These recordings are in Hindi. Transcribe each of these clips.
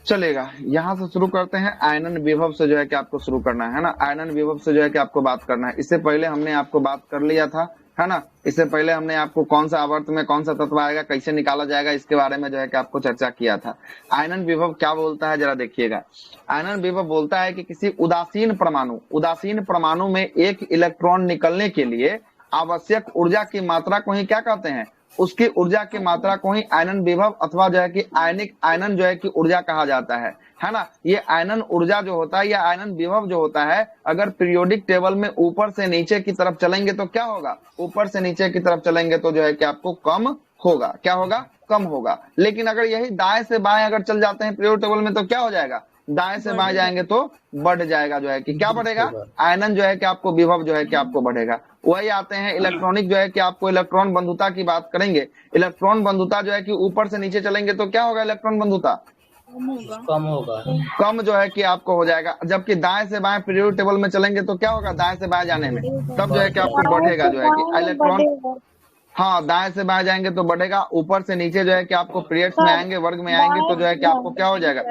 चलेगा। यहाँ से शुरू करते हैं, आयनन विभव से जो है कि आपको शुरू करना है ना, आयनन विभव से जो है कि आपको बात करना है। इससे पहले हमने आपको बात कर लिया था, है ना। इससे पहले हमने आपको कौन सा आवर्त में कौन सा तत्व आएगा, कैसे निकाला जाएगा, इसके बारे में जो है कि आपको चर्चा किया था। आयनन विभव क्या बोलता है, जरा देखिएगा। आयनन विभव बोलता है कि किसी उदासीन परमाणु में एक इलेक्ट्रॉन निकलने के लिए आवश्यक ऊर्जा की मात्रा को ही क्या कहते हैं, उसकी ऊर्जा की मात्रा को ही आयनन विभव अथवा जो है कि आयनिक आयनन जो है कि ऊर्जा कहा जाता है ना। ये आयनन ऊर्जा जो होता है, या आयनन विभव जो होता है, अगर पीरियोडिक टेबल में ऊपर से नीचे की तरफ चलेंगे तो क्या होगा, ऊपर से नीचे की तरफ चलेंगे तो जो है कि आपको कम होगा, क्या होगा, कम होगा। लेकिन अगर यही दाएं से बाएं अगर चल जाते हैं पीरियोडिक टेबल में तो क्या हो जाएगा, दाएं से बाएं जाएंगे तो बढ़ जाएगा, जो है कि क्या बढ़ेगा, आयनन जो है कि आपको विभव जो है कि आपको बढ़ेगा। वही आते हैं इलेक्ट्रॉनिक, जो है कि आपको इलेक्ट्रॉन बंधुता की बात करेंगे। इलेक्ट्रॉन बंधुता जो है कि ऊपर से नीचे चलेंगे तो क्या होगा, इलेक्ट्रॉन बंधुता कम होगा, कम जो है कि आपको हो जाएगा। जबकि दाएं से बाएं पीरियोडिक टेबल में चलेंगे तो क्या होगा, दाएं से बाएं जाने में तब जो है कि आपको बढ़ेगा, जो है कि इलेक्ट्रॉन, हाँ दाएं से बाएं जाएंगे तो बढ़ेगा। ऊपर से नीचे जो है कि आपको पीरियड्स में आएंगे, वर्ग में आएंगे तो जो है कि आपको क्या हो जाएगा,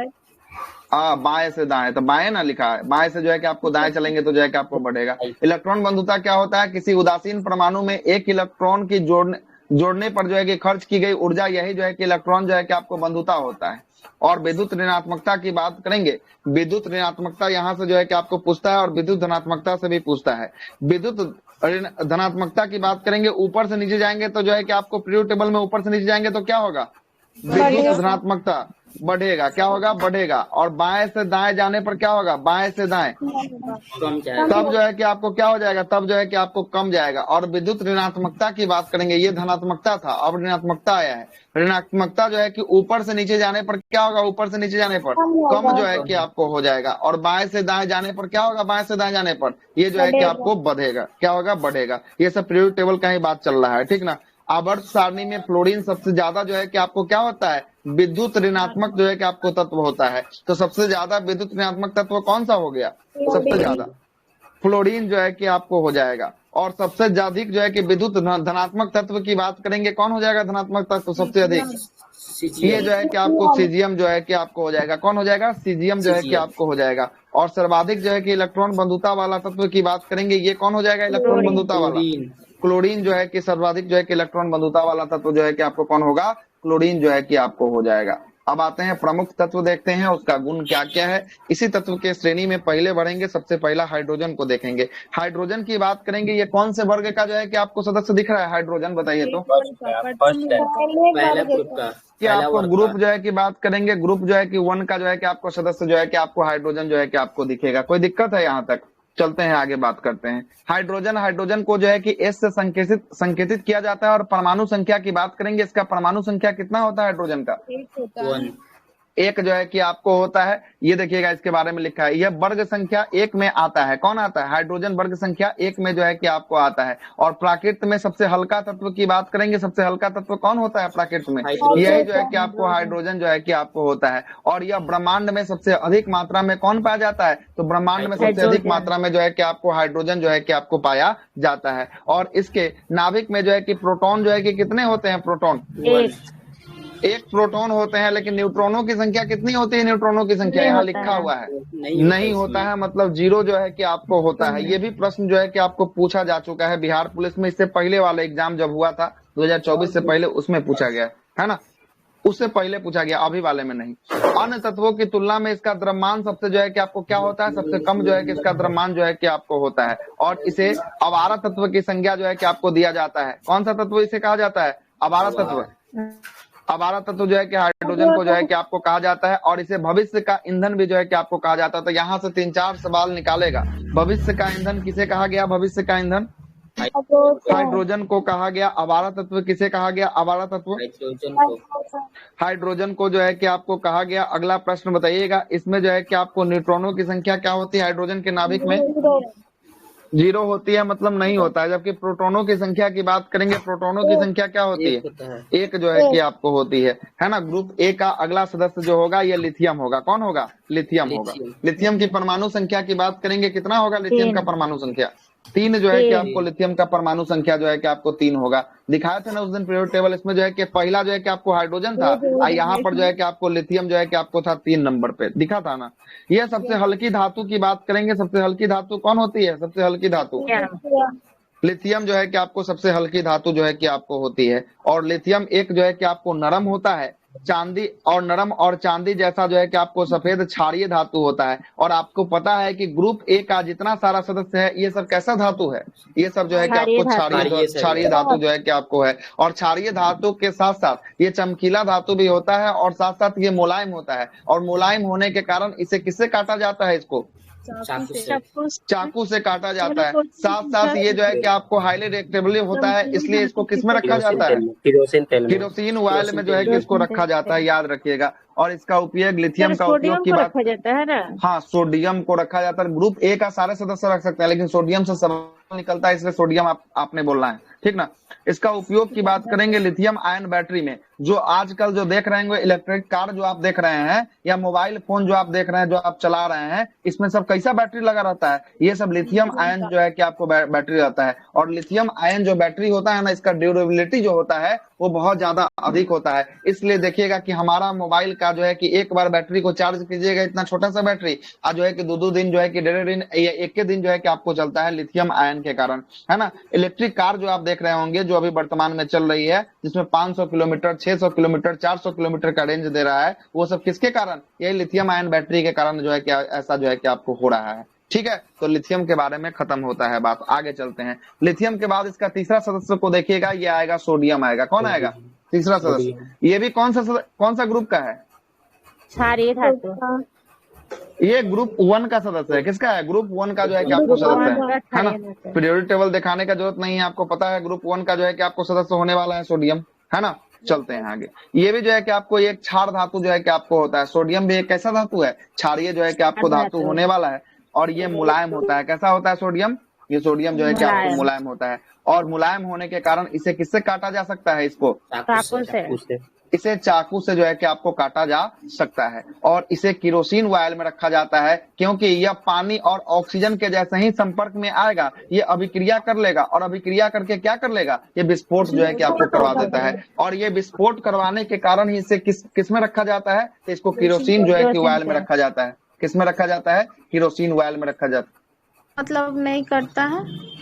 बाएं से दाएं, तो बाएं ना लिखा है, बाएं से जो है कि आपको दाएं चलेंगे तो जो है कि आपको बढ़ेगा। इलेक्ट्रॉन बंधुता क्या होता है, किसी उदासीन परमाणु में एक इलेक्ट्रॉन की जोड़ने पर जो है कि खर्च की गई ऊर्जा, यही जो है कि इलेक्ट्रॉन जो है कि आपको बंधुता होता है। और विद्युत ऋणात्मकता की बात करेंगे। विद्युत ऋणात्मकता यहाँ से जो है कि आपको पूछता है, और विद्युत धनात्मकता से भी पूछता है। विद्युत धनात्मकता की बात करेंगे, ऊपर से नीचे जाएंगे तो जो है कि आपको पीरियोडिक टेबल में ऊपर से नीचे जाएंगे तो क्या होगा, विद्युत धनात्मकता बढ़ेगा, क्या होगा, बढ़ेगा। और बाएं से दाएं जाने पर क्या होगा, बाएं से दाएं कम जाएगा, तब जो है कि आपको क्या हो जाएगा, तब जो है कि आपको कम जाएगा। और विद्युत ऋणात्मकता की बात करेंगे, ये धनात्मकता था, अब ऋणात्मकता आया है। ऋणात्मकता जो है कि ऊपर से नीचे जाने पर क्या होगा, ऊपर से नीचे जाने पर कम जो है कि आपको हो जाएगा। और बाएं से दाएं जाने पर क्या होगा, बाएं से दाएं जाने पर ये जो है कि आपको बढ़ेगा, क्या होगा, बढ़ेगा। ये सब पीरियोडिक टेबल का ही बात चल रहा है, ठीक ना। आवर्त सारणी में फ्लोरीन सबसे ज्यादा जो है कि आपको क्या होता है, विद्युत ऋणात्मक जो है कि आपको तत्व होता है। तो सबसे ज्यादा विद्युत ऋणात्मक तत्व कौन सा हो गया, सबसे ज्यादा फ्लोरीन जो है कि आपको हो जाएगा। और सबसे अधिक जो है कि विद्युत धनात्मक तत्व की बात करेंगे, कौन हो जाएगा धनात्मक तत्व सबसे अधिक, ये जो है कि आपको सीजियम जो है कि आपको हो जाएगा, कौन हो जाएगा, सीजियम जो है कि आपको हो जाएगा। और सर्वाधिक जो है कि इलेक्ट्रॉन बंधुता वाला तत्व की बात करेंगे, ये कौन हो जाएगा, इलेक्ट्रॉन बंधुता वाला, क्लोरीन जो है कि सर्वाधिक जो है कि इलेक्ट्रॉन बंधुता वाला तत्व जो है कि आपको कौन होगा, क्लोरीन जो है कि आपको हो जाएगा। अब आते हैं प्रमुख तत्व, देखते हैं उसका गुण क्या क्या है। इसी तत्व के श्रेणी में पहले बढ़ेंगे, सबसे पहला हाइड्रोजन को देखेंगे। हाइड्रोजन की बात करेंगे, ये कौन से वर्ग का जो है कि आपको सदस्य दिख रहा है, हाइड्रोजन बताइए तो, पहला ग्रुप का, कि आपको ग्रुप जो है कि बात करेंगे, ग्रुप जो है कि 1 का जो है कि आपको सदस्य जो है कि आपको हाइड्रोजन जो है कि आपको दिखेगा। कोई दिक्कत है यहाँ तक, चलते हैं आगे बात करते हैं। हाइड्रोजन को जो है कि एस से संकेतित किया जाता है। और परमाणु संख्या की बात करेंगे, इसका परमाणु संख्या कितना होता है हाइड्रोजन का, एक जो है कि आपको होता है। ये देखिएगा इसके बारे में लिखा है, यह वर्ग संख्या 1 में आता है। कौन आता है, हाइड्रोजन वर्ग संख्या 1 में जो है कि आपको आता है। और प्राकृत में सबसे हल्का तत्व की बात करेंगे, सबसे हल्का तत्व कौन होता है प्राकृत में, यही जो है कि आपको हाइड्रोजन जो है कि आपको होता है। और यह ब्रह्मांड में सबसे अधिक मात्रा में कौन पाया जाता है, तो ब्रह्मांड में सबसे अधिक मात्रा में जो है कि आपको हाइड्रोजन जो है कि आपको पाया जाता है। और इसके नाभिक में जो है कि प्रोटॉन जो है कि कितने होते हैं, प्रोटॉन एक प्रोटॉन होते हैं। लेकिन न्यूट्रॉनों की संख्या कितनी होती है, न्यूट्रॉनों की संख्या यहाँ लिखा हुआ है, नहीं होता है, मतलब 0 जो है कि आपको होता है। ये भी प्रश्न जो है कि आपको पूछा जा चुका है बिहार पुलिस में, इससे पहले वाला एग्जाम जब हुआ था 2024 से पहले, उसमें पूछा गया है ना, उससे पहले पूछा गया, अभी वाले में नहीं। अन्य तत्वों की तुलना में इसका द्रव्यमान सबसे जो है कि आपको क्या होता है, सबसे कम जो है कि इसका द्रव्यमान जो है कि आपको होता है। और इसे अवारा तत्व की संज्ञा जो है कि आपको दिया जाता है। कौन सा तत्व इसे कहा जाता है, अवारा तत्व। अवारा तत्व जो है कि हाइड्रोजन को जो है कि आपको कहा जाता है। और इसे भविष्य का ईंधन भी जो है कि आपको कहा जाता है। तो यहाँ से 3-4 सवाल निकालेगा। भविष्य का ईंधन किसे कहा गया, भविष्य का ईंधन हाइड्रोजन को कहा गया। अवारा तत्व किसे कहा गया, अवारा तत्व हाइड्रोजन को जो है कि आपको कहा गया। अगला प्रश्न बताइएगा, इसमें जो है कि आपको न्यूट्रॉनों की संख्या क्या होती है हाइड्रोजन के नाभिक में, 0 होती है, मतलब नहीं होता है। जबकि प्रोटॉनों की संख्या की बात करेंगे, प्रोटॉनों की संख्या क्या होती है, 1 जो है कि आपको होती है ना। ग्रुप ए का अगला सदस्य जो होगा ये लिथियम होगा। कौन होगा, लिथियम होगा। लिथियम की परमाणु संख्या की बात करेंगे, कितना होगा लिथियम का परमाणु संख्या, 3 जो है कि तीन। आपको लिथियम का परमाणु संख्या जो है कि आपको 3 होगा। दिखाया था ना उस दिन पीरियोडिक टेबल, इसमें जो है कि पहला जो है कि आपको हाइड्रोजन था और यहाँ पर जो है कि आपको लिथियम जो है कि आपको था 3 नंबर पे, दिखा था ना। ये सबसे हल्की धातु की बात करेंगे, सबसे हल्की धातु कौन होती है? सबसे हल्की धातु लिथियम जो है कि आपको सबसे हल्की धातु जो है कि आपको होती है। और लिथियम एक जो है कि आपको नरम होता है, चांदी और नरम और चांदी जैसा जो है कि आपको सफेद क्षारीय धातु होता है। और आपको पता है कि ग्रुप ए का जितना सारा सदस्य है ये सब कैसा धातु है? ये सब जो है कि आपको क्षारीय धातु जो है कि आपको है। और क्षारीय धातु के साथ साथ ये चमकीला धातु भी होता है और साथ साथ ये मुलायम होता है। और मुलायम होने के कारण इसे किससे काटा जाता है? इसको चाकू से काटा जाता है। साथ साथ ये जो है कि आपको हाईली रिएक्टेबल होता है, इसलिए इसको किस में रखा जाता है? केरोसिन ऑयल में जो है कि इसको रखा जाता है, याद रखिएगा। और इसका उपयोग लिथियम का उपयोग की बात रखा जाता है ना। हाँ, सोडियम को रखा जाता है। ग्रुप ए का सारे सदस्य रख सकते हैं, लेकिन सोडियम से सवाल निकलता है, इसलिए सोडियम आपने बोलना है, ठीक ना। इसका उपयोग की बात करेंगे लिथियम आयन बैटरी में। जो आजकल जो देख रहे हैं इलेक्ट्रिक कार जो आप देख रहे हैं या मोबाइल फोन जो आप देख रहे हैं, जो आप चला रहे हैं, इसमें सब कैसा बैटरी लगा रहता है? ये सब लिथियम आयन जो है कि आपको बैटरी रहता है। और लिथियम आयन जो बैटरी होता है ना, इसका ड्यूरेबिलिटी जो होता है वो बहुत ज्यादा अधिक होता है। इसलिए देखिएगा कि हमारा मोबाइल का जो है कि एक बार बैटरी को चार्ज कीजिएगा, इतना छोटा सा बैटरी आज जो है कि दो दिन जो है कि डेढ़ दिन या एक दिन जो है कि आपको चलता है लिथियम आयन के कारण, है ना। इलेक्ट्रिक कार जो आप देख रहे होंगे जो अभी वर्तमान में चल रही है, जिसमें 500 किलोमीटर, 600 किलोमीटर, 400 किलोमीटर का रेंज दे रहा है, वो सब किसके कारण? यही लिथियम आयन बैटरी के कारण जो है कि ऐसा जो है कि आपको हो रहा है, ठीक है। तो लिथियम के बारे में खत्म होता है बात। आगे चलते हैं। लिथियम के बाद इसका तीसरा सदस्य को देखिएगा, ये आएगा सोडियम आएगा। कौन आएगा तीसरा सदस्य? ये भी कौन सा ग्रुप का है? क्षारीय धातु। ये ग्रुप 1 का सदस्य है। किसका है? ग्रुप 1 का जो है कि आपको सदस्य है ना। पीरियोडिक टेबल दिखाने का जरूरत नहीं है, आपको पता है ग्रुप 1 का जो है कि आपको सदस्य होने वाला है सोडियम, है ना। चलते हैं आगे। ये भी जो है कि आपको एक क्षार धातु जो है कि आपको होता है। सोडियम भी एक कैसा धातु है? क्षारीय जो है कि आपको धातु होने वाला है। और ये मुलायम होता है। कैसा होता है सोडियम? ये सोडियम जो है कि आपको मुलायम होता है। और मुलायम होने के कारण इसे किससे काटा जा सकता है? इसको चाकू से। इसे चाकू से जो है कि आपको काटा जा सकता है। और इसे केरोसिन ऑयल में रखा जाता है, क्योंकि यह पानी और ऑक्सीजन के जैसे ही संपर्क में आएगा ये अभिक्रिया कर लेगा। और अभिक्रिया करके क्या कर लेगा? ये विस्फोट जो है कि आपको करवा देता है। और ये विस्फोट करवाने के कारण ही इसे किस में रखा जाता है? तो इसको केरोसिन जो है कि ऑयल में रखा जाता है। किस में रखा जाता है? केरोसिन ऑयल में रखा जाता है। मतलब नहीं करता है।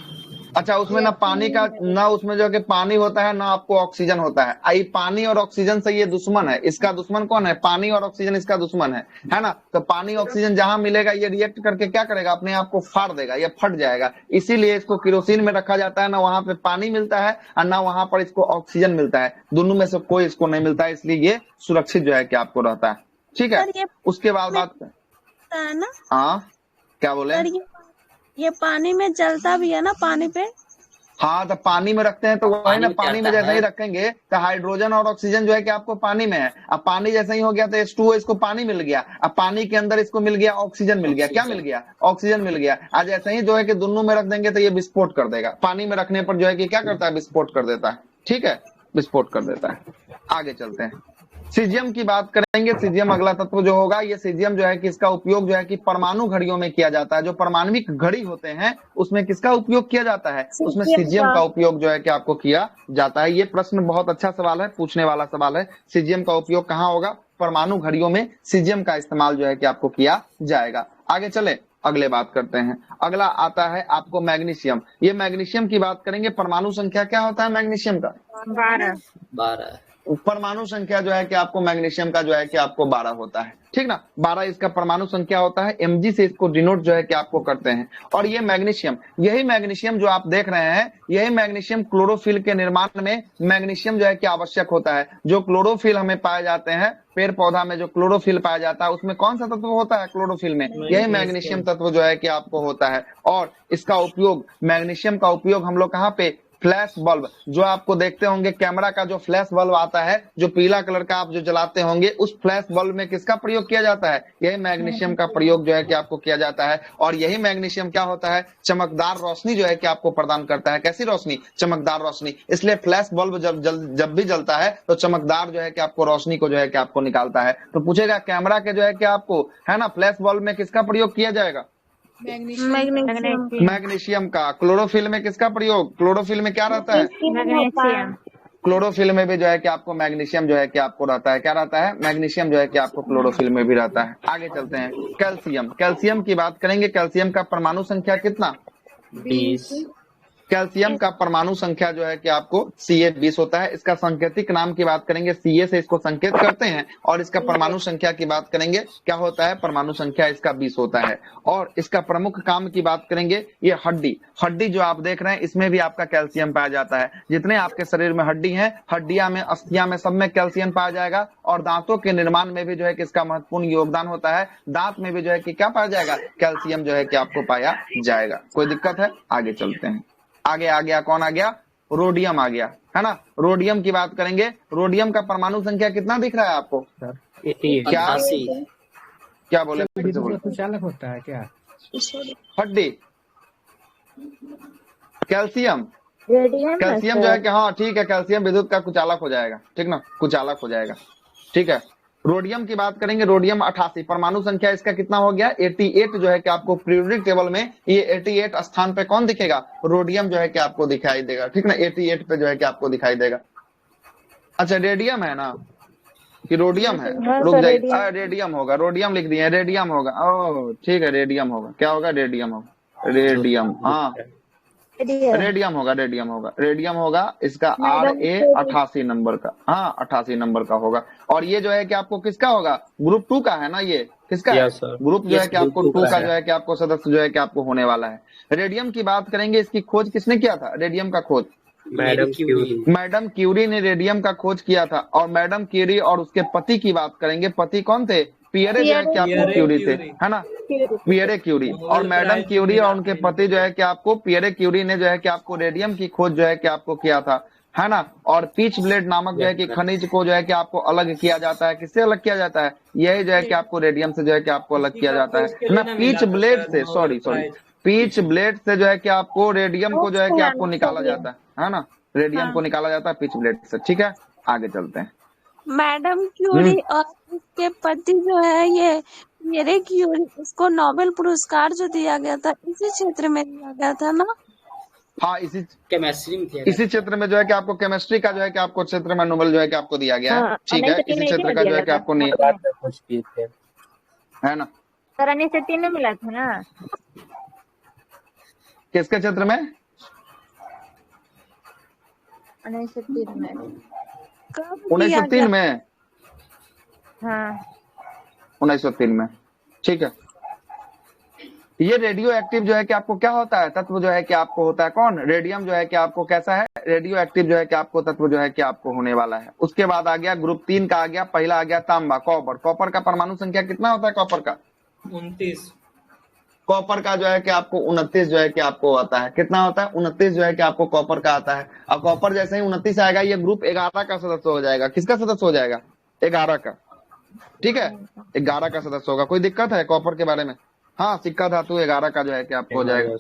अच्छा, उसमें ना पानी का, ना उसमें जो कि पानी होता है, ना आपको ऑक्सीजन होता है। आई पानी और ऑक्सीजन से ये दुश्मन है। इसका दुश्मन कौन है? पानी और ऑक्सीजन इसका दुश्मन है ना। तो पानी ऑक्सीजन जहां मिलेगा ये रिएक्ट करके क्या करेगा? अपने आप को फाड़ देगा, ये फट जाएगा। इसीलिए इसको केरोसिन में रखा जाता है। ना वहां पे पानी मिलता है और ना वहां पर इसको ऑक्सीजन मिलता है। दोनों में से कोई इसको नहीं मिलता है, इसलिए ये सुरक्षित जो है कि आपको रहता है, ठीक है। उसके बाद बात है ना। हाँ, क्या बोले? ये पानी में जलता भी है ना, पानी पे। हाँ, तो पानी में रखते हैं तो वही ना, पानी में जैसे ही रखेंगे तो हाइड्रोजन और ऑक्सीजन जो है कि आपको पानी में है। अब पानी जैसे ही हो गया तो H2O, इसको पानी मिल गया। अब पानी के अंदर इसको मिल गया ऑक्सीजन, मिल गया। क्या मिल गया? ऑक्सीजन मिल गया। आज ऐसे ही जो है कि दोनों में रख देंगे तो ये विस्फोट कर देगा। पानी में रखने पर जो है कि क्या करता है? विस्फोट कर देता है, ठीक है, विस्फोट कर देता है। आगे चलते हैं। सीजियम की बात करेंगे। सीजियम अगला तत्व जो होगा, ये सीजियम जो है कि इसका उपयोग जो है कि परमाणु घड़ियों में किया जाता है। जो परमाणविक घड़ी होते हैं उसमें किसका उपयोग किया जाता है? उसमें सीजियम का उपयोग जो है कि आपको किया जाता है। ये प्रश्न बहुत अच्छा सवाल है, पूछने वाला सवाल है। सीजियम का उपयोग कहाँ होगा? परमाणु घड़ियों में सीजियम का इस्तेमाल जो है कि आपको किया जाएगा। आगे चले, अगले बात करते हैं। अगला आता है आपको मैग्नीशियम। ये मैग्नीशियम की बात करेंगे। परमाणु संख्या क्या होता है मैग्नीशियम का? 12। परमाणु संख्या जो है कि आपको मैग्नीशियम का जो है कि आपको 12 होता है, ठीक ना। 12 इसका परमाणु संख्या होता है। Mg से इसको डिनोट जो है कि आपको करते हैं। और ये मैग्नीशियम, यही मैग्नीशियम जो आप देख रहे हैं, यही मैग्नीशियम क्लोरोफिल के निर्माण में मैग्नीशियम जो है कि आवश्यक होता है। जो क्लोरोफिल हमें पाए जाते हैं, पेड़ पौधा में जो क्लोरोफिल पाया जाता है, उसमें कौन सा तत्व होता है क्लोरोफिल में? यही मैग्नीशियम तत्व जो है कि आपको होता है। और इसका उपयोग, मैग्नीशियम का उपयोग हम लोग कहाँ पे? फ्लैश बल्ब, जो आपको देखते होंगे कैमरा का जो फ्लैश बल्ब आता है, जो पीला कलर का आप जो जलाते होंगे, उस फ्लैश बल्ब में किसका प्रयोग किया जाता है? यही मैग्नीशियम का प्रयोग जो है कि आपको किया जाता है। और यही मैग्नीशियम क्या होता है? चमकदार रोशनी जो है कि आपको प्रदान करता है। कैसी रोशनी? चमकदार रोशनी। इसलिए फ्लैश बल्ब जब भी जलता है तो चमकदार जो है कि आपको रोशनी को जो है कि आपको निकालता है। तो पूछेगा कैमरा के जो है कि आपको, है ना, फ्लैश बल्ब में किसका प्रयोग किया जाएगा? मैग्नीशियम। मैग्नीशियम का। क्लोरोफिल में किसका प्रयोग, क्लोरोफिल में क्या रहता है, मैग्नीशियम। क्लोरोफिल में भी जो है कि आपको मैग्नीशियम जो है कि आपको रहता है, क्या रहता है, मैग्नीशियम जो है कि आपको क्लोरोफिल में भी रहता है। आगे चलते हैं, कैल्शियम। कैल्शियम की बात करेंगे, कैल्शियम का परमाणु संख्या कितना, 20। कैल्शियम का परमाणु संख्या जो है कि आपको Ca20 होता है। इसका सांकेतिक नाम की बात करेंगे, Ca से इसको संकेत करते हैं, और इसका परमाणु संख्या की बात करेंगे, क्या होता है, परमाणु संख्या इसका 20 होता है। और इसका प्रमुख काम की बात करेंगे, ये हड्डी, हड्डी जो आप देख रहे हैं इसमें भी आपका कैल्शियम पाया जाता है। जितने आपके शरीर में हड्डी है, हड्डियां में, अस्थियां में, सब में कैल्शियम पाया जाएगा। और दांतों के निर्माण में भी जो है कि इसका महत्वपूर्ण योगदान होता है। दांत में भी जो है कि क्या पाया जाएगा, कैल्शियम जो है कि आपको पाया जाएगा। कोई दिक्कत है, आगे चलते हैं। आगे आ गया, कौन आ गया, रोडियम आ गया, है ना। रोडियम की बात करेंगे, रोडियम का परमाणु संख्या कितना दिख रहा है आपको, क्या 88। क्या बोले, फिर से बोले। कुचालक होता है क्या? हड्डी, कैल्शियम, रेडियम कैल्शियम जो है कि, हाँ ठीक है, कैल्शियम विद्युत का कुचालक हो जाएगा, ठीक ना, कुचालक हो जाएगा, ठीक है। रोडियम की बात करेंगे, रोडियम 88, परमाणु संख्या इसका कितना हो गया, 88 जो है कि आपको पीरियोडिक टेबल में ये 88 स्थान पे कौन दिखेगा, रोडियम जो है कि आपको दिखाई देगा, ठीक ना, 88 पे जो है कि आपको दिखाई देगा। अच्छा रेडियम है ना कि रोडियम है, रुक जाइए, रेडियम होगा, रोडियम लिख दिए, रेडियम होगा, ओ ठीक है, रेडियम होगा, क्या होगा, रेडियम होगा, रेडियम, हाँ रेडियम होगा, रेडियम होगा, रेडियम होगा, इसका RA 88 नंबर का, हाँ 88 नंबर का होगा। और ये जो है कि आपको किसका होगा, ग्रुप 2 का है ना, ये किसका है, ग्रुप जो है कि आपको 2 का जो है कि आपको सदस्य जो है कि आपको होने वाला है। रेडियम की बात करेंगे, इसकी खोज किसने किया था, रेडियम का खोज, मैडम क्यूरी ने रेडियम का खोज किया था। और मैडम क्यूरी और उसके पति की बात करेंगे, पति कौन थे, पियरे जो है कि आपको क्यूरी थे, है ना, पियरे क्यूरी। और मैडम क्यूरी और उनके पति जो है कि आपको पियरे क्यूरी ने जो है कि आपको रेडियम की खोज जो है कि आपको किया था, है ना। और पीच ब्लेड नामक जो है कि खनिज को जो है कि आपको अलग किया जाता है, किससे अलग किया जाता है, यही जो है कि आपको रेडियम से जो है कि आपको अलग किया जाता है ना, पीच ब्लेड से, सॉरी पीच ब्लेड से जो है कि आपको रेडियम को जो है कि आपको निकाला जाता है ना, रेडियम को निकाला जाता है पीच ब्लेड से, ठीक है। आगे चलते हैं, मैडम क्यूरी और उसके पति जो है ये पियरे क्यूरी, उसको नोबेल पुरस्कार जो दिया गया था इसी क्षेत्र में दिया गया था ना, हाँ इसी केमिस्ट्री में किया इसी क्षेत्र में जो है कि आपको केमिस्ट्री का जो है कि आपको क्षेत्र में नोबेल जो है कि आपको दिया गया है, हाँ, ठीक है, इसी क्षेत्र का जो है कि आपको नहीं है ना, सर 1903 में मिला था ना, किसके क्षेत्र में, 1903 में, कब 1903 में, हाँ 1903 में, ठीक है। ये रेडियो एक्टिव जो है कि आपको क्या होता है, तत्व जो है कि आपको होता है कौन, रेडियम जो है कि आपको कैसा है, रेडियो एक्टिव जो है कि आपको तत्व जो है कि आपको होने वाला है। उसके बाद आ गया ग्रुप 3 का, आ गया पहला आ गया तांबा, कॉपर। कॉपर का परमाणु संख्या कितना होता है, कॉपर का 29। कॉपर का जो है कि आपको 29 जो है कि आपको आता है, कितना होता है, 29 जो है कि आपको कॉपर का आता है। अब कॉपर जैसे ही 29 आएगा, ये ग्रुप 11 का सदस्य हो जाएगा, किसका सदस्य हो जाएगा, 11 का, ठीक है, 11 का सदस्य होगा। कोई दिक्कत है कॉपर के बारे में, हाँ सिक्का धातु 11 का जो है कि आपको हो जाएगा,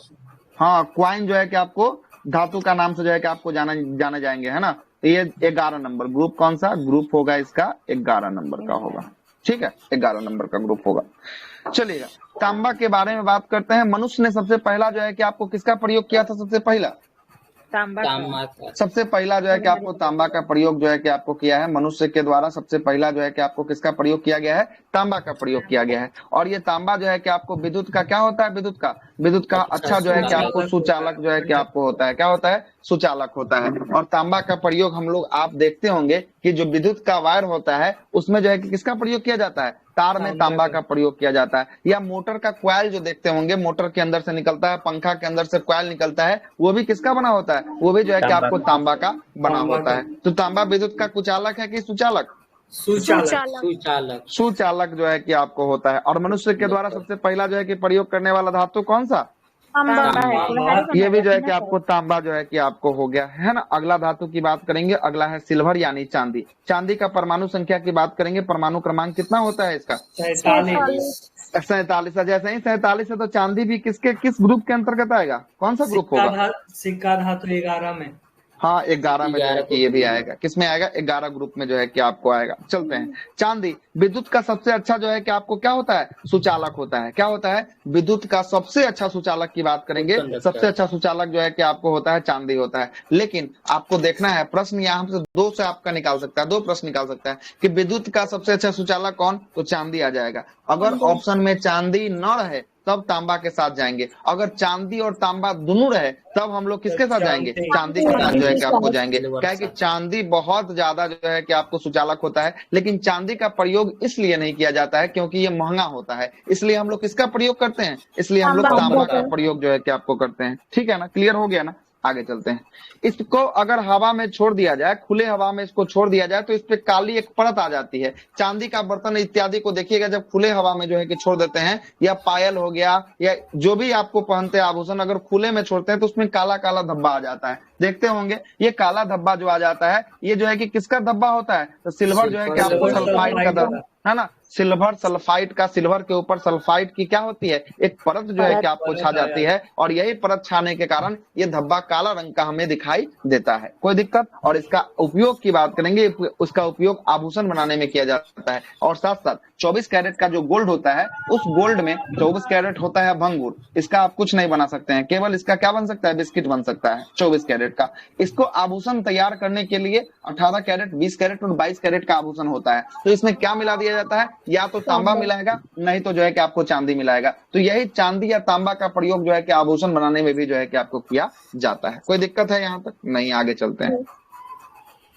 हाँ क्वाइन जो है कि आपको धातु का नाम से जो है कि आपको जाने जाएंगे, है ना। तो ये 11 नंबर ग्रुप, कौन सा ग्रुप होगा इसका, 11 नंबर का होगा, ठीक है, 11 नंबर का ग्रुप होगा। चलिएगा, तांबा के बारे में बात करते हैं। मनुष्य ने सबसे पहला जो है कि आपको किसका प्रयोग किया था, सबसे पहला, तांबा सबसे पहला जो है कि आपको तांबा का प्रयोग जो है कि आपको किया है, मनुष्य के द्वारा सबसे पहला जो है कि आपको किसका प्रयोग किया गया है, तांबा का प्रयोग किया गया है। और ये तांबा जो है कि आपको विद्युत का क्या होता है, विद्युत का अच्छा जो है कि आपको सुचालक जो है कि आपको होता है, क्या होता है, सुचालक होता है। और तांबा का प्रयोग हम लोग आप देखते होंगे कि जो विद्युत का वायर होता है उसमें जो है कि किसका प्रयोग किया जाता है, तार में तांबा का प्रयोग किया जाता है। या मोटर का क्वाइल जो देखते होंगे, मोटर के अंदर से निकलता है, पंखा के अंदर से क्वाइल निकलता है, वो भी किसका बना होता है, वो भी जो है कि आपको तांबा का बना होता है। तो तांबा विद्युत का कुचालक है कि सुचालक, सुचालक जो है कि आपको होता है। और मनुष्य के द्वारा सबसे पहला जो है कि प्रयोग करने वाला धातु कौन सा, ये भी जो है कि आपको तांबा जो है कि आपको हो गया, है ना। अगला धातु की बात करेंगे, अगला है सिल्वर यानी चांदी। चांदी का परमाणु संख्या की बात करेंगे, परमाणु क्रमांक कितना होता है इसका, 47। जैसे ही 47 है तो चांदी भी किस ग्रुप के अंतर्गत आएगा, कौन सा ग्रुप होगा, सिक्का धातु 11 में, हाँ 11 में जो है 11 कि ये भी आएगा, किसमें आएगा 11 ग्रुप में जो है कि आपको आएगा। चलते हैं चांदी, विद्युत का सबसे अच्छा जो है कि आपको क्या होता है, सुचालक होता है। क्या होता है, विद्युत का सबसे अच्छा सुचालक की बात करेंगे, कंडक्टर। सबसे अच्छा सुचालक जो है कि आपको होता है चांदी होता है। लेकिन आपको देखना है प्रश्न यहाँ से दो से आपका निकाल सकता है, दो प्रश्न निकाल सकता है कि विद्युत का सबसे अच्छा सुचालक कौन, तो चांदी आ जाएगा। अगर ऑप्शन में चांदी न रहे तब तांबा के साथ जाएंगे, अगर चांदी और तांबा दोनों रहे तब हम लोग किसके साथ जाएंगे, चांदी के साथ जो है कि आपको जाएंगे। क्या है कि चांदी बहुत ज्यादा जो है कि आपको सुचालक होता है, लेकिन चांदी का प्रयोग इसलिए नहीं किया जाता है क्योंकि ये महंगा होता है, इसलिए हम लोग किसका प्रयोग करते हैं, इसलिए हम लोग तांबा का प्रयोग जो है कि आपको करते हैं। ठीक है ना, क्लियर हो गया ना, आगे चलते हैं। इसको अगर हवा में छोड़ दिया जाए, खुले हवा में इसको छोड़ दिया जाए तो इस पे काली एक परत आ जाती है। चांदी का बर्तन इत्यादि को देखिएगा जब खुले हवा में जो है कि छोड़ देते हैं, या पायल हो गया या जो भी आपको पहनते हैं आभूषण, अगर खुले में छोड़ते हैं तो उसमें काला काला धब्बा आ जाता है। देखते होंगे ये काला धब्बा जो आ जाता है, ये जो है कि किसका धब्बा होता है, तो सिल्वर जो है कि आपको सल्फाइड का धब्बा है ना, सिल्वर सल्फाइड का, सिल्वर के ऊपर सल्फाइड की क्या होती है, एक परत जो है कि आपको छा जाती है, और यही परत छाने के कारण ये धब्बा काला रंग का हमें दिखाई देता है। कोई दिक्कत, और इसका उपयोग की बात करेंगे, उसका उपयोग आभूषण बनाने में किया जाता है। और साथ साथ 24 कैरेट का जो गोल्ड होता है, उस गोल्ड में 24 कैरेट होता है भंगुर, इसका आप कुछ नहीं बना सकते हैं, केवल इसका क्या बन सकता है, बिस्किट बन सकता है 24 कैरेट का। इसको आभूषण तैयार करने के लिए 18 कैरेट, 20 कैरेट और 22 कैरेट का आभूषण होता है। तो इसमें क्या मिला दिया जाता है, या तो तांबा मिलाएगा, नहीं तो जो है कि आपको चांदी मिलाएगा। तो यही चांदी या तांबा का प्रयोग जो है कि आभूषण बनाने में भी जो है कि आपको किया जाता है। कोई दिक्कत है यहाँ तक नहीं, आगे चलते हैं।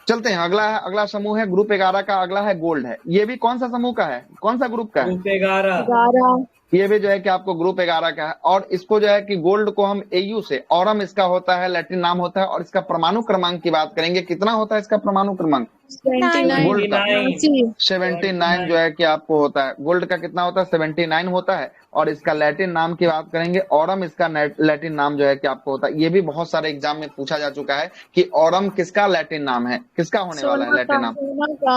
चलते हैं, अगला समूह है ग्रुप 11 का, अगला है गोल्ड है। ये भी कौन सा समूह का है, कौन सा ग्रुप का है, ग्रुप 11। ये भी जो है कि आपको ग्रुप 11 का है। और इसको जो है कि गोल्ड को हम एयू से, ऑरम इसका होता है, लैटिन नाम होता है। और इसका परमाणु क्रमांक की बात करेंगे, कितना होता है इसका परमाणु क्रमांक, गोल्ड का 79 जो है कि आपको होता है। गोल्ड का कितना होता है, 79 होता है। और इसका लैटिन नाम की बात करेंगे, ऑरम इसका लैटिन नाम जो है कि आपको होता है। ये भी बहुत सारे एग्जाम में पूछा जा चुका है कि ऑरम किसका लैटिन नाम है, किसका होने वाला है लैटिन नाम,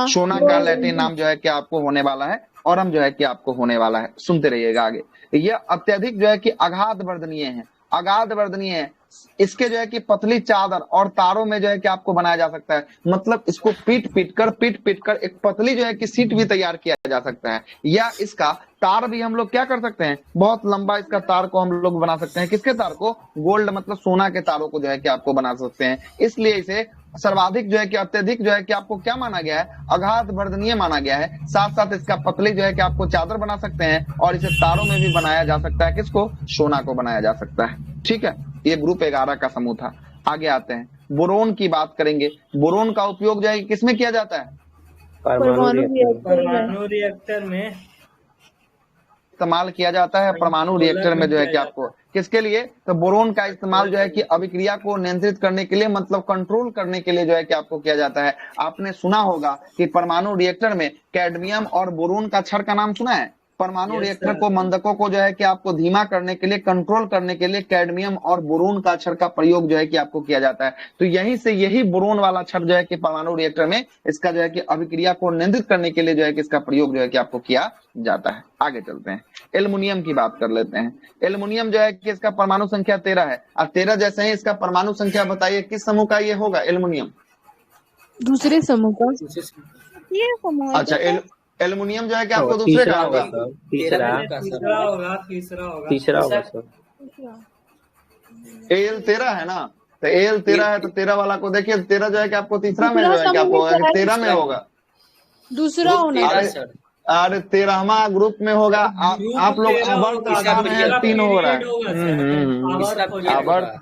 सोना का लैटिन नाम जो है कि आपको होने वाला है, ऑरम जो है कि आपको होने वाला है। सुनते रहिएगा आगे। ये अत्यधिक जो है कि अगाध वर्धनीय है, अगाध वर्धनीय है। इसके जो है कि पतली चादर और तारों में जो है कि आपको बनाया जा सकता है, मतलब इसको पीट पीट कर एक पतली जो है कि सीट भी तैयार किया जा सकता है। या इसका तार भी हम लोग क्या कर सकते हैं, बहुत लंबा इसका तार को हम लोग बना सकते हैं। किसके तार को, गोल्ड मतलब सोना के तारों को जो है कि आपको बना सकते हैं। इसलिए इसे सर्वाधिक जो है कि अत्यधिक जो है कि आपको क्या माना गया है, अगाध वर्धनीय माना गया है। साथ साथ इसका पतली जो है कि आपको चादर बना सकते हैं, और इसे तारों में भी बनाया जा सकता है। किसको, सोना को बनाया जा सकता है। ठीक है, ये ग्रुप 11 का समूह था। आगे आते हैं, बोरोन की बात करेंगे। बोरोन का उपयोग जो है किसमें किया जाता है, परमाणु रिएक्टर में इस्तेमाल किया जाता है। परमाणु रिएक्टर में जो है कि आपको किसके लिए, तो बोरोन का इस्तेमाल जो है कि अभिक्रिया को नियंत्रित करने के लिए, मतलब कंट्रोल करने के लिए जो है कि आपको किया जाता है। आपने सुना होगा कि परमाणु रिएक्टर में कैडमियम और बोरोन का क्षण का नाम सुना है। परमाणु रिएक्टर को, मंदकों को जो है कि आपको धीमा करने के लिए, कंट्रोल करने के लिए कैडमियम और बोरोन का अक्षर का प्रयोग जो है कि आपको किया जाता है। तो यहीं से यही बोरोन वाला अक्षर जो है कि परमाणु रिएक्टर में इसका जो है कि अभिक्रिया को नियंत्रित करने के लिए जो है कि इसका प्रयोग जो है कि आपको किया जाता है। आगे चलते हैं, एल्युमिनियम की बात कर लेते हैं। एल्युमिनियम जो है कि इसका परमाणु संख्या 13 है। और 13 जैसे ही इसका परमाणु संख्या बताइए किस समूह का ये होगा, एल्युमिनियम दूसरे समूह का, ये समूह अच्छा, एल्युमिनियम जो है कि आपको दूसरे का होगा, तीसरा होगा सर। एल 13 है ना, तो एल 13 है, तो 13 वाला को देखिए, 13 जो है कि आपको तीसरा में जो है कि आपको 13 में होगा, दूसरा होना। अरे 13वां ग्रुप में होगा। आप लोग आवर्त 3 हो रहा है। आवर्त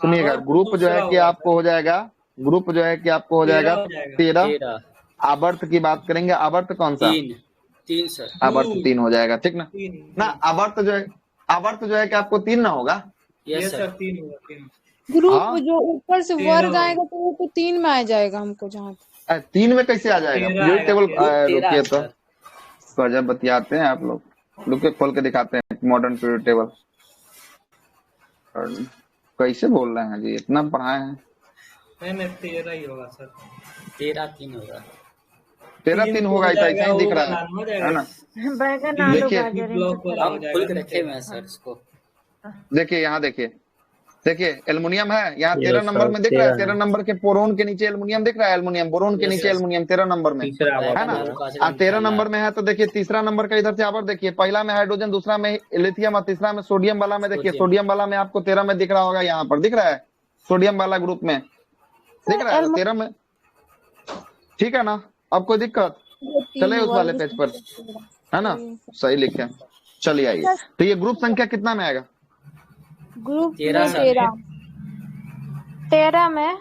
सुनिएगा, ग्रुप जो है कि आपको हो जाएगा, ग्रुप जो है कि आपको हो जाएगा 13। आवर्त की बात करेंगे, आवर्त कौन सा, 3 सर, आवर्त 3 हो जाएगा। ठीक ना, आवर्त जो है कि आपको 3 ना होगा, यस सर, 3 होगा। ग्रुप जो ऊपर से वर्ग आएगा तो वो तो 3 में आ जाएगा हमको, जहाँ 3 में कैसे आ जाएगा, पीरियड टेबल रुकिए तो जब बतियाते हैं आप लोग, रुके खोल के दिखाते हैं मॉडर्न पीरियड टेबल। कैसे बोल रहे हैं जी, इतना पढ़ाए हैं। नहीं 13 ही होगा सर, 13 3 होगा, 13 3 होगा, ऐसा ही दिख रहा है ना। बैगन आलू देखिए, गाजर हम खुल के रखे हुए हैं सर इसको। देखिए यहाँ देखिए, देखिए एल्युमिनियम है यहाँ ये 13 नंबर सर में दिख रहा है, 13 13 है। नंबर के बोरोन के नीचे एल्युमिनियम दिख रहा है, एल्युमिनियम बोरोन के Yes, नीचे yes. एल्युमिनियम 13 नंबर में, तीसरा आवर्त है ना। है। और 13 नंबर में है तो देखिए तीसरा नंबर का इधर से आवर्त देखिए, पहला में हाइड्रोजन, दूसरा में लिथियम और तीसरा में सोडियम वाला में देखिए, सोडियम। सोडियम वाला में आपको 13 में दिख रहा होगा, यहाँ पर दिख रहा है सोडियम वाला ग्रुप में दिख रहा है 13 में, ठीक है ना। अब कोई दिक्कत चले उस वाले पेज पर, है ना, सही लिखे। चलिए आइए, तो ये ग्रुप संख्या कितना में आएगा? ग्रुप 13 में 13 में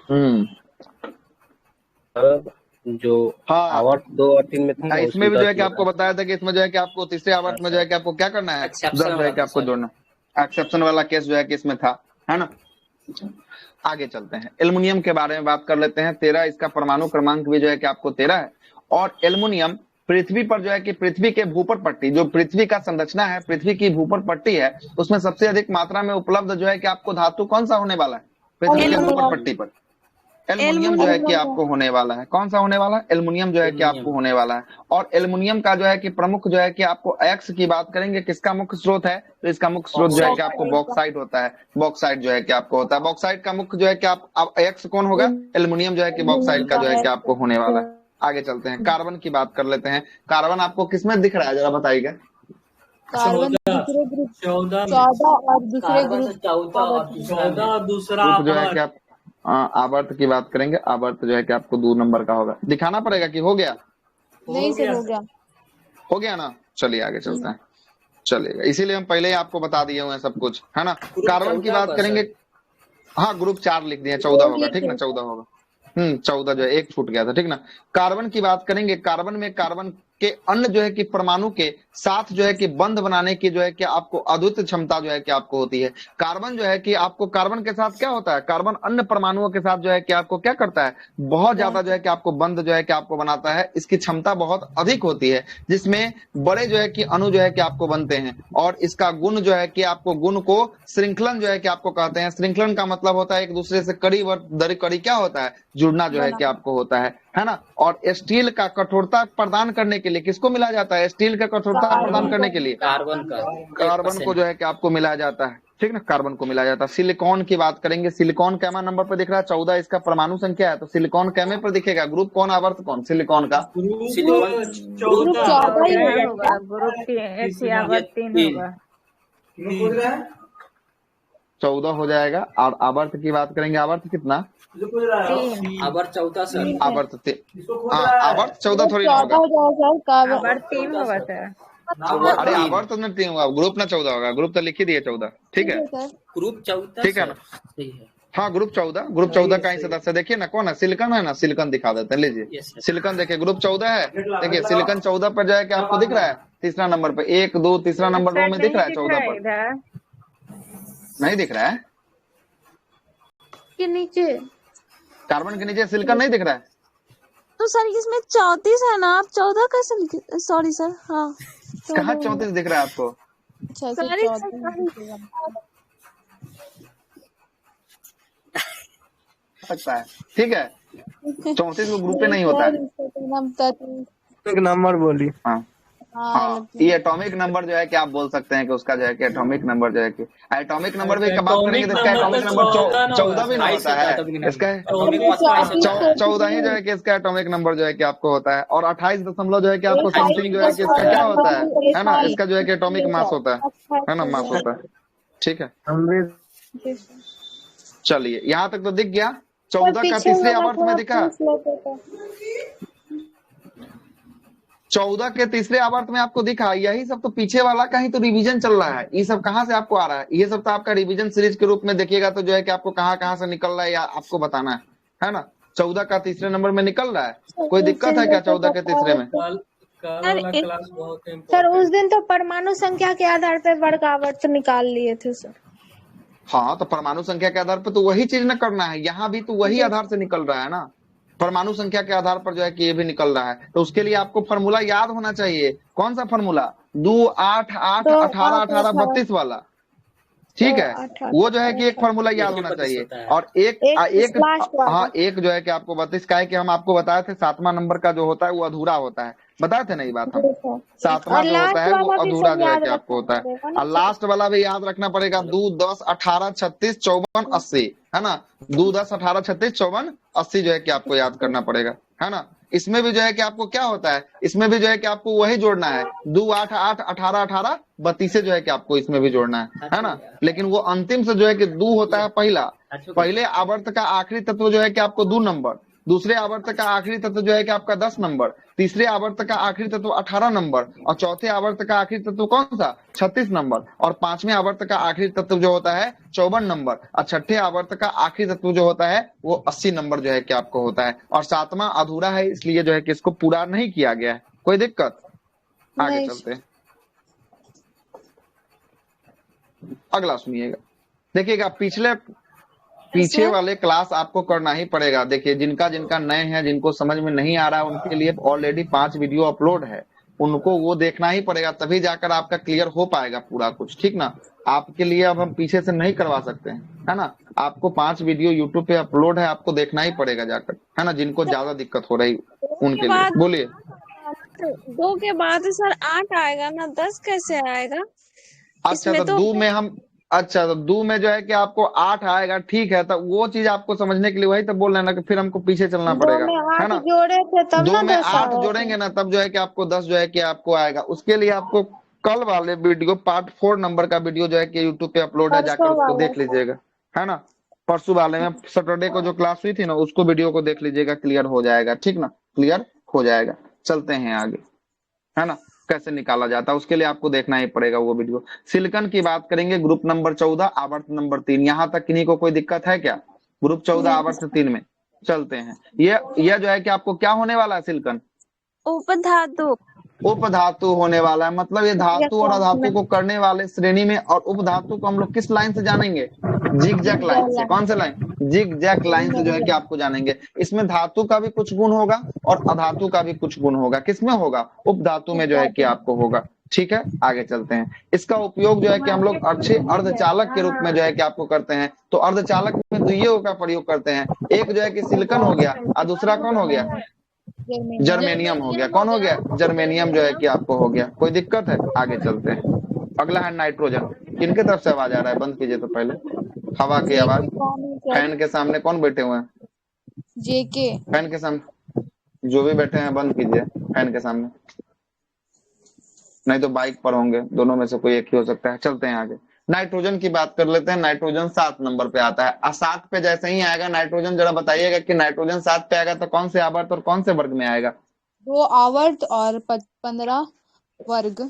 अब जो हाँ आवर्त 2 और 3 में था ना, इसमें भी उसमें जो है कि 10 आपको बताया था कि इसमें जो है कि आपको तीसरे आवर्त में जो है कि आपको क्या करना है, 10 Exception जो है कि वाला आपको था, जोड़ना, एक्सेप्शन वाला केस जो है कि इसमें था, है ना। आगे चलते हैं, एल्युमिनियम के बारे में बात कर लेते हैं। 13 इसका परमाणु क्रमांक भी जो है कि आपको 13 है। और एल्युमिनियम पृथ्वी पर जो है कि पृथ्वी के भूपर पट्टी, जो पृथ्वी का संरचना है, पृथ्वी की भूपर पट्टी है, उसमें सबसे अधिक मात्रा में उपलब्ध जो है कि आपको धातु कौन सा होने वाला है पृथ्वी के भूपर पट्टी पर? एल्युमिनियम जो है कि आपको होने वाला है। कौन सा होने वाला है? एल्युमिनियम जो है कि आपको होने वाला है। और एल्युमिनियम का जो है कि प्रमुख जो है कि आपको अयस्क की बात करेंगे, किसका मुख्य स्रोत है? तो इसका मुख्य स्रोत जो है कि आपको बॉक्साइट होता है, बॉक्साइट जो है कि आपको होता है। बॉक्साइट का मुख्य जो है कि आप अयस्क कौन होगा? एल्युमिनियम जो है कि बॉक्साइट का जो है कि आपको होने वाला है। आगे चलते हैं, कार्बन की बात कर लेते हैं। कार्बन आपको किसमें दिख रहा है जरा बताइएगा? कार्बन दूसरे ग्रुप 14 14 और दूसरे कार्बन ग्रुप 14 और दूसरा 14 और दूसरा ग्रुप जो है कि आवर्त। आप आवर्त की बात करेंगे, आवर्त जो है कि आपको 2 नंबर का होगा। दिखाना पड़ेगा कि हो गया? नहीं से हो गया। हो गया ना। चलिए आगे चलते हैं, चलेगा, इसीलिए हम पहले ही आपको बता दिए हुए हैं सब कुछ, है ना। कार्बन की 14 बात का करेंगे, हाँ ग्रुप 4 लिख दिया, 14 होगा, ठीक ना, 14 होगा। 14 जो है, एक छूट गया था, ठीक ना। कार्बन की बात करेंगे, कार्बन में कार्बन के अन्य जो है कि परमाणु के साथ जो है कि बंध बनाने की जो है कि आपको अद्वितीय क्षमता जो है कि आपको होती है। कार्बन जो है कि आपको, कार्बन के साथ क्या होता है? कार्बन अन्य परमाणुओं के साथ जो है कि आपको क्या करता है? बहुत ज्यादा जो है कि आपको बंध जो है कि आपको बनाता है। इसकी क्षमता बहुत अधिक होती है, जिसमें बड़े जो है कि अणु जो है कि आपको बनते हैं। और इसका गुण जो है कि आपको, गुण को श्रृंखलन जो है कि आपको कहते हैं। श्रृंखलन का मतलब होता है एक दूसरे से कड़ी व दरी कड़ी क्या होता है? जुड़ना जो है कि आपको होता है ना। और स्टील का कठोरता प्रदान करने के लिए किसको मिला जाता है? स्टील का कठोरता प्रदान करने के लिए कार्बन का कार्बन को जो है कि आपको मिलाया जाता है, ठीक ना, कार्बन को मिलाया जाता है। सिलिकॉन की बात करेंगे, सिलिकॉन कैमा नंबर पर दिख रहा है? 14 इसका परमाणु संख्या है, तो सिलिकॉन कैमे पर दिखेगा। ग्रुप कौन, आवर्त कौन सिलिकॉन का? ग्रुप सिलिकॉन 14 14 ही होगा होगा। ग्रुप 3 आवर्त 3 तीन। होगा। 14 हो जाएगा। और आवर्त की बात करेंगे, आवर्त कितना? 3 आवर्त 14 सर। आवर्त हाँ, आवर्त 14 थोड़ी ना 14 होगा। हो जाएगा कार्बन। आवर्त 3 होगा सर। अरे आवर्त तो नहीं होगा, ग्रुप ना 14 होगा, ग्रुप तो लिख ही दिए 14, ठीक है, ग्रुप 14 ठीक है ना। सही है। हाँ ग्रुप 14 का ही सदस्य देखिए ना, कौन है? सिलिकॉन है ना, सिलिकॉन दिखा देते हैं, लीजिए Yes, sir. सिलिकॉन देखिए, ग्रुप 14 है। देखिए सिलिकॉन 14 पर जाए कि आपको दिख रहा है तीसरा नंबर पे, 1 2 तीसरा नंबर सर में दिख रहा है, नहीं 14 पर इधर। नहीं दिख रहा है। के नीचे कार्बन के नीचे सिलिकॉन नहीं दिख रहा है। तो सर इसमें 34 है ना, आप 14 कैसे लिखे? सॉरी सर, हाँ कहाँ 34 दिख रहा है आपको? अच्छा सॉरी 14 सकता है, ठीक है। 34 को ग्रुप पे नहीं होता है। एक नंबर बोली। हाँ हाँ, ये एटॉमिक नंबर जो है कि आप बोल सकते हैं कि उसका जो है कि एटॉमिक नंबर जो है कि एटॉमिक नंबर भी बात करेंगे तो इसका एटॉमिक नंबर 14 भी नहीं होता है। इसका 14 ही जो है कि इसका एटॉमिक नंबर जो है कि आपको होता है। और 28 दशमलव जो है कि आपको समथिंग जो है कि इसका क्या होता है ना, इसका जो है कि एटॉमिक मास होता है ना, मास होता है, ठीक है। चलिए यहाँ तक तो दिख गया। 14 का तीसरे आवर्त में दिखा, 14 के तीसरे आवर्त में आपको दिखा। यही सब तो पीछे वाला का ही तो रिवीजन चल रहा है। ये सब कहाँ से आपको आ रहा है? ये सब तो आपका रिवीजन सीरीज के रूप में देखिएगा तो जो है कि आपको कहाँ से निकल रहा है या आपको बताना है ना। 14 का तीसरे नंबर में निकल रहा है, कोई दिक्कत है क्या 14 के तीसरे में? कल वाला क्लास बहुत सर इम्पोर्टेंट। उस दिन तो परमाणु संख्या के आधार पर वर्ग आवर्त निकाल लिए थे सर। हाँ तो परमाणु संख्या के आधार पर तो वही चीज न करना है, यहाँ भी तो वही आधार से निकल रहा है ना। परमाणु संख्या के आधार पर जो है कि ये भी निकल रहा है, तो उसके लिए आपको फॉर्मूला याद होना चाहिए। कौन सा फॉर्मूला? 2 8 8 18 18 32 वाला, ठीक है। वो जो है कि एक फॉर्मूला याद होना चाहिए। और एक हाँ, एक जो है कि आपको 32 का है कि हम आपको बताए थे 7वां नंबर का जो होता है वो अधूरा होता है। बताए थे ना ये बात हम। और सातवां जो होता लास्ट है वो वाला भी अधूरा सब जो है याद कि आपको रखना होता है, पड़ेगा ना। और लास्ट वाला भी याद रखना पड़ेगा। 2, 10, 18, 36, 54, 80, है ना। 2, 10, 18, 36, 54, 80 जो है कि आपको याद करना पड़ेगा, है ना। इसमें भी जो है कि आपको क्या होता है, इसमें भी जो है कि आपको वही जोड़ना है। 2, 8, 8, 18, 18, 32 जो है कि आपको इसमें भी जोड़ना है ना। लेकिन वो अंतिम से जो है कि 2 होता है पहला। पहले आवर्त का आखिरी तत्व जो है कि आपको 2 नंबर, दूसरे आवर्त का आखिरी तत्व जो है कि आपका 10 नंबर, तीसरे आवर्त का आखिरी तत्व 18 नंबर, और चौथे आवर्त का आखिरी तत्व कौन सा 36 नंबर, और पांचवें आवर्त का आखिरी तत्व जो होता है 54 नंबर, और छठे आवर्त का आखिरी तत्व जो होता है वो 80 नंबर जो है कि आपको होता है। और सातवां अधूरा है, इसलिए जो है कि इसको पूरा नहीं किया गया है। कोई दिक्कत? आगे नहीं। चलते हैं, अगला सुनिएगा। देखिएगा पीछे वाले क्लास आपको करना ही पड़ेगा। देखिए जिनका जिनका नए हैं, जिनको समझ में नहीं आ रहा है, उनके लिए ऑलरेडी 5 वीडियो अपलोड है, उनको वो देखना ही पड़ेगा, तभी जाकर आपका क्लियर हो पाएगा पूरा कुछ, ठीक ना। आपके लिए अब हम पीछे से नहीं करवा सकते हैं, है ना। आपको 5 वीडियो यूट्यूब पे अपलोड है, आपको देखना ही पड़ेगा जाकर, है ना, जिनको ज्यादा दिक्कत हो रही उनके लिए। बाद बोलिए। 2 के बाद सर 8 आएगा ना, 10 कैसे आएगा? अच्छा इसमें तो तो 2 में हम, अच्छा तो 2 में जो है कि आपको 8 आएगा, ठीक है। तो वो चीज आपको समझने के लिए वही तो बोल रहे हैं ना कि फिर हमको पीछे चलना 2 पड़ेगा, में है 8 ना। जोड़े थे तब 2 ना में 10 8 आया जोड़ेंगे था। ना, तब जो है कि आपको 10 जो है कि आपको आएगा। उसके लिए आपको कल वाले वीडियो पार्ट 4 नंबर का वीडियो जो है कि यूट्यूब पे अपलोड है, जाकर परसों उसको वाला देख था। लीजिएगा, है ना। परसों वाले में सैटरडे को जो क्लास हुई थी ना, उसको वीडियो को देख लीजिएगा, क्लियर हो जाएगा, ठीक ना, क्लियर हो जाएगा। चलते हैं आगे, है ना। कैसे निकाला जाता है उसके लिए आपको देखना ही पड़ेगा वो वीडियो। सिलिकॉन की बात करेंगे, ग्रुप नंबर 14, आवर्त नंबर 3। यहाँ तक किन्हीं को कोई दिक्कत है क्या? ग्रुप 14 आवर्त 3 में चलते हैं। ये जो है कि आपको क्या होने वाला है, सिलिकॉन उपधातु। उपधातु होने वाला है। मतलब ये धातु और अधातु को करने वाले श्रेणी में, और उपधातु को हम लोग किस लाइन से जानेंगे? जिग जैक लाइन से। कौन से लाइन? जिग जैक लाइन से जो है कि आपको जानेंगे। इसमें धातु का भी कुछ गुण होगा और अधातु का भी कुछ गुण होगा। किसमें होगा? उपधातु में जो है कि आपको होगा, ठीक है। आगे चलते हैं। इसका उपयोग जो है कि हम लोग अच्छे अर्धचालक के रूप में जो है कि आपको करते हैं। तो अर्धचालक में दुइयों का प्रयोग करते हैं। एक जो है कि सिलिकॉन हो गया, और दूसरा कौन हो गया? जर्मेनियम हो गया। कौन हो गया? जर्मेनियम जो है कि आपको हो गया। कोई दिक्कत है? आगे चलते हैं। अगला है नाइट्रोजन। किनके तरफ से आवाज आ रहा है? बंद कीजिए तो पहले हवा की आवाज। फैन के सामने कौन बैठे हुए हैं? जेके। फैन के सामने जो भी बैठे हैं बंद कीजिए फैन के सामने, नहीं तो बाइक पर होंगे, दोनों में से कोई एक ही हो सकता है। चलते हैं आगे। नाइट्रोजन की बात कर लेते हैं। नाइट्रोजन 7 नंबर पे आता है। 7 पे जैसे ही आएगा नाइट्रोजन, जरा बताइएगा कि नाइट्रोजन 7 पे आएगा तो कौन से आवर्त और कौन से वर्ग में आएगा? 2 आवर्त और 15 वर्ग।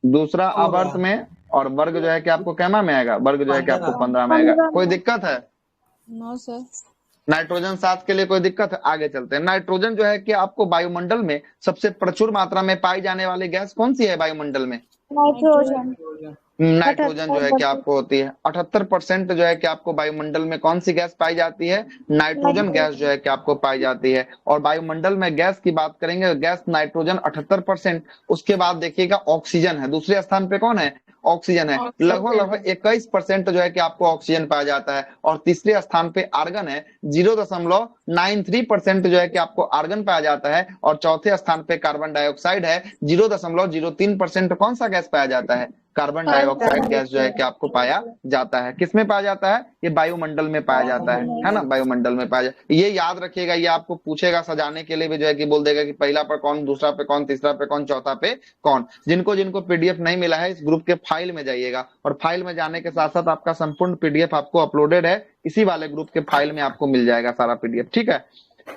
दूसरा आवर्त में, और वर्ग जो है कि आपको कैमा में आएगा? वर्ग जो है कि आपको 15 में आएगा। कोई दिक्कत है? No sir. नाइट्रोजन 7 के लिए कोई दिक्कत है? आगे चलते हैं। नाइट्रोजन जो है कि आपको वायुमंडल में सबसे प्रचुर मात्रा में पाई जाने वाली गैस कौन सी है वायुमंडल में? नाइट्रोजन। नाइट्रोजन जो है कि आपको होती है। 78% जो है कि आपको वायुमंडल में कौन सी गैस पाई जाती है? नाइट्रोजन गैस जो है कि आपको पाई जाती है। और वायुमंडल में गैस की बात करेंगे, गैस नाइट्रोजन 78%। उसके बाद देखिएगा ऑक्सीजन है, दूसरे स्थान पे कौन है? ऑक्सीजन है। लगभग 21% जो है कि आपको ऑक्सीजन पाया जाता है। और तीसरे स्थान पे आर्गन है, 0.93% जो है कि आपको आर्गन पाया जाता है। और चौथे स्थान पे कार्बन डाइऑक्साइड है, 0.03%। कौन सा गैस पाया जाता है? कार्बन डाइऑक्साइड गैस जो है कि आपको पाया जाता है। किसमें पाया जाता है? ये वायुमंडल में पाया जाता है ना, वायुमंडल में पाया जाता है। ये याद रखिएगा, ये आपको पूछेगा सजाने के लिए भी, जो है कि बोल देगा कि पहला पे कौन, दूसरा पे कौन, तीसरा पे कौन, चौथा पे कौन। जिनको जिनको पीडीएफ नहीं मिला है, इस ग्रुप के फाइल में जाइएगा, और फाइल में जाने के साथ साथ आपका संपूर्ण पीडीएफ आपको अपलोडेड है, इसी वाले ग्रुप के फाइल में आपको मिल जाएगा सारा पीडीएफ, ठीक है।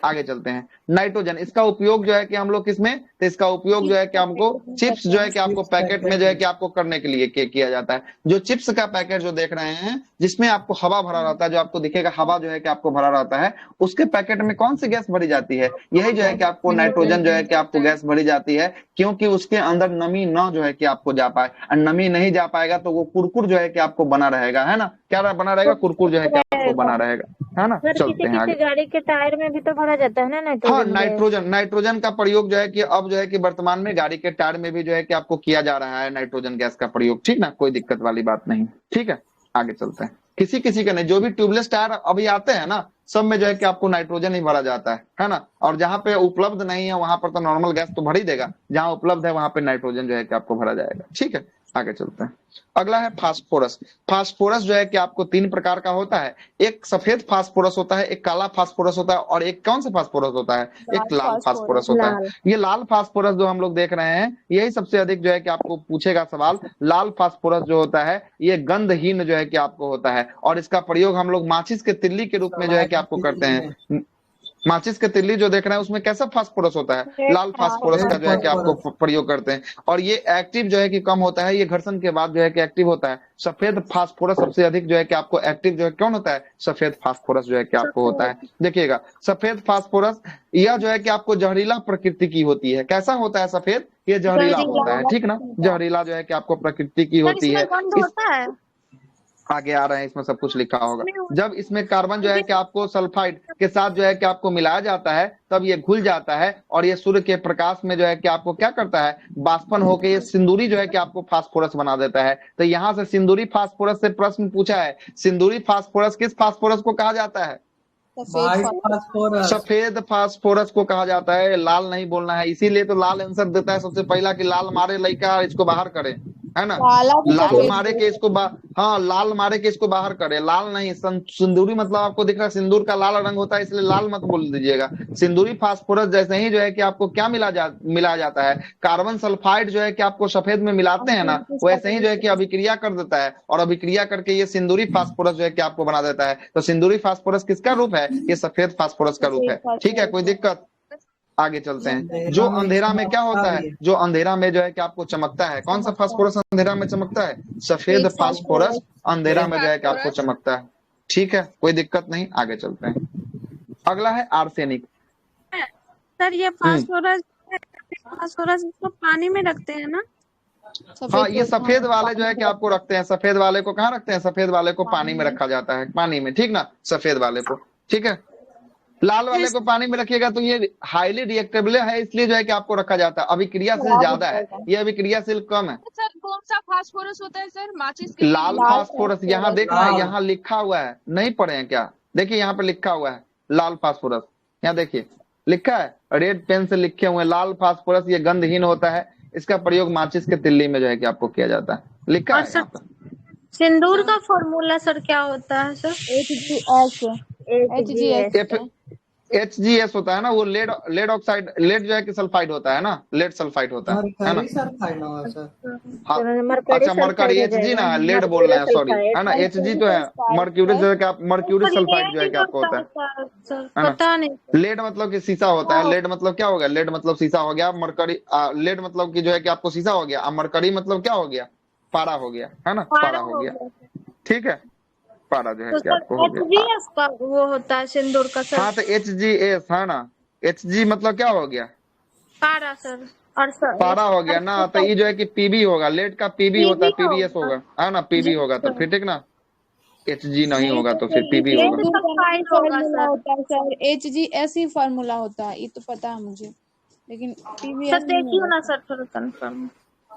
आगे चलते हैं। नाइट्रोजन, इसका उपयोग जो है कि हम लोग किसमें, तो इसका उपयोग जो है कि हमको चिप्स जो है कि आपको पैकेट में जो है कि आपको करने के लिए किया जाता है। जो चिप्स का पैकेट जो देख रहे हैं, जिसमें आपको हवा भरा रहता है, जो आपको दिखेगा हवा जो है कि आपको भरा रहता है, उसके पैकेट में कौन सी गैस भरी जाती है? यही जो है कि आपको नाइट्रोजन जो है कि आपको गैस भरी जाती है, क्योंकि उसके अंदर नमी न जो है कि आपको जा पाए। और नमी नहीं जा पाएगा तो वो कुरकुर जो है कि आपको बना रहेगा, है ना। क्या बना रहेगा? कुरकुर जो है कि आपको बना रहेगा, है ना। चलते हैं आगे। गाड़ी के टायर में भी तो भरा जाता है ना हाँ, नाइट्रोजन। नाइट्रोजन का प्रयोग जो है कि अब जो है कि वर्तमान में गाड़ी के टायर में भी जो है कि आपको किया जा रहा है नाइट्रोजन गैस का प्रयोग, ठीक ना, कोई दिक्कत वाली बात नहीं, ठीक है। आगे चलते हैं। किसी किसी का नहीं, जो भी ट्यूबलेस टायर अभी आते हैं ना, सब में जो है कि आपको नाइट्रोजन ही भरा जाता है ना। और जहां पे उपलब्ध नहीं है वहां पर तो नॉर्मल गैस तो भर ही देगा, जहां उपलब्ध है वहां पे नाइट्रोजन जो है कि आपको भरा जाएगा। ठीक है, आगे चलते हैं। अगला है फास्फोरस। फास्फोरस जो है कि आपको 3 प्रकार का होता है। एक सफेद फास्फोरस होता है, एक काला फास्फोरस होता है, और एक कौन सा फास्फोरस होता है, एक लाल फास्फोरस होता है। ये लाल फास्फोरस जो हम लोग देख रहे हैं, यही सबसे अधिक जो है कि आपको पूछेगा सवाल। लाल फास्फोरस जो होता है ये गंधहीन जो है कि आपको होता है, और इसका प्रयोग हम लोग माचिस के तिल्ली के रूप में जो है कि आपको करते हैं। माचिस के तिल्ली जो देख रहे हैं उसमें कैसा फास्फोरस होता है, लाल फास्फोरस का जो है कि आपको प्रयोग करते हैं, और ये एक्टिव जो है कि कम होता है, ये घर्षण के बाद जो है कि एक्टिव होता है। सफेद फास्फोरस सबसे अधिक जो है कि आपको एक्टिव जो है कौन होता है, सफेद फास्फोरस जो है कि आपको होता है। देखिएगा सफेद फास्फोरस यह जो है कि आपको जहरीला प्रकृति की होती है। कैसा होता है सफेद, ये जहरीला होता है, ठीक ना, जहरीला जो है कि आपको प्रकृति की होती है। होता है आगे आ रहे हैं, इसमें सब कुछ लिखा होगा। जब इसमें कार्बन जो है कि आपको सल्फाइड के साथ जो है कि आपको मिलाया जाता है तब ये घुल जाता है, और ये सूर्य के प्रकाश में जो है कि आपको क्या करता है, बाष्पन होकर ये सिंदूरी जो है कि आपको फास्फोरस बना देता है। तो यहाँ से सिंदूरी फास्फोरस से प्रश्न पूछा है, सिंदूरी फास्फोरस किस फास्फोरस को कहा जाता है, सफेद फास्फोरस को कहा जाता है। लाल नहीं बोलना है, इसीलिए तो लाल आंसर देता है सबसे पहला कि लाल मारे लड़का इसको बाहर करे, है ना। लाल मारे के इसको हाँ लाल मारे के इसको बाहर करे, लाल नहीं। सिंदूरी मतलब आपको दिख रहा है सिंदूर का लाल रंग होता है, इसलिए लाल मत बोल दीजिएगा। सिंदूरी फास्फोरस जैसे ही जो है कि आपको क्या मिलाया जाता है, कार्बन सल्फाइड जो है कि आपको सफेद में मिलाते हैं ना, वैसे ही जो है कि अभिक्रिया कर देता है, और अभिक्रिया करके ये सिंदूरी फास्फोरस जो है कि आपको बना देता है। तो सिंदूरी फास्फोरस किसका रूप है, ये सफेद फास्फोरस का रूप है। ठीक है, कोई दिक्कत, आगे चलते हैं। जो अंधेरा में क्या होता है, जो अंधेरा में जो है कि आपको चमकता है, कौन सा फास्फोरस अंधेरा में चमकता है, सफेद फास्फोरस अंधेरा में जो है कि आपको चमकता है। ठीक है, कोई दिक्कत नहीं, आगे चलते हैं। अगला है आर्सेनिक। सर ये फास्फोरस फास्फोरस इसको पानी में रखते हैं ना। हाँ, ये सफेद वाले जो है कि आपको रखते हैं, सफेद वाले को कहाँ रखते हैं, सफेद वाले को पानी में रखा जाता है, पानी में, ठीक ना, सफेद वाले को। ठीक है, लाल वाले को पानी में रखिएगा तो ये हाईली रिएक्टेबल है, इसलिए जो है कि आपको रखा जाता है। अभिक्रियाशील ज्यादा है, ये अभिक्रियाशील कम है। सर कौन सा फास्फोरस होता है सर, माचिस के लाल फास्फोरस, यहाँ देख रहे हैं, यहाँ लिखा हुआ है, नहीं पढ़े हैं क्या, देखिए यहाँ पे लिखा हुआ है लाल फास्फोरस, यहाँ देखिए लिखा है, रेड पेन से लिखे हुए लाल फास्फोरस, ये गंधहीन होता है, इसका प्रयोग माचिस के तिल्ली में जो है कि आपको किया जाता है, लिखा है। सिंदूर का फॉर्मूला सर क्या होता है सर, HGS होता है ना, वो लेड ऑक्साइड, लेड जो है कि सल्फाइड होता है ना, लेड सल्फाइड होता है ना। हाँ, अच्छा मरकरी HG ना, लेड बोल रहे हैं, सॉरी, है ना। HG तो है मर्क्यूरी, जो है कि आप मर्क्यूरी सल्फाइड जो है कि आपको होता है पता नहीं। लेड मतलब कि शीशा होता है, लेड मतलब क्या हो गया, लेड मतलब शीशा हो गया, मरकरी लेड मतलब कि जो है कि आपको शीशा हो गया, मरकरी मतलब क्या हो गया, पारा हो गया, है ना, पारा हो गया। ठीक है, पारा जो है कि आपको हो गया। HGS का वो होता है सिंदूर का सर। हाँ तो HGS है ना, HG मतलब क्या हो गया, पारा सर, और सर पारा हो गया ना, तो ये जो है कि PB होगा, लेड का PB होता है, PBS होगा, है ना, PB होगा तो फिर ठीक ना, HG नहीं होगा तो फिर PB होगा। HGS ही फॉर्मूला होता है, ये तो पता है मुझे, लेकिन सर देखिए ना सर थोड़ा कंफर्म।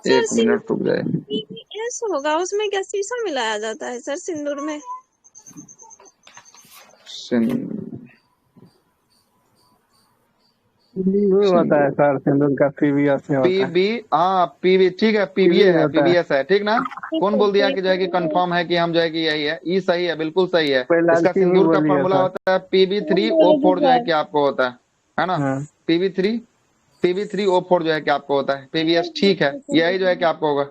एक मिनट रुक जाए, PBS होगा, उसमें क्या शीशा मिलाया जाता है सर सिंदूर में। होता है सर सिंदूर का PBS में होता है। PB, हाँ PB, ठीक है, PBS है, ठीक ना। कौन बोल दिया कि जो है कि कंफर्म है कि हम जो है कि यही है, ये सही है, बिल्कुल सही है। इसका सिंदूर का फॉर्मूला होता है PB3O4 जो है कि आपको होता है ना, PB3O4 जो है कि आपको होता है। PBS ठीक है, यही जो है कि आपको होगा,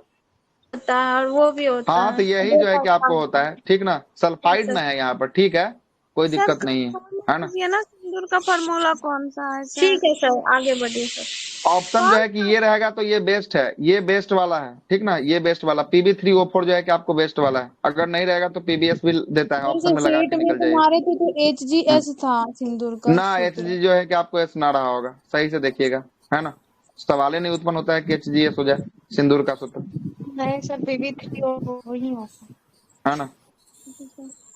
और वो भी होता है। हाँ तो यही जो है कि आपको होता है, ठीक ना, सल्फाइड में है यहाँ पर, ठीक है, कोई दिक्कत नहीं है ना। ये ना सिंदूर का फॉर्मूला कौन सा है सर? ठीक है सर, आगे बढ़िए सर। ऑप्शन जो है कि ये रहेगा तो ये बेस्ट है, ये बेस्ट वाला है, ठीक ना, ये बेस्ट वाला PB3O4 जो है कि आपको बेस्ट वाला है। अगर नहीं रहेगा तो PBS भी देता है, ऑप्शन में लगा के निकल जाएगा। हमारे तो HGS था सिंदूर का ना, HG जो है कि आपको S ना रहा होगा, सही से देखिएगा, है ना, सवाल ही नहीं उत्पन्न होता है कि HGS हो जाए सिंदूर का सूत्र, नहीं सर PB3 ही होगा, है ना।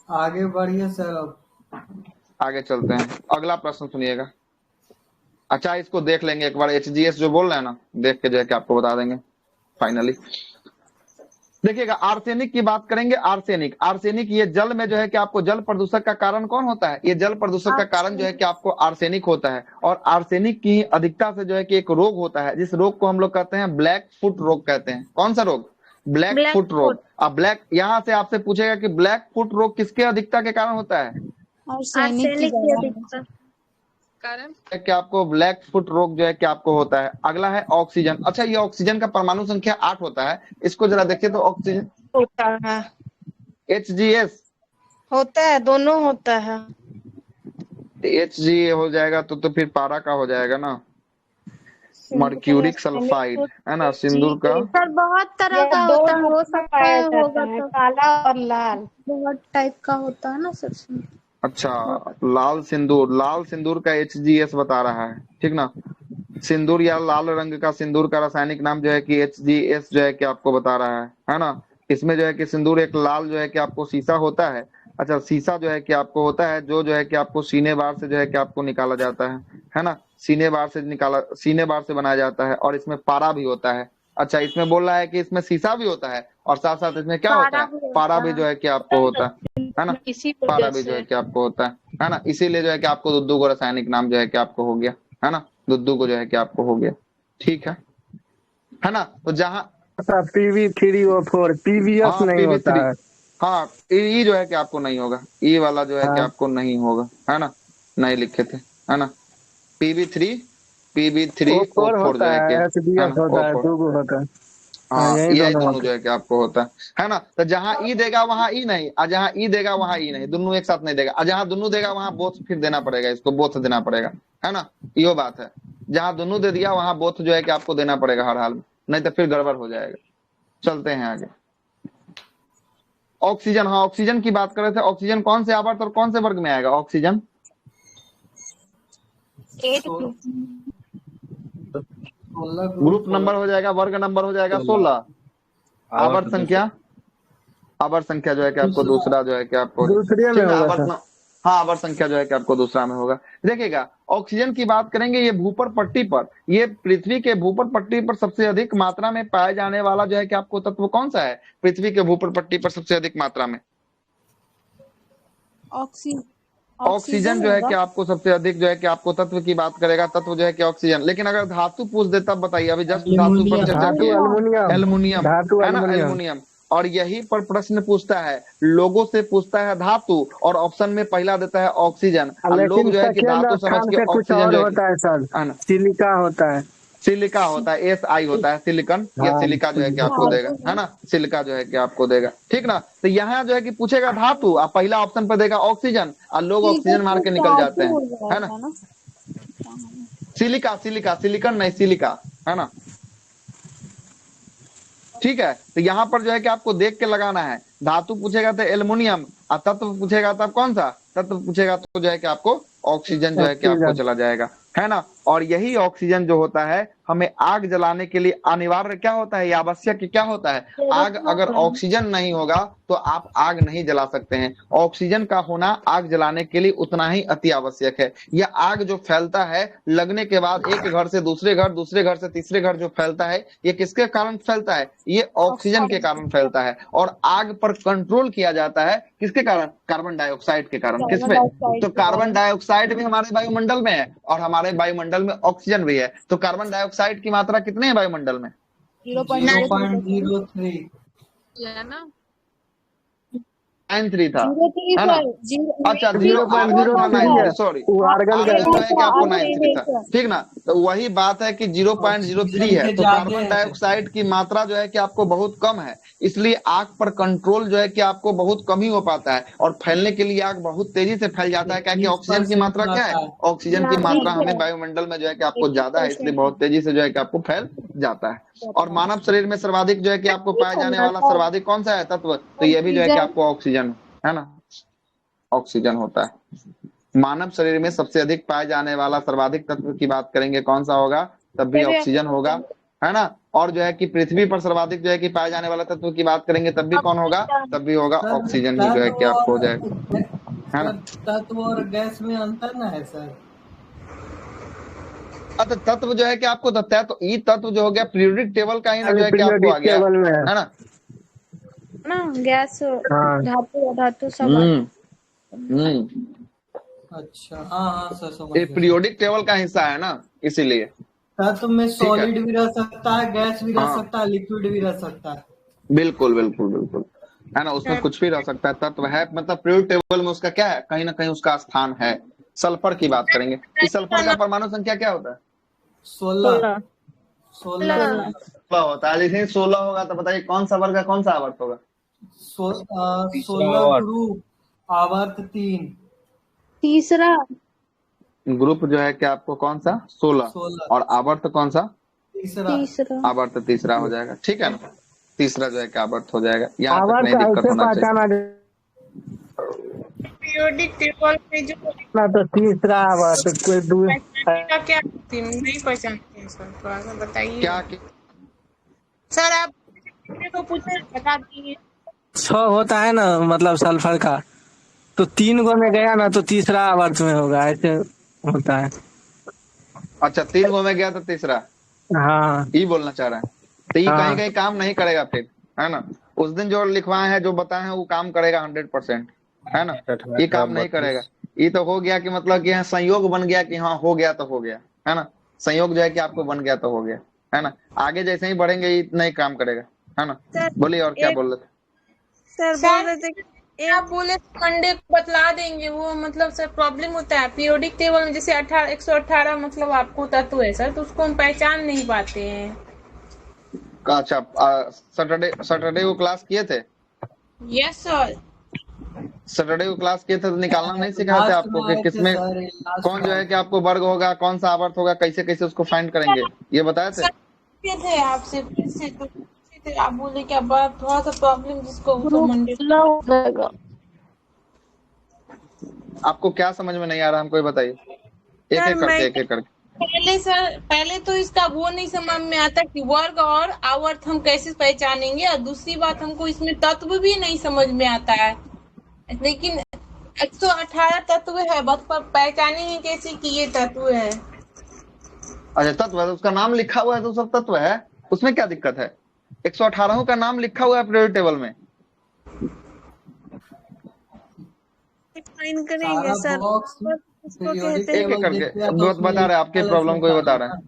आगे बढ़िए सर, आगे चलते हैं, अगला प्रश्न सुनिएगा। अच्छा इसको देख लेंगे एक बार, HGS जो बोल रहे हैं ना, देख के जो है कि आपको बता देंगे फाइनली। देखिएगा, आर्सेनिक की बात करेंगे। आर्सेनिक, आर्सेनिक ये जल में जो है कि आपको जल प्रदूषक का कारण कौन होता है? ये जल प्रदूषक का कारण जो है कि आपको आर्सेनिक होता है। और आर्सेनिक की अधिकता से जो है कि एक रोग होता है, जिस रोग को हम लोग कहते हैं ब्लैक फुट रोग कहते हैं। कौन सा रोग? ब्लैक फुट रोग। अब ब्लैक, यहाँ से आपसे पूछेगा कि ब्लैक फुट रोग किसके अधिकता के कारण होता है? आर्सेनिक की आर्सेनिक की दवा। अधिकता। कारण कि आपको ब्लैक फुट रोग जो है कि आपको होता है। अगला है ऑक्सीजन। अच्छा, ये ऑक्सीजन का परमाणु संख्या 8 होता है, इसको जरा देखिए तो। ऑक्सीजन होता है, HGS, होता है, दोनों होता है। HG हो जाएगा तो फिर पारा का हो जाएगा ना, मर्क्यूरिक सल्फाइड है ना, सिंदूर का। सर बहुत तरह का दो होता है, हो रूप में सकता पाया है जाता होगा है, तो। काला और लाल, बहुत टाइप का होता है ना सर। अच्छा, लाल सिंदूर, लाल सिंदूर का HGS बता रहा है, ठीक ना। सिंदूर या लाल रंग का सिंदूर का रासायनिक नाम जो है कि HGS जो है कि आपको बता रहा है ना। इसमें जो है कि सिंदूर एक लाल जो है कि आपको शीशा होता है। अच्छा, शीशा जो है कि आपको होता है जो है कि आपको सीने बार से जो है कि आपको निकाला जाता है ना। सीने बार से बनाया जाता है। और इसमें पारा भी होता है। अच्छा, इसमें बोल रहा है कि इसमें शीशा भी होता है और साथ साथ इसमें क्या होता है? पारा भी जो है कि आपको होता है ना। पारा भी जो है कि आपको होता है ना। इसीलिए जो है कि आपको दुद्दू को रासायनिक नाम जो है कि आपको हो गया, है ना। दुद्दू को जो है कि आपको हो गया, ठीक है ना। तो जहां PV3O4 PVS हाँ नहीं होता PV3, है। हाँ ई जो है कि आपको नहीं होगा, ई वाला जो है कि हाँ। आपको नहीं होगा, है ना। नहीं लिखे थे, है ना। PV3O4 O4 जो होता है कि, है, है SBS ना, होता है, O4। 2 होता है। हाँ, हाँ, यही यही दोनों दोनों होते जो है कि आपको होता है ना। तो जहां ई देगा वहां ई नहीं, और जहां ई देगा वहां ई नहीं, दोनों एक साथ नहीं देगा। और जहां दोनों देगा वहां बोथ फिर देना पड़ेगा, इसको बोथ देना पड़ेगा, है ना। यो बात है, जहां दोनों दे दिया वहां बोथ जो है कि आपको देना पड़ेगा हर हाल में, नहीं तो फिर गड़बड़ हो जाएगा। चलते हैं आगे। ऑक्सीजन, हाँ ऑक्सीजन की बात कर रहे थे। ऑक्सीजन कौन से आवर्त और कौन से वर्ग में आएगा? ऑक्सीजन ग्रुप नंबर हो जाएगा, वर्ग नंबर हो जाएगा 16। आवर्त संख्या, आवर्त संख्या जो है कि आपको दूसरा जो है कि आपको, दूसरे में ठीक है, होगा सर। हाँ आवर्त संख्या जो है कि आपको दूसरा में होगा। देखिएगा, ऑक्सीजन की बात करेंगे, ये भूपर पट्टी पर, ये पृथ्वी के भूपर पट्टी पर सबसे अधिक मात्रा में पाया जाने वाला जो है कि आपको तत्व कौन सा है? पृथ्वी के भूपर पट्टी पर सबसे अधिक मात्रा में ऑक्सीजन जो है कि आपको सबसे अधिक जो है कि आपको तत्व की बात करेगा, तत्व जो है कि ऑक्सीजन। लेकिन अगर धातु पूछ दे तब बताइए, अभी जस्ट धातु पर चर्चा धातु किए, एल्युमिनियम, एल्युमिनियम, धातु है ना, एल्युमिनियम। एल्युमिनियम। और यही पर प्रश्न पूछता है, लोगों से पूछता है धातु, और ऑप्शन में पहला देता है ऑक्सीजन। और लोग लेकिन जो है कि सेकेंड धातु समझ स्थान के पे कुछ ऑक्सीजन और जो है होता है सर, ना, सिलिका होता है। सिलिका होता है, SI होता है, सिलिकन। ये हाँ, सिलिका जो है कि आपको देगा, है ना, सिलिका जो है कि आपको देगा, ठीक ना। तो यहाँ जो है कि पूछेगा धातु, आप पहला ऑप्शन पर देगा ऑक्सीजन, और लोग ऑक्सीजन मार के निकल जाते हैं, है ना। सिलिका, सिलिका, सिलिकन नहीं, सिलिका, है ना। ठीक है, तो यहाँ पर जो है कि आपको देख के लगाना है। धातु पूछेगा तो एल्युमिनियम, और तत्व पूछेगा तब कौन सा? तत्व पूछेगा तो जो है कि आपको ऑक्सीजन जो है कि आपको चला जाएगा, है ना। और यही ऑक्सीजन जो होता है हमें आग जलाने के लिए अनिवार्य क्या होता है, आवश्यक क्या होता है? आग, अगर ऑक्सीजन नहीं होगा तो आप आग नहीं जला सकते हैं। ऑक्सीजन का होना आग जलाने के लिए उतना ही अति आवश्यक है। यह आग जो फैलता है लगने के बाद एक घर से दूसरे घर, दूसरे घर से तीसरे घर जो फैलता है, ये किसके कारण फैलता है? ये ऑक्सीजन के कारण फैलता है। और आग पर कंट्रोल किया जाता है किसके कारण? कार्बन डाइऑक्साइड के कारण। किसमें? तो कार्बन डाइऑक्साइड भी हमारे वायुमंडल में है, और हमारे वायुमंडल में ऑक्सीजन भी है। तो कार्बन डाइऑक्साइड की मात्रा कितने है वायुमंडल में? 0.03 है ना। 9.3 था, है ना। अच्छा, सॉरी, वो आर्गन आर्गन जो है कि आपको 9.3 9.3 था, ठीक ना। तो वही बात है कि 0.03 है। तो कार्बन डाइऑक्साइड की मात्रा जो है कि आपको बहुत कम है, इसलिए आग पर कंट्रोल जो है कि आपको बहुत कम ही हो पाता है, और फैलने के लिए आग बहुत तेजी से फैल जाता है। क्या कि ऑक्सीजन की मात्रा क्या है? ऑक्सीजन की मात्रा हमें वायुमंडल में जो है कि आपको ज्यादा है, इसलिए बहुत तेजी से जो है कि आपको फैल जाता है। और मानव शरीर में सर्वाधिक जो है कि आपको पाया जाने वाला सर्वाधिक कौन सा है तत्व? तो ये भी जो है कि आपको ऑक्सीजन, है ना, ऑक्सीजन होता है। मानव शरीर में सबसे अधिक पाए जाने वाला सर्वाधिक तत्व की बात करेंगे कौन सा होगा? तब भी ऑक्सीजन होगा, है ना। और जो है कि पृथ्वी पर सर्वाधिक जो है कि पाए जाने वाला तत्व की बात करेंगे तब भी कौन होगा? तब भी होगा ऑक्सीजन ही जो है कि आपको हो जाएगा, है ना। तत्व और गैस में अंतर ना है सर? अच्छा, तत्व जो है कि आपको तो ई तत्व जो हो गया पीरियोडिक टेबल का ही ना जो है कि आपको आ गया, है ना। ना गैस हाँ धातु धातु सब आता हम्म अच्छा, हाँ हाँ सर, समझ ये गया सर। पीरियोडिक टेबल का हिस्सा है ना, इसीलिए। तो में ठीक है, सॉलिड भी रह सकता है, गैस भी रह हाँ सकता है, लिक्विड भी रह सकता है। बिल्कुल बिल्कुल बिल्कुल, है ना, उसमें कुछ भी रह सकता है, तत्व है, मतलब पीरियोडिक टेबल में उसका क्या है, कहीं ना कहीं उसका स्थान है। सल्फर की बात करेंगे, इस सल्फर का परमाणु संख्या क्या होता है? 16 16 16 16 होता है। जैसे 16 होगा तो बताइए कौन सा वर्ग का कौन सा आवर्त होगा? 16 ग्रुप, आवर्त 3। तीसरा ग्रुप जो है कि आपको कौन सा 16, 16 और आवर्त कौन सा? तीसरा। तीसरा आवर्त तीसरा हो जाएगा, ठीक है ना, तीसरा जो है कि आवर्त हो जाएगा, यहाँ तक आवर्त नहीं दिक्कत ऐसे होना चाहिए। पहचाना पीरियोडिक टेबल में जो जाना तो तीसरा आवर्त कोई पहचानने का क्या नहीं पहचानते हैं सर, थोड़ा सा बताइए क्या सर। आप मेरे को पूछे बता दीजिए। 6 होता है ना, मतलब सल्फर का, तो 3 गो में गया ना तो तीसरा आवर्त में होगा, ऐसे होता है। अच्छा 3 गो में गया तो तीसरा, हाँ ये बोलना चाह रहे हैं, तो ये कहीं हाँ कहीं काम नहीं करेगा फिर, है ना, उस दिन जो लिखवाए हैं जो बताए हैं वो काम करेगा 100%, है ना, ये काम नहीं करेगा। ये तो हो गया कि मतलब कि यहाँ संयोग बन गया कि हाँ हो गया तो हो गया, है ना, संयोग जो है कि आपको बन गया तो हो गया, है ना, आगे जैसे ही बढ़ेंगे ये नहीं काम करेगा, है ना। सर बोलिए और क्या एक बोल रहे थे? सर बोल सर रहे थे कि आप एक बोले मंडे को बतला देंगे, वो मतलब सर प्रॉब्लम होता है पीरियोडिक टेबल में, जैसे 118 मतलब आपको तत्व है सर, तो उसको हम पहचान नहीं पाते हैं। अच्छा सैटरडे को क्लास किए थे? Yes sir. सैटरडे को क्लास किए थे तो निकालना नहीं सिखाए थे लास्ट आपको में कि आए थे किसमें सर, लास्ट कौन में जो आए है कि आपको वर्ग होगा, कौन सा आवर्त होगा, कैसे कैसे उसको फाइंड करेंगे, ये बताए थे? सर पूछे थे आपसे फिर से, तो पूछे थे, आप बोले कि अब थोड़ा सा प्रॉब्लम जिसको वो तो ग्रुप मंडे। खुला हो जाएगा। आपको क्या समझ में नहीं आ रहा, हमको ये बताइए, एक सर एक करके मैं एक एक करके। पहले सर, पहले तो इसका वो नहीं समझ में आता कि वर्ग और आवर्त हम कैसे पहचानेंगे, और दूसरी बात हमको इसमें तत्व भी नहीं समझ में आता है, लेकिन 118 तत्व है, बस पर पहचानेंगे कैसे कि ये तत्व है। अच्छा तत्व है तो उसका नाम लिखा हुआ है तो सब तत्व है, उसमें क्या दिक्कत है? 118 का नाम लिखा हुआ है पीरियोडिक टेबल में। डिफाइन करेंगे सारा सर, बॉक्स उसको पीरियोडिक कहते हैं। एक एक टेबल करके देखिए तो उसमें बता रहे हैं, आपके लिखा प्रॉब्लम को ही बता रहे है। हैं।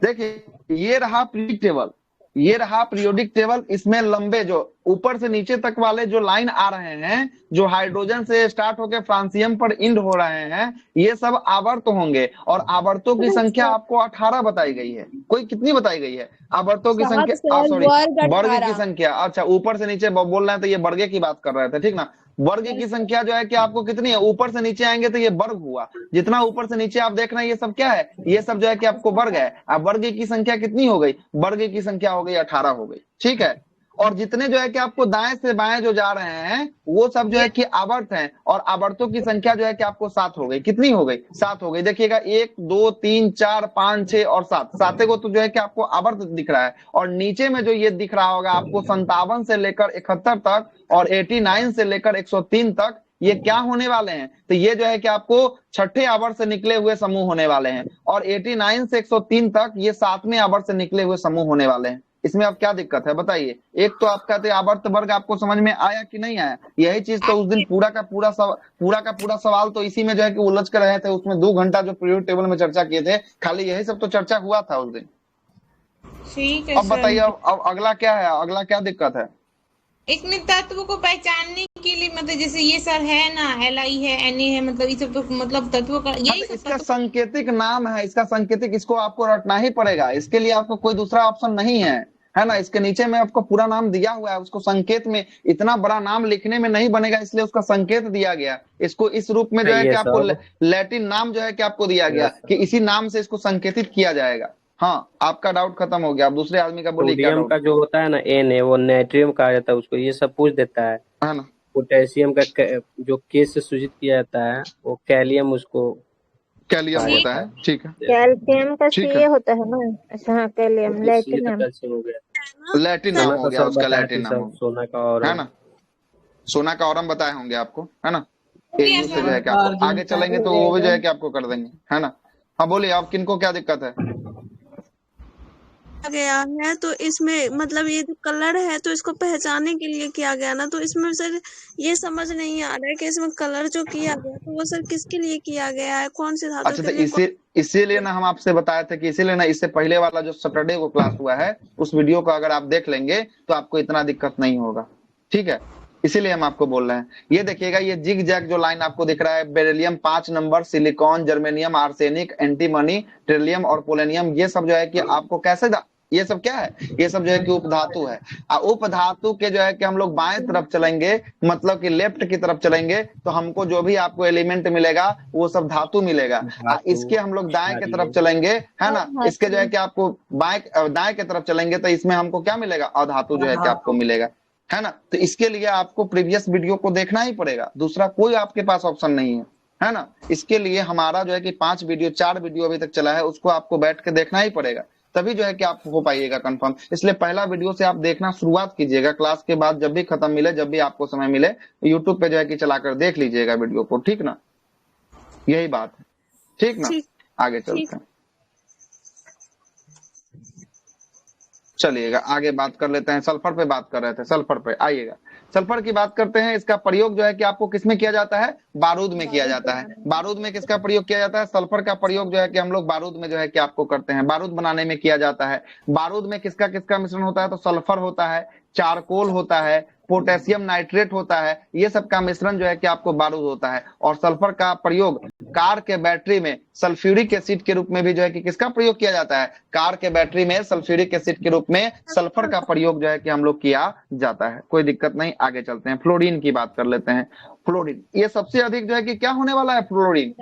देखिए ये रहा पीरियोडिक टेबल, ये रहा पीरियोडिक टेबल, इसमें लंबे जो ऊपर से नीचे तक वाले जो लाइन आ रहे हैं, जो हाइड्रोजन से स्टार्ट होकर फ्रांसियम पर इंड हो रहे हैं, ये सब आवर्त होंगे, और आवर्तों की संख्या आपको 18 बताई गई है। कोई कितनी बताई गई है आवर्तों की 7 संख्या? सर, सॉरी, वर्ग वर्ग की 18। संख्या। अच्छा ऊपर से नीचे बोल रहे हैं तो ये वर्ग की बात कर रहे थे, ठीक ना। वर्ग की संख्या जो है कि आपको कितनी है, ऊपर से नीचे आएंगे तो ये वर्ग हुआ, जितना ऊपर से नीचे आप देख रहे हैं ये सब क्या है, ये सब जो है कि आपको वर्ग है। अब वर्ग की संख्या कितनी हो गई? वर्ग की संख्या हो गई 18 हो गई, ठीक है। और जितने जो है कि आपको दाएं से बाएं जो जा रहे हैं वो सब जो है कि आवर्त हैं, और आवर्तों की संख्या जो है कि आपको 7 हो गई। कितनी हो गई? 7 हो गई। देखिएगा 1 2 3 4 5 6 और 7, साते को तो जो है कि आपको आवर्त दिख रहा है। और नीचे में जो ये दिख रहा होगा आपको 57 से लेकर 71 तक और 89 से लेकर 103 तक, ये क्या होने वाले हैं? तो ये जो है कि आपको छठे आवर्त से निकले हुए समूह होने वाले हैं, और 89 से 103 तक ये 7वें आवर्त से निकले हुए समूह होने वाले हैं। इसमें अब क्या दिक्कत है बताइए? एक तो आप कहते हैं आवर्त वर्ग, आपको समझ में आया कि नहीं आया? यही चीज तो उस दिन पूरा का पूरा सवाल तो इसी में जो है कि उलझ कर रहे थे। उसमें 2 घंटा जो पीरियोडिक टेबल में चर्चा किए थे, खाली यही सब तो चर्चा हुआ था उस दिन। ठीक है अब सर। बताइए अब अगला क्या है, अगला क्या दिक्कत है? इसमें तत्व को पहचानने के लिए मतलब जैसे ये सर है ना, Li है, Na है, मतलब ये सब तो मतलब तत्वों का यही सब इसका तत्व। सांकेतिक नाम है, इसका सांकेतिक, इसको आपको रटना ही पड़ेगा, इसके लिए आपको कोई दूसरा ऑप्शन नहीं है ना। इसके नीचे में आपको पूरा नाम दिया हुआ है, उसको संकेत में, इतना बड़ा नाम लिखने में नहीं बनेगा, इसलिए उसका संकेत दिया गया। इसको इस रूप में जो है कि आपको लैटिन नाम जो है कि आपको दिया गया कि इसी नाम से इसको संकेतित किया जाएगा। हाँ आपका डाउट खत्म हो गया, आप दूसरे आदमी का बोलिए क्या सोडियम डाउट का जो होता है ना एन है, वो नाइट्रियम कहा जाता है उसको, ये सब पूछ देता है। है ना। पोटेशियम का जो के से सूचित किया जाता है वो कैलियम, उसको कैलियम कहा होता जाता है, ठीक है कैल्शियम का ठीक सी है। होता है ना। अच्छा हाँ, कैलियम, है। ये तो लैटिनम। कैल्शियम हो गया। लैटिन सोना नाम हो का गया सर उसका, बताए लैटिन थे नाम सब, हो, सोना का और है ना। सोना का औरम बताए होंगे आपको, है ना। गया एयू से जो सर। है कि आपको आगे चलेंगे तो वो भी जो है कि आपको कर देंगे, है ना। हाँ बोलिए आप, किनको क्या दिक्कत है? गया है, तो इसमें मतलब ये जो कलर है तो इसको पहचानने के लिए किया गया ना, तो इसमें सर ये समझ नहीं आ रहा है कि इसमें कलर जो किया गया तो वो सर किसके लिए किया गया है, कौन सी धातु अच्छा, के तो लिए इसीलिए ना हम आपसे बताए थे कि इसीलिए ना इससे पहले वाला जो सैटरडे को क्लास हुआ है उस वीडियो को अगर आप देख लेंगे तो आपको इतना दिक्कत नहीं होगा। ठीक है, इसीलिए हम आपको बोल रहे हैं। ये देखिएगा, ये जिग जैग जो लाइन आपको दिख रहा है, beryllium 5 number, silicon, germanium, arsenic, antimony, Trillium और पोलेनियम, ये सब जो है कि आपको कैसे ये सब क्या है, ये सब जो है कि उपधातु है। उपधातु के जो है कि हम लोग बाएं तरफ चलेंगे, मतलब कि लेफ्ट की तरफ चलेंगे तो हमको जो भी आपको एलिमेंट मिलेगा वो सब धातु मिलेगा। इसके हम लोग दाएं की तरफ चलेंगे, है ना, इसके जो है कि आपको दाएं की तरफ चलेंगे तो इसमें हमको क्या मिलेगा, अधातु जो है कि आपको मिलेगा, है ना। तो इसके लिए आपको प्रीवियस वीडियो को देखना ही पड़ेगा, दूसरा कोई आपके पास ऑप्शन नहीं है ना। इसके लिए हमारा जो है कि 4 वीडियो अभी तक चला है, उसको आपको बैठ के देखना ही पड़ेगा, तभी जो है कि आप हो पाइएगा कंफर्म। इसलिए पहला वीडियो से आप देखना शुरुआत कीजिएगा, क्लास के बाद जब भी खत्म मिले, जब भी आपको समय मिले, यूट्यूब पे जो है कि चलाकर देख लीजिएगा वीडियो को, ठीक ना, यही बात है, ठीक ना। आगे चलते हैं, चलिएगा आगे बात कर लेते हैं। सल्फर पे बात कर रहे थे, सल्फर पे आइएगा, सल्फर की बात करते हैं। इसका प्रयोग जो है कि आपको किसमें किया जाता है, बारूद में किया जाता है। बारूद में किसका प्रयोग किया जाता है, सल्फर का प्रयोग जो है कि हम लोग बारूद में जो है कि आपको करते हैं, बारूद बनाने में किया जाता है। बारूद में किसका किसका मिश्रण होता है, तो सल्फर होता है, चारकोल होता है, पोटेशियम नाइट्रेट होता है, ये सब का मिश्रण जो है कि आपको बारूद होता है। और सल्फर का प्रयोग कार के बैटरी में सल्फ्यूरिक एसिड के रूप में भी जो है कि किसका प्रयोग किया जाता है, कार के बैटरी में सल्फ्यूरिक एसिड के रूप में सल्फर का प्रयोग जो है कि हम लोग किया जाता है। कोई दिक्कत नहीं, आगे चलते हैं। फ्लोरीन की बात कर लेते हैं। फ्लोरीन, ये सबसे अधिक जो है कि क्या होने वाला है, फ्लोरीन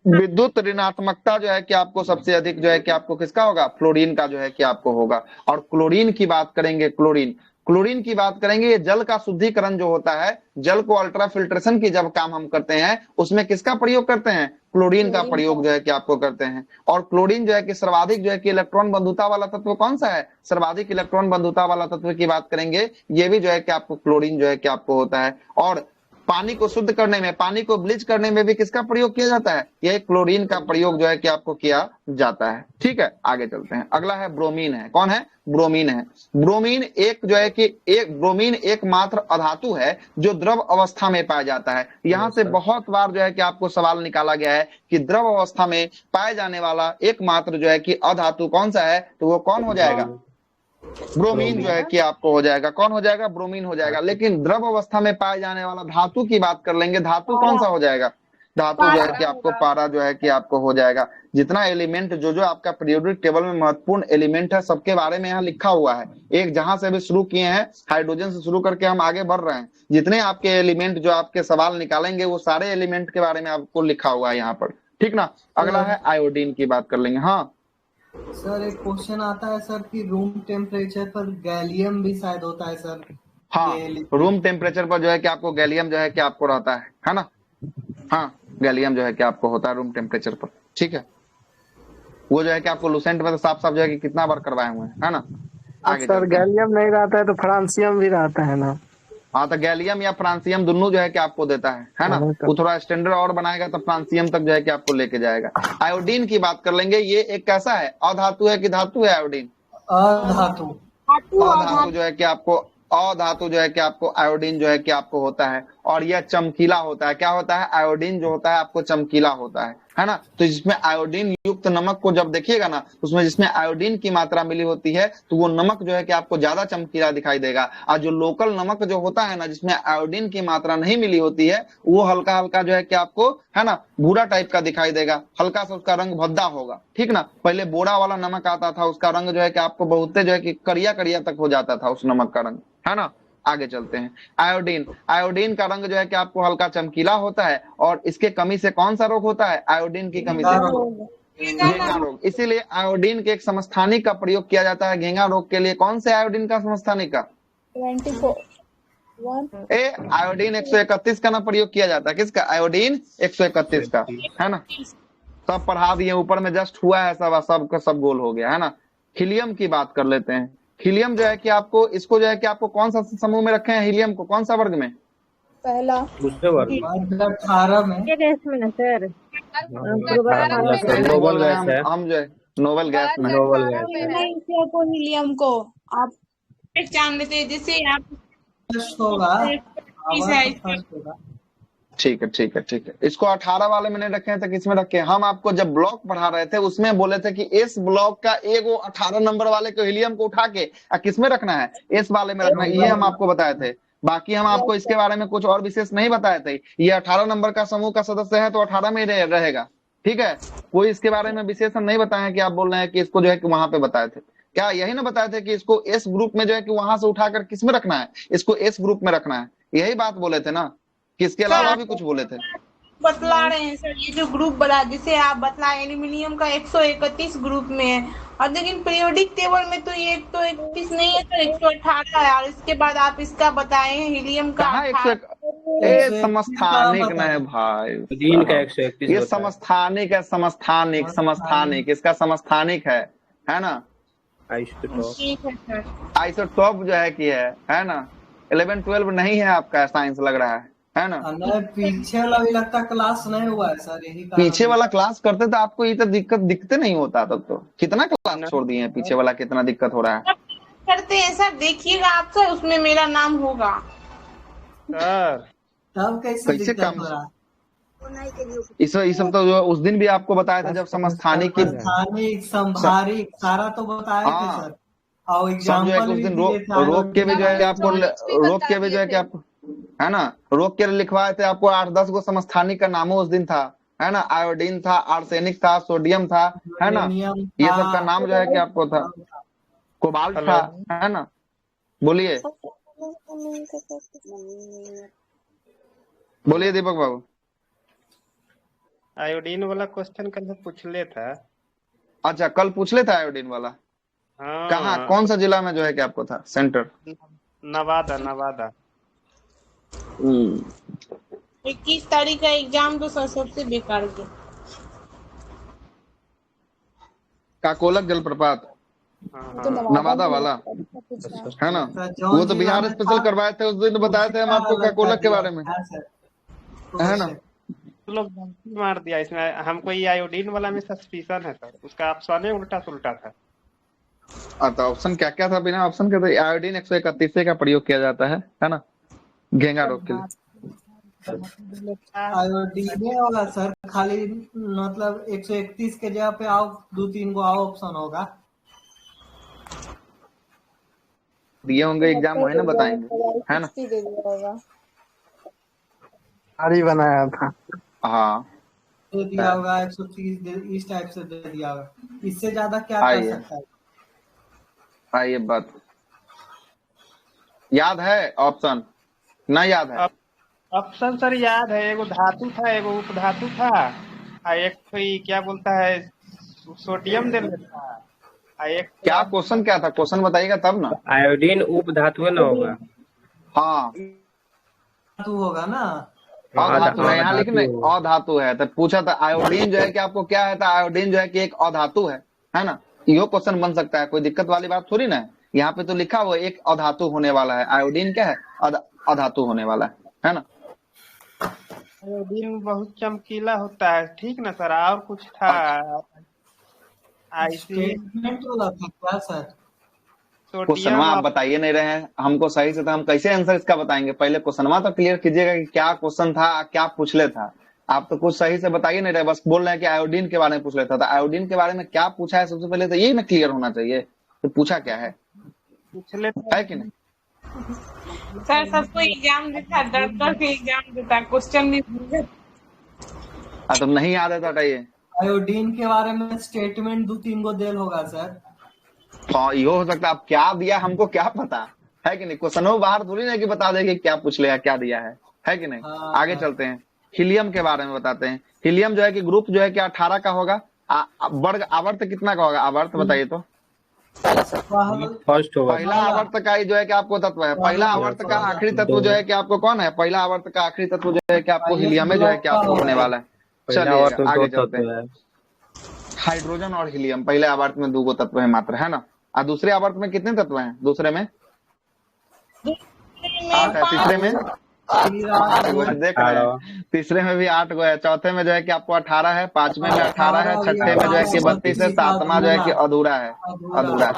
विद्युत ऋणात्मकता जो है कि आपको सबसे अधिक जो है कि आपको किसका होगा, फ्लोरीन का जो है कि आपको होगा। और क्लोरीन की बात करेंगे, क्लोरीन की बात करेंगे, ये जल का शुद्धिकरण जो होता है, जल को अल्ट्रा फिल्ट्रेशन की जब काम हम करते हैं उसमें किसका प्रयोग करते हैं, क्लोरीन का प्रयोग जो है कि आपको करते हैं। और क्लोरीन जो है कि सर्वाधिक जो है कि इलेक्ट्रॉन बंधुता वाला तत्व कौन सा है, सर्वाधिक इलेक्ट्रॉन बंधुता वाला तत्व की बात करेंगे, ये भी जो है कि आपको क्लोरीन जो है कि आपको होता है। और पानी को शुद्ध करने में, पानी को ब्लीच करने में भी किसका प्रयोग किया जाता है, यह क्लोरीन का प्रयोग जो है कि आपको किया जाता है। ठीक है, आगे चलते हैं। अगला है ब्रोमीन है, कौन है, ब्रोमीन है। ब्रोमीन एक जो है कि ब्रोमीन एकमात्र अधातु है जो द्रव अवस्था में पाया जाता है। यहाँ से बहुत बार जो है कि आपको सवाल निकाला गया है कि द्रव अवस्था में पाए जाने वाला एकमात्र जो है कि अधातु कौन सा है, तो वो कौन हो जाएगा, ब्रोमीन जो है कि आपको हो जाएगा, कौन हो जाएगा, ब्रोमीन हो जाएगा। लेकिन द्रव अवस्था में पाए जाने वाला धातु की बात कर लेंगे, धातु कौन सा हो जाएगा, धातु जो है कि आपको पारा जो है कि आपको हो जाएगा। जितना एलिमेंट जो आपका पीरियोडिक टेबल में महत्वपूर्ण एलिमेंट है सबके बारे में यहाँ लिखा हुआ है। एक जहां से अभी शुरू किए हैं, हाइड्रोजन से शुरू करके हम आगे बढ़ रहे हैं, जितने आपके एलिमेंट जो आपके सवाल निकालेंगे वो सारे एलिमेंट के बारे में आपको लिखा हुआ है यहाँ पर, ठीक ना। अगला है आयोडीन की बात कर लेंगे। हाँ सर, एक क्वेश्चन आता है सर कि रूम टेम्परेचर पर गैलियम भी शायद होता है सर। हाँ, रूम टेम्परेचर पर जो है कि आपको गैलियम जो है कि आपको रहता है ना। हाँ, गैलियम जो है कि आपको होता है रूम टेम्परेचर पर, ठीक है। वो जो है कि आपको लुसेंट में तो साफ साफ जो है कि कितना बार करवाए हुए हैं, है ना। आगे सर गैलियम नहीं रहता है तो फ्रांसियम भी रहता है ना। हाँ, तो गैलियम या फ्रांसियम दोनों जो है कि आपको देता है ना। वो थोड़ा स्टैंडर्ड और बनाएगा तो फ्रांसियम तक जो है कि आपको लेके जाएगा। आयोडीन की बात कर लेंगे। ये एक कैसा है, अधातु है कि धातु है, आयोडीन अधातु। अधातु जो है कि आपको, अधातु जो है कि आपको आयोडीन जो है कि आपको होता है। और यह चमकीला होता है। क्या होता है, आयोडीन जो होता है आपको चमकीला होता है ना। तो जिसमें आयोडीन युक्त नमक को जब देखिएगा ना, उसमें जिसमें आयोडीन की मात्रा मिली होती है तो वो नमक जो है कि आपको ज्यादा चमकीला दिखाई देगा। और जो लोकल नमक जो होता है ना, जिसमें आयोडीन की मात्रा नहीं मिली होती है, वो हल्का हल्का जो है कि आपको, है ना, भूरा टाइप का दिखाई देगा, हल्का सा उसका रंग भद्दा होगा, ठीक ना। पहले बोरा वाला नमक आता था, उसका रंग जो है कि आपको बहुत जो है कि करिया करिया तक हो जाता था उस नमक का रंग, है ना। आगे चलते हैं। आयोडीन, आयोडीन का रंग जो है कि आपको हल्का चमकीला होता है। और इसके कमी से कौन सा रोग होता है, आयोडीन की कमी से घेंगा रोग। इसीलिए आयोडीन के एक समस्थानिक का प्रयोग किया जाता है घेंगा रोग के लिए। कौन से आयोडीन का समस्थानिक का, 24 आयोडीन 131 का ना प्रयोग किया जाता है। किसका, आयोडीन 131 का, है ना। सब पढ़ा दिए, ऊपर में जस्ट हुआ है, सब का सब गोल हो गया, है ना। हीलियम की बात कर लेते हैं। हीलियम जो है कि आपको, इसको जो है कि आपको कौन सा समूह में रखे हैं, हीलियम को कौन सा वर्ग में, पहला, दूसरे वर्ग, 18 में। ये गैस में ना सर, नोबल गैस है। हम जो है नोबल गैस नहीं। नोबल गैस है। नहीं किया को हीलियम को आप पहचान लेते हैं, जैसे आप फर्स्ट होगा, आवर्त फर्स्ट होगा। ठीक है ठीक है ठीक है। इसको 18 वाले में नहीं रखे हैं तो किसमें रखे हैं? हम आपको जब ब्लॉक पढ़ा रहे थे उसमें बोले थे कि इस ब्लॉक का एगो 18 नंबर वाले को हीलियम को उठा के किसमें रखना है? इस वाले में रखना है, ये हम आपको बताए थे। बाकी हम आपको इसके बारे में कुछ और विशेष नहीं बताए थे। ये 18 नंबर का समूह का सदस्य है तो 18 में ही रहेगा, ठीक है। कोई इसके बारे में विशेष हम नहीं बताए कि आप बोल रहे हैं कि इसको जो है कि वहां पे बताए थे। क्या यही ना बताए थे कि इसको एस ग्रुप में जो है कि वहां से उठाकर किसमें रखना है? इसको एस ग्रुप में रखना है, यही बात बोले थे ना, कि इसके अलावा भी कुछ बोले थे? बतला रहे हैं सर, ये जो ग्रुप बना, जिसे आप बतलाए एल्यूमिनियम का 131 ग्रुप में है, और लेकिन पीरियोडिक टेबल में तो ये 131 नहीं है सर, 118 है। और इसके बाद आप इसका बताए हैं हीलियम का कहाँ 101? समस्थानिक न है भाई, दिन का 131 ये समस्थानिक है, समस्थानिक समस्थानिक, इसका समस्थानिक है ना। आइसोटॉप। ठीक है सर। आइसोटॉप जो है कि है ना। 11-12 नहीं है आपका साइंस लग रहा है ना। नहीं, पीछे वाला भी लगता क्लास नहीं हुआ है सर, यही कारण पीछे वाला क्लास करते तो आपको ये तो दिक्कत दिखते नहीं होता तब तो। कितना क्लास छोड़ दिए हैं पीछे वाला, कितना दिक्कत हो रहा है। करते हैं सर, देखिएगा आप सर, उसमें मेरा नाम होगा सर। तब कैसे कैसे दिक्कत काम हो रहा है? इस सब तो जो उस दिन भी आपको बताया था जब समस्थानिक की स्थानिक संभारिक सारा तो बताए थे हाँ। सर, और सब जो है कि एग्जाम्पल उस भी दिन दिए थे। रोक के भी जो है कि आपको रोक के भी जो है कि आपको है ना, रोक के लिखवाए थे आपको। 8-10 गो समस्थानिक का नाम उस दिन था, है ना। आयोडीन था, आर्सेनिक था, सोडियम था, है ना। ये सब का नाम जो है कि आपको था। कोबाल्ट था, है ना। बोलिए बोलिए दीपक बाबू। आयोडीन वाला क्वेश्चन कल पूछ ले था। अच्छा, कल पूछ ले था आयोडीन वाला। हाँ। कहाँ, कौन सा जिला में जो है कि आपको था सेंटर? नवादा। नवादा 21 तारीख का एग्जाम तो सर सबसे बेकार गया। काकोलक जलप्रपात, नवादा वाला, है ना। वो तो बिहार स्पेशल करवाए थे उस दिन, बताए थे हम आपको काकोलक के बारे में, है ना। लोग गलती मार दिया इसमें। हमको ये आयोडीन वाला में सस्पिशन है सर, उसका ऑप्शन ही उल्टा सुल्टा था। तो ऑप्शन क्या क्या था? बिना ऑप्शन के तो आयोडीन 131 का प्रयोग किया जाता है ना, घेंगा रोग के लिए। आयोडीन होगा सर, खाली मतलब 131 के जगह पे आओ 2-3 गो आओ ऑप्शन होगा। दिए होंगे एग्जाम, वही ना बताएंगे, है ना। सारी बनाया था। हाँ दे दिया होगा 130, इस टाइप से दे दिया होगा। इससे ज्यादा क्या कर सकता है? ये बात याद है? ऑप्शन ना याद है? ऑप्शन सर याद है, एगो धातु था, एगो उपधातु था, और एक कोई क्या बोलता है सोडियम दे था, और एक क्या क्वेश्चन क्या था? क्वेश्चन बताइएगा तब ना। आयोडीन उपधातु ना होगा। हाँ धातु होगा ना। अधातु है यहाँ, लेकिन अधातु है। तो पूछा था आयोडीन जो है कि आपको क्या है, था आयोडीन जो है कि एक अधातु है ना। यो क्वेश्चन बन सकता है, कोई दिक्कत वाली बात थोड़ी ना है। यहाँ पे तो लिखा हुआ एक अधातु होने वाला है, आयोडीन क्या है, अधातु होने वाला है ना। आयोडीन बहुत चमकीला होता है, ठीक ना सर। और कुछ था स्टेटमेंट वाला था क्या सर? क्वेश्चन आप बताइए नहीं रहे हैं हमको सही से, तो हम कैसे आंसर इसका बताएंगे? पहले क्वेश्चन तो क्लियर कीजिएगा कि क्या क्वेश्चन था, क्या पूछ ले था। आप तो कुछ सही से बता ही नहीं रहे, बस बोल रहे हैं कि आयोडीन के बारे में पूछ लेता था। आयोडीन के बारे में क्या पूछा है सबसे पहले तो यही ना क्लियर होना चाहिए, तो पूछा क्या है, है कि नहीं? सर सबको एग्जाम देता, डर के एग्जाम देता, क्वेश्चन भी तो नहीं याद है तो ये आयोडीन के बारे में स्टेटमेंट 2-3 गो देल होगा सर। तो ये हो सकता है, आप क्या दिया हमको क्या पता है कि नहीं। क्वेश्चन बाहर थोड़ी ना कि बता देंगे क्या पूछ लिया, क्या दिया है कि नहीं। आगे चलते हैं, हीलियम के बारे में बताते हैं। हीलियम जो है कि ग्रुप जो है कि 18 का होगा। वर्ग आवर्त कितना का होगा? आवर्त बताइए तो। फर्स्ट होगा। पहला आवर्त का जो है कि आपको तत्व है, पहला आवर्त का आखिरी तत्व जो है कि आपको कौन है? पहला आवर्त का आखिरी तत्व जो है कि आपको हीलियम में जो है कि आपको होने वाला है। चलिए आगे चलते हैं। हाइड्रोजन और हीलियम पहले आवर्त में 2 तत्व है मात्र, है ना। और दूसरे आवर्त में कितने तत्व हैं? दूसरे में 8 है, तीसरे में 8 गो है, देख रहे हैं। तीसरे में भी 8 गो है, चौथे में जो है कि आपको 18 है, पांचवें में 18 है, छठे में जो है कि 32 है, सातवां जो है कि अधूरा है। अधूरा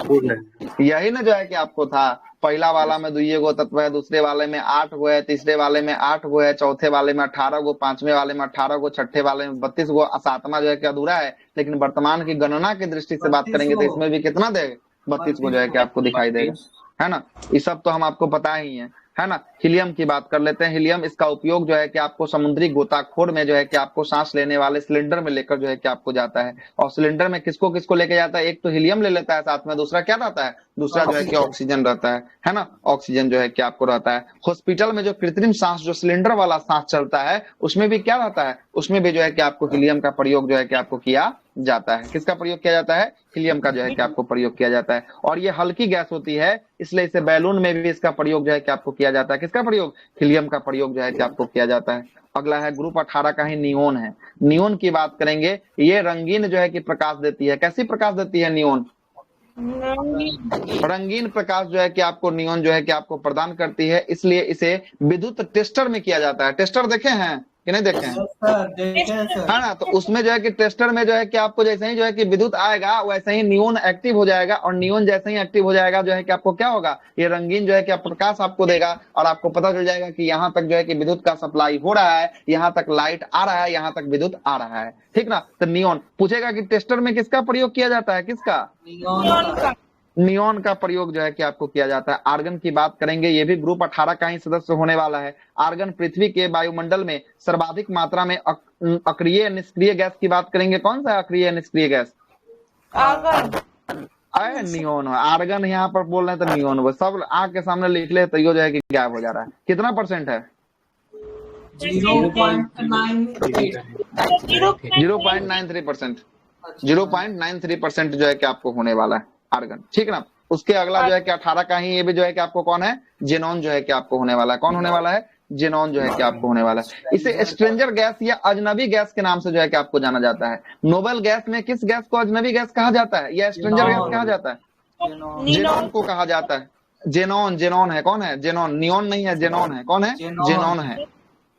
यही ना जो है कि आपको था, पहला वाला में 2 गो तत्व है, दूसरे वाले में 8 गो है, तीसरे वाले में 8 गो है, चौथे वाले में 18 गो, पांचवें वाले में 18 गो, छठे वाले में 32 गो, सातवां जो है कि अधूरा है। लेकिन वर्तमान की गणना की दृष्टि से बात करेंगे तो इसमें भी कितना देगा, 32 गो जो है कि आपको दिखाई देगा, है ना। ये सब तो हम आपको पता ही है ना। हीलियम की बात कर लेते हैं। हीलियम, इसका उपयोग जो है कि आपको समुद्री गोताखोर में जो है कि आपको सांस लेने वाले सिलेंडर में लेकर जो है कि आपको जाता है। और सिलेंडर में किसको किसको लेके जाता है, एक तो हीलियम ले लेता है साथ में, दूसरा क्या रहता है, दूसरा जो है कि ऑक्सीजन रहता है ना। ऑक्सीजन जो है कि आपको रहता है। हॉस्पिटल में जो कृत्रिम सांस, जो सिलेंडर वाला सांस चलता है, उसमें भी क्या रहता है, उसमें भी जो है कि आपको हीलियम का प्रयोग जो है कि आपको किया जाता है। किसका प्रयोग किया जाता है, हीलियम का जो है कि आपको प्रयोग किया जाता है। और ये हल्की गैस होती है, इसलिए इसे बैलून में भी इसका प्रयोग जो है कि आपको किया जाता है। किसका प्रयोग, हीलियम का प्रयोग जो है कि आपको किया जाता है। अगला है ग्रुप 18 का ही नियोन है। नियोन की बात करेंगे, ये रंगीन जो है कि प्रकाश देती है। कैसी प्रकाश देती है नियोन, रंगीन प्रकाश जो है कि आपको नियोन जो है कि आपको प्रदान करती है, इसलिए इसे विद्युत टेस्टर में किया जाता है। टेस्टर देखे हैं कि नहीं देखे हैं, है ना। तो उसमें जो है कि टेस्टर में जो है कि आपको जैसे ही जो है कि विद्युत आएगा वैसे ही नियोन एक्टिव हो जाएगा, और नियोन जैसे ही एक्टिव हो जाएगा जो है कि आपको क्या होगा, ये रंगीन जो है कि प्रकाश आपको देगा, और आपको पता चल जाएगा कि यहाँ तक जो है कि विद्युत का सप्लाई हो रहा है, यहाँ तक लाइट आ रहा है, यहाँ तक विद्युत आ रहा है, ठीक ना। तो नियोन पूछेगा कि टेस्टर में किसका प्रयोग किया जाता है, किसका, नियोन का प्रयोग जो है कि आपको किया जाता है। आर्गन की बात करेंगे, ये भी ग्रुप 18 का ही सदस्य होने वाला है। आर्गन पृथ्वी के वायुमंडल में सर्वाधिक मात्रा में अक्रिय निष्क्रिय गैस की बात करेंगे। कौन सा अक्रिय निष्क्रिय गैस, अरे नियोन। आर्गन यहाँ पर बोल रहे हैं तो नियोन, वो सब आंख के सामने लिख ले तो यो जो है कि गायब हो जा रहा है। कितना % है, 0.93%। 0.93% जो है कि आपको होने वाला है आर्गन, ठीक ना। उसके अगला जो है कि 18 का ही ये भी जो है कि आपको कौन है, जेनॉन जो है कि आपको होने वाला है। कौन होने वाला है, जेनॉन जो है कि आपको होने वाला है। इसे स्ट्रेंजर गैस या अजनबी गैस के नाम से जो है कि आपको जाना जाता है। नोबेल गैस में किस गैस को अजनबी गैस कहा जाता है या स्ट्रेंजर गैस कहा जाता है, जेनॉन को कहा जाता है। जेनॉन, जेनॉन है, कौन है, जेनॉन, नियोन नहीं है, जेनॉन है। कौन है, जेनॉन है।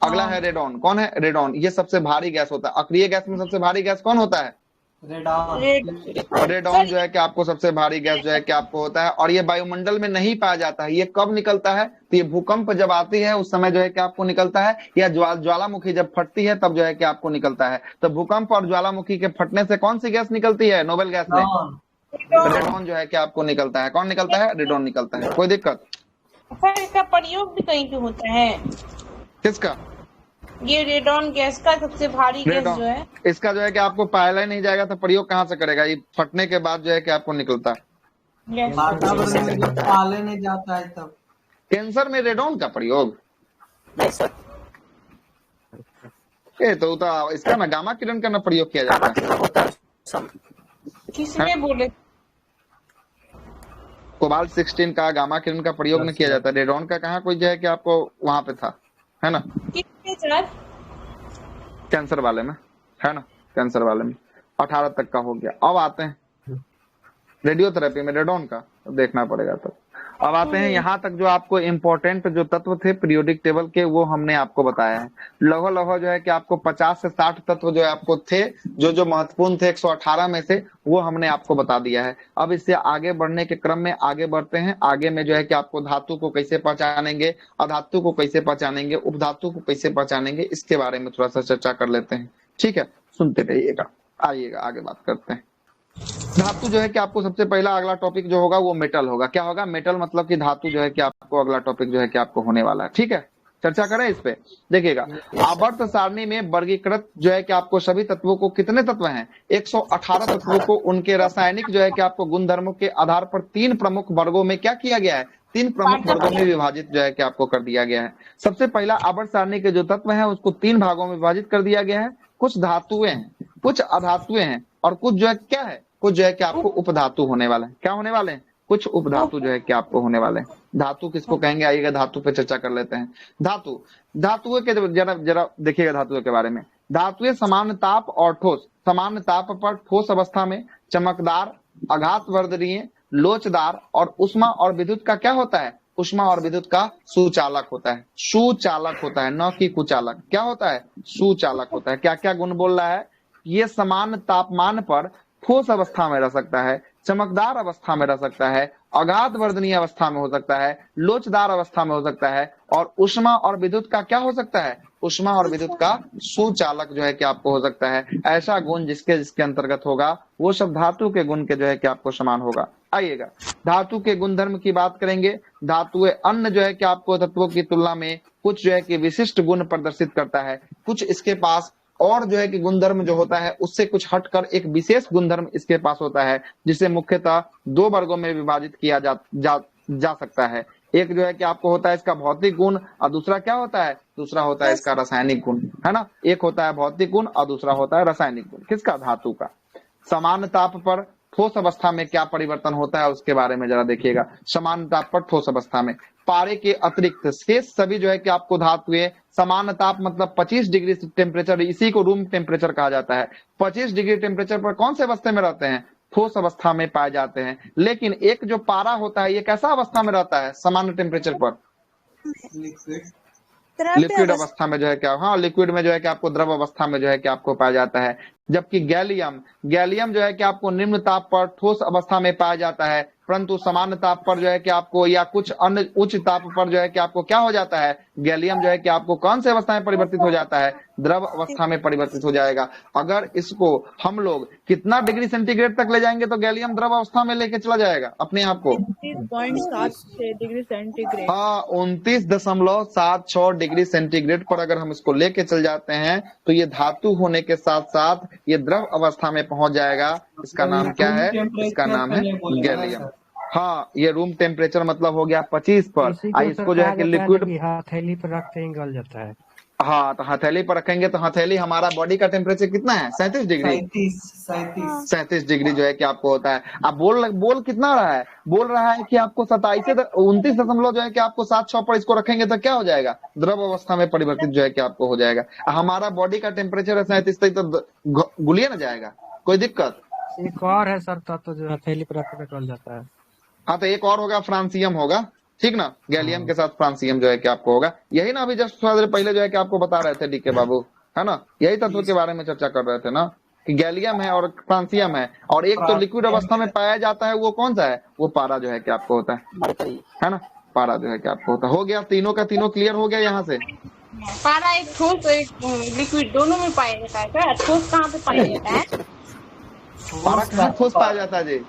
अगला है रेडॉन। कौन है, रेडॉन। ये सबसे भारी गैस होता है। अक्रिय गैस में सबसे भारी गैस कौन होता है, रेडॉन जो है कि आपको सबसे भारी गैस जो है कि आपको होता है। और ये वायुमंडल में नहीं पाया जाता है। ये कब निकलता है, तो ये भूकंप जब आती है उस समय जो है कि आपको निकलता है, या ज्वालामुखी जब फटती है तब जो है कि आपको निकलता है। तो भूकंप और ज्वालामुखी के फटने से कौन सी गैस निकलती है, नोबेल गैस में रेडॉन जो है कि आपको निकलता है। कौन निकलता है, रेडॉन निकलता है। कोई दिक्कत, सर इसका प्रयोग भी कहीं पे होता है, किसका, ये रेडॉन गैस का सबसे भारी गैस जो है, इसका जो है कि आपको पायला ही नहीं जाएगा तो प्रयोग कहाँ से करेगा, ये फटने के बाद जो है कि आपको निकलता है। वातावरण में जब पाले नहीं जाता है तब कैंसर में रेडॉन का प्रयोग, तो इसका ना गामा किरण का ना प्रयोग किया जाता है। किसने बोले, कोबाल्ट 16 का गामा किरण का प्रयोग नहीं किया जाता। रेडॉन का कहाँ कोई जो है कि आपको वहां पे था, है ना, सर कैंसर वाले में, है ना, कैंसर वाले में 18 तक का हो गया। अब आते हैं रेडियोथेरेपी में रेडॉन का, तो देखना पड़ेगा। तो अब आते हैं यहाँ तक जो आपको इम्पोर्टेंट जो तत्व थे पीरियोडिक टेबल के, वो हमने आपको बताया है। लौह लौह जो है कि आपको 50 से 60 तत्व जो है आपको थे, जो महत्वपूर्ण थे 118 में से, वो हमने आपको बता दिया है। अब इससे आगे बढ़ने के क्रम में आगे बढ़ते हैं। आगे में जो है कि आपको धातु को कैसे पहचानेंगे, अधातु को कैसे पहचानेंगे, उपधातु को कैसे पहचानेंगे, इसके बारे में थोड़ा सा चर्चा कर लेते हैं, ठीक है। सुनते रहिएगा, आइएगा आगे बात करते हैं। धातु जो है कि आपको सबसे पहला अगला टॉपिक जो होगा वो मेटल होगा। क्या होगा, मेटल मतलब कि धातु जो है कि आपको अगला टॉपिक जो है कि आपको होने वाला है, ठीक है। चर्चा करें इस पे, देखिएगा। आवर्त सारणी में वर्गीकृत जो है कि आपको सभी तत्वों को, कितने तत्व हैं, 118 तत्वों को उनके रासायनिक जो है कि आपको गुणधर्मों के आधार पर 3 प्रमुख वर्गों में क्या किया गया है, 3 प्रमुख वर्गों में विभाजित जो है कि आपको कर दिया गया है। सबसे पहला आवर्त सारणी के जो तत्व हैं उसको 3 भागों में विभाजित कर दिया गया है। कुछ धातुएं हैं, कुछ अधातुएं हैं, और कुछ जो है क्या है, कुछ जो है कि आपको उपधातु होने वाले हैं। क्या होने वाले हैं, कुछ उपधातु जो है कि आपको होने वाले हैं। धातु किसको कहेंगे, आइएगा धातु पे चर्चा कर लेते हैं। धातु, धातुओं के जरा देखिएगा धातुओं के बारे में। धातुएं समान ताप और ठोस, समान ताप पर ठोस अवस्था में चमकदार, आघात वर्धनीय, लोचदार और उष्मा और विद्युत का क्या होता है, ऊष्मा और विद्युत का सुचालक होता है। सुचालक होता है, न कि कुचालक। क्या होता है? सुचालक होता है। क्या क्या गुण बोल रहा है? ये समान तापमान पर ठोस अवस्था में रह सकता है, चमकदार अवस्था में रह सकता है, अगाध वर्धनीय अवस्था में हो सकता है, लोचदार अवस्था में हो सकता है, और ऊष्मा और विद्युत का क्या हो सकता है? ऊष्मा और विद्युत का सुचालक जो है कि आपको हो सकता है। ऐसा गुण जिसके जिसके अंतर्गत होगा वो सब धातु के गुण के जो है कि आपको समान होगा। आइएगा, धातु के गुणधर्म की बात करेंगे। धातुएं अन्य जो है कि आपको तत्वों की तुलना में कुछ जो है कि विशिष्ट गुण प्रदर्शित करता है, कुछ इसके पास और जो है कि गुणधर्म जो होता है उससे कुछ हटकर एक विशेष गुणधर्म इसके पास होता है, जिसे मुख्यतः दो वर्गों में विभाजित किया जा सकता है। एक जो है कि आपको होता है इसका भौतिक गुण, और दूसरा क्या होता है? दूसरा होता है इसका रासायनिक गुण, है ना। एक होता है भौतिक गुण और दूसरा होता है रासायनिक गुण। किसका? धातु का। समान ताप पर ठोस अवस्था में क्या परिवर्तन होता है उसके बारे में जरा देखिएगा। समान ताप पर ठोस अवस्था में पारे के अतिरिक्त शेष सभी जो है कि आपको धातुएं समान ताप मतलब 25 डिग्री टेम्परेचर, इसी को रूम टेम्परेचर कहा जाता है। 25 डिग्री टेम्परेचर पर कौन से अवस्था में रहते हैं? ठोस अवस्था में पाए जाते हैं। लेकिन एक जो पारा होता है ये कैसा अवस्था में रहता है? सामान्य टेम्परेचर पर लिक्विड अवस्था में जो है क्या, हाँ, लिक्विड में जो है कि आपको द्रव अवस्था में जो है कि आपको पाया जाता है। जबकि गैलियम जो है कि आपको निम्न ताप पर ठोस अवस्था में पाया जाता है, परंतु समान ताप पर जो है कि आपको या कुछ अन्य उच्च ताप पर जो है कि आपको क्या हो जाता है? गैलियम जो है कि आपको कौन से अवस्था में परिवर्तित हो जाता है? द्रव अवस्था में परिवर्तित हो जाएगा। अगर इसको हम लोग कितना डिग्री सेंटीग्रेड तक ले जाएंगे तो गैलियम द्रव अवस्था में लेके चला जाएगा अपने आप को। 29.76 डिग्री सेंटीग्रेड। हाँ, 29.76 डिग्री सेंटीग्रेड पर अगर हम इसको लेके चल जाते हैं तो ये धातु होने के साथ साथ ये द्रव अवस्था में पहुंच जाएगा। इसका नाम क्या है? इसका नाम है गैलियम। हाँ, ये रूम टेम्परेचर मतलब हो गया 25 पर। इसको जो है कि लिक्विड हथेली पर रखते ही गल जाता है। हाँ, तो हथेली पर रखेंगे तो हथेली हमारा बॉडी का टेम्परेचर कितना है? 37 डिग्री। 37 डिग्री जो है कि आपको होता है। अब बोल कितना रहा है? बोल रहा है कि आपको 29 दशमलव जो है कि आपको 76 पर इसको रखेंगे तो क्या हो जाएगा? द्रव अवस्था में परिवर्तित जो है कि आपको हो जाएगा। हमारा बॉडी का टेम्परेचर है 37, तो गुलिए ना जाएगा, कोई दिक्कत? एक और है सर तत्व जो हथेली पर रखकर गल जाता है। हाँ, तो एक और होगा, फ्रांसियम होगा, ठीक ना। गैलियम के साथ फ्रांसियम जो है कि आपको होगा। यही ना अभी जस्ट थोड़ा देर पहले जो है कि आपको बता रहे थे डीके बाबू, है ना। यही तत्व के बारे में चर्चा कर रहे थे ना कि गैलियम है और फ्रांसियम है, और एक तो लिक्विड अवस्था में पाया जाता है, वो कौन सा है? वो पारा जो है कि आपको होता है ना। पारा जो है कि आपको होता है। हो गया, तीनों का तीनों क्लियर हो गया यहाँ से। पारा एक ठोस एक लिक्विड दोनों में पाया जाता है क्या? ठोस कहाँ पे पाया जाता है? पारा कहाँ ठोस पाया जाता है जी?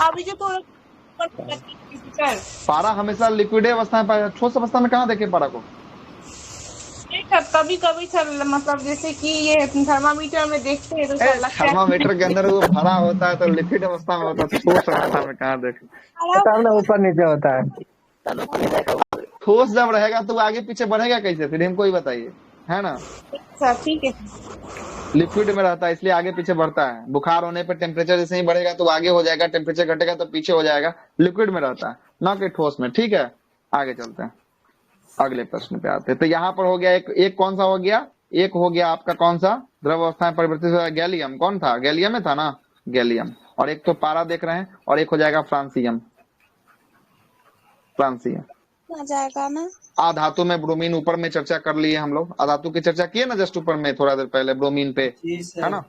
अभी जो थोड़ा पारा हमेशा लिक्विड अवस्था में पाया जाता है। ठोस अवस्था में कहाँ देखे पारा को? कभी कभी सर, मतलब जैसे कि ये थर्मामीटर में देखते हैं तो सर लगता है थर्मामीटर के अंदर वो भरा होता है तो लिक्विड अवस्था में होता है, ठोस अवस्था में कहाँ देखे? ऊपर नीचे होता है। ठोस जब रहेगा तो आगे पीछे बढ़ेगा कैसे? फिर हमको ही बताइए, है ना। सर ठीक है, लिक्विड में रहता है इसलिए आगे पीछे बढ़ता है। बुखार होने पर टेम्परेचर जैसे ही बढ़ेगा तो आगे हो जाएगा, टेम्परेचर घटेगा तो पीछे हो जाएगा। लिक्विड में रहता है, ना कि ठोस में। ठीक है, आगे चलते हैं, अगले प्रश्न पे आते हैं। तो यहाँ पर हो गया एक कौन सा हो गया? एक हो गया आपका कौन सा? द्रव अवस्था में परिवर्तित हो गया गैलियम। कौन था? गैलियम में था ना, गैलियम। और एक तो पारा देख रहे हैं, और एक हो जाएगा फ्रांसियम। फ्रांसियम आ जाएगा ना। अधातु में ब्रोमीन ऊपर में चर्चा कर लिए हम लोग। अधातु की चर्चा किए ना जस्ट ऊपर में थोड़ा देर पहले, ब्रोमीन पे, है ना।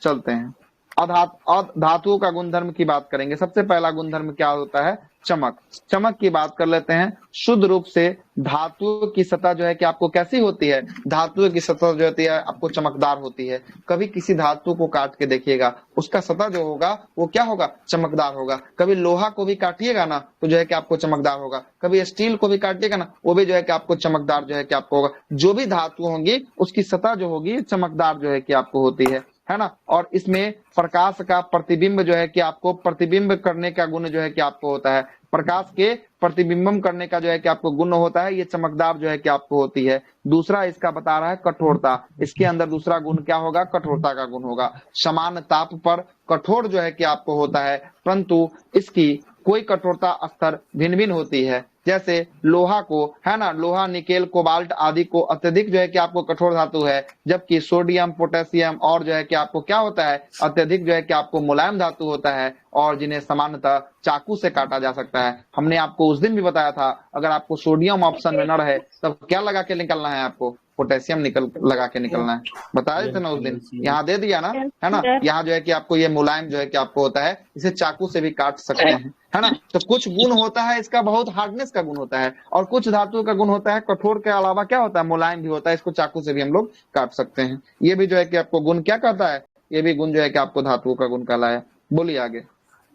चलते हैं धातुओं का गुणधर्म की बात करेंगे। सबसे पहला गुणधर्म क्या होता है? चमक। चमक की बात कर लेते हैं। शुद्ध रूप से धातु की सतह जो है कि आपको कैसी होती है? धातु की सतह जो होती है आपको चमकदार होती है। कभी किसी धातु को काट के देखिएगा, उसका सतह जो होगा वो क्या होगा? चमकदार होगा। कभी लोहा को भी काटिएगा ना तो जो है कि आपको चमकदार होगा। कभी स्टील को भी काटिएगा ना, वो भी जो है कि आपको चमकदार जो है कि आपको होगा। जो भी धातु होंगी उसकी सतह जो होगी चमकदार जो है कि आपको होती है ना। और इसमें प्रकाश का प्रतिबिंब जो है कि आपको प्रतिबिंब करने का गुण जो है कि आपको होता है। प्रकाश के प्रतिबिंबम करने का जो है कि आपको गुण होता है, ये चमकदार जो है कि आपको होती है। दूसरा इसका बता रहा है कठोरता। इसके अंदर दूसरा गुण क्या होगा? कठोरता का गुण होगा। समान ताप पर कठोर जो है कि आपको होता है, परंतु इसकी कोई कठोरता स्तर भिन्न भिन्न होती है। जैसे लोहा को, है ना, लोहा, निकेल, कोबाल्ट आदि को अत्यधिक जो है कि आपको कठोर धातु है, जबकि सोडियम, पोटेशियम और जो है कि आपको क्या होता है, अत्यधिक जो है कि आपको मुलायम धातु होता है, और जिन्हें सामान्यतः चाकू से काटा जा सकता है। हमने आपको उस दिन भी बताया था, अगर आपको सोडियम ऑप्शन में न रहे तब क्या लगा के निकलना है, आपको पोटेशियम लगा के निकलना है, बताया थे ना उस दिन, यहाँ दे दिया ना, है ना। यहाँ जो है कि आपको ये मुलायम जो है कि आपको होता है, इसे चाकू से भी काट सकते हैं, है ना। तो कुछ गुण होता है इसका, बहुत हार्डनेस का गुण होता है, और कुछ धातु का गुण होता है कठोर के अलावा क्या होता है, मुलायम भी होता है, इसको चाकू से भी हम लोग काट सकते हैं। ये भी जो है कि आपको गुण क्या कहता है, ये भी गुण जो है कि आपको धातुओं का गुण कहलाया। बोलिए आगे,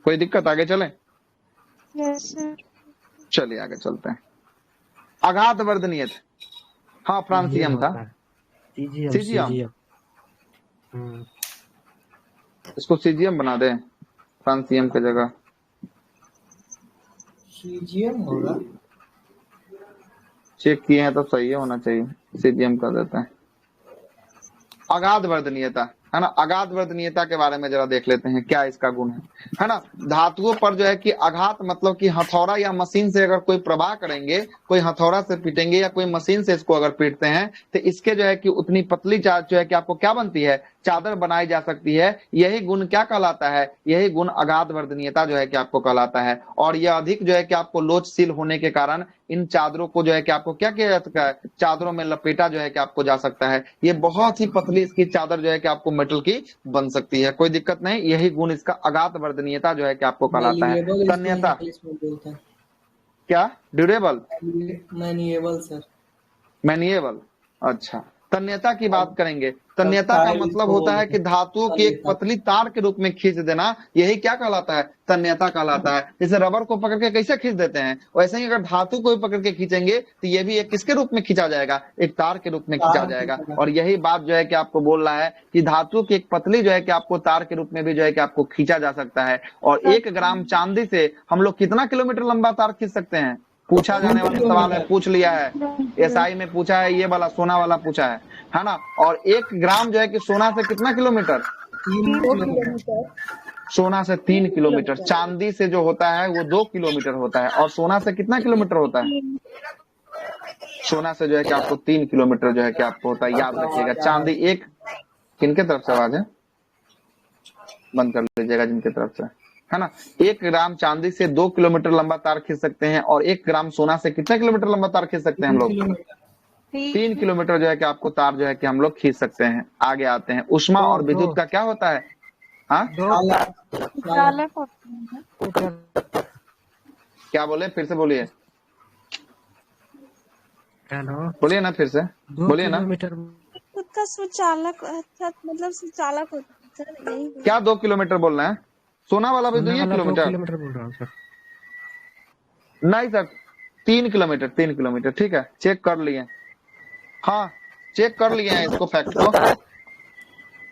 कोई दिक्कत, आगे चले? चलिए आगे चलते हैं। आघात वर्धनीय, हाँ फ्रांसियम था, सीजियम, इसको सीजियम बना दे फ्रांसियम की जगह, सीजियम होगा, चेक किए हैं तो सही होना चाहिए, सीजियम कर देते हैं। अगाध वर्धनीयता, है ना, अगाध वर्धनीयता के बारे में जरा देख लेते हैं क्या इसका गुण है ना। धातुओं पर जो है कि आघात मतलब कि हथौड़ा या मशीन से अगर कोई प्रवाह करेंगे, कोई हथौड़ा से पीटेंगे या कोई मशीन से इसको अगर पीटते हैं, तो इसके जो है कि उतनी पतली जो है कि आपको क्या बनती है, चादर बनाई जा सकती है। यही गुण क्या कहलाता है, यही गुण अगाध वर्धनीयता जो है कि आपको कहलाता है। और यह अधिक जो है कि आपको लोचशील होने के कारण इन चादरों को जो है कि आपको क्या किया जा सकता है, चादरों में लपेटा जो है कि आपको जा सकता है। ये बहुत ही पतली इसकी चादर जो है कि आपको मेटल की बन सकती है, कोई दिक्कत नहीं। यही गुण इसका अगाध वर्धनीयता जो है कि आपको कहलाता है। तन्यता क्या, ड्यूरेबल, मैन्युएबल सर, मैन्युएबल, अच्छा। तन्यता की बात करेंगे, तन्यता का मतलब होता है कि धातुओं की एक पतली तार के रूप में खींच देना, यही क्या कहलाता है, तन्यता कहलाता है। जैसे रबर को पकड़ के कैसे खींच देते हैं, वैसे ही अगर धातु को भी पकड़ के खींचेंगे तो ये भी एक किसके रूप में खींचा जाएगा, एक तार के रूप में खींचा जाएगा। और यही बात जो है कि आपको बोल रहा है कि धातु की एक पतली जो है कि आपको तार के रूप में भी जो है कि आपको खींचा जा सकता है। और 1 ग्राम चांदी से हम लोग कितना किलोमीटर लंबा तार खींच सकते हैं, पूछा जाने वाला सवाल है, पूछ लिया है, एसआई में पूछा है, ये वाला सोना वाला पूछा है ना। और 1 ग्राम जो है कि सोना से कितना किलोमीटर, 3 किलोमीटर, सोना से 3 किलोमीटर, चांदी से जो होता है वो 2 किलोमीटर होता है, और सोना से कितना किलोमीटर होता है, सोना से जो है कि आपको 3 किलोमीटर जो है कि आपको होता है, याद रखिएगा। चांदी एक, किनके तरफ से आवाज है, बंद कर लीजिएगा जिनके तरफ से, है ना। 1 ग्राम चांदी से 2 किलोमीटर लंबा तार खींच सकते हैं, और 1 ग्राम सोना से कितने किलोमीटर लंबा तार खींच सकते हैं हम लोग, 3 किलोमीटर जो है कि आपको तार जो है कि हम लोग खींच सकते हैं। आगे आते हैं, उष्मा और विद्युत का क्या होता है, हाँ क्या बोले, फिर से बोलिए, बोलिए ना, फिर से बोलिए ना। खुद का सुचालक, अच्छा मतलब सुचालक होता है सर, यही क्या 2 किलोमीटर बोलना है, सोना वाला भी 2 किलोमीटर बोल रहा हूँ सर। नहीं सर, 3 किलोमीटर, 3 किलोमीटर, ठीक है, चेक कर लिए, हाँ चेक कर लिए हैं इसको, फैक्ट को।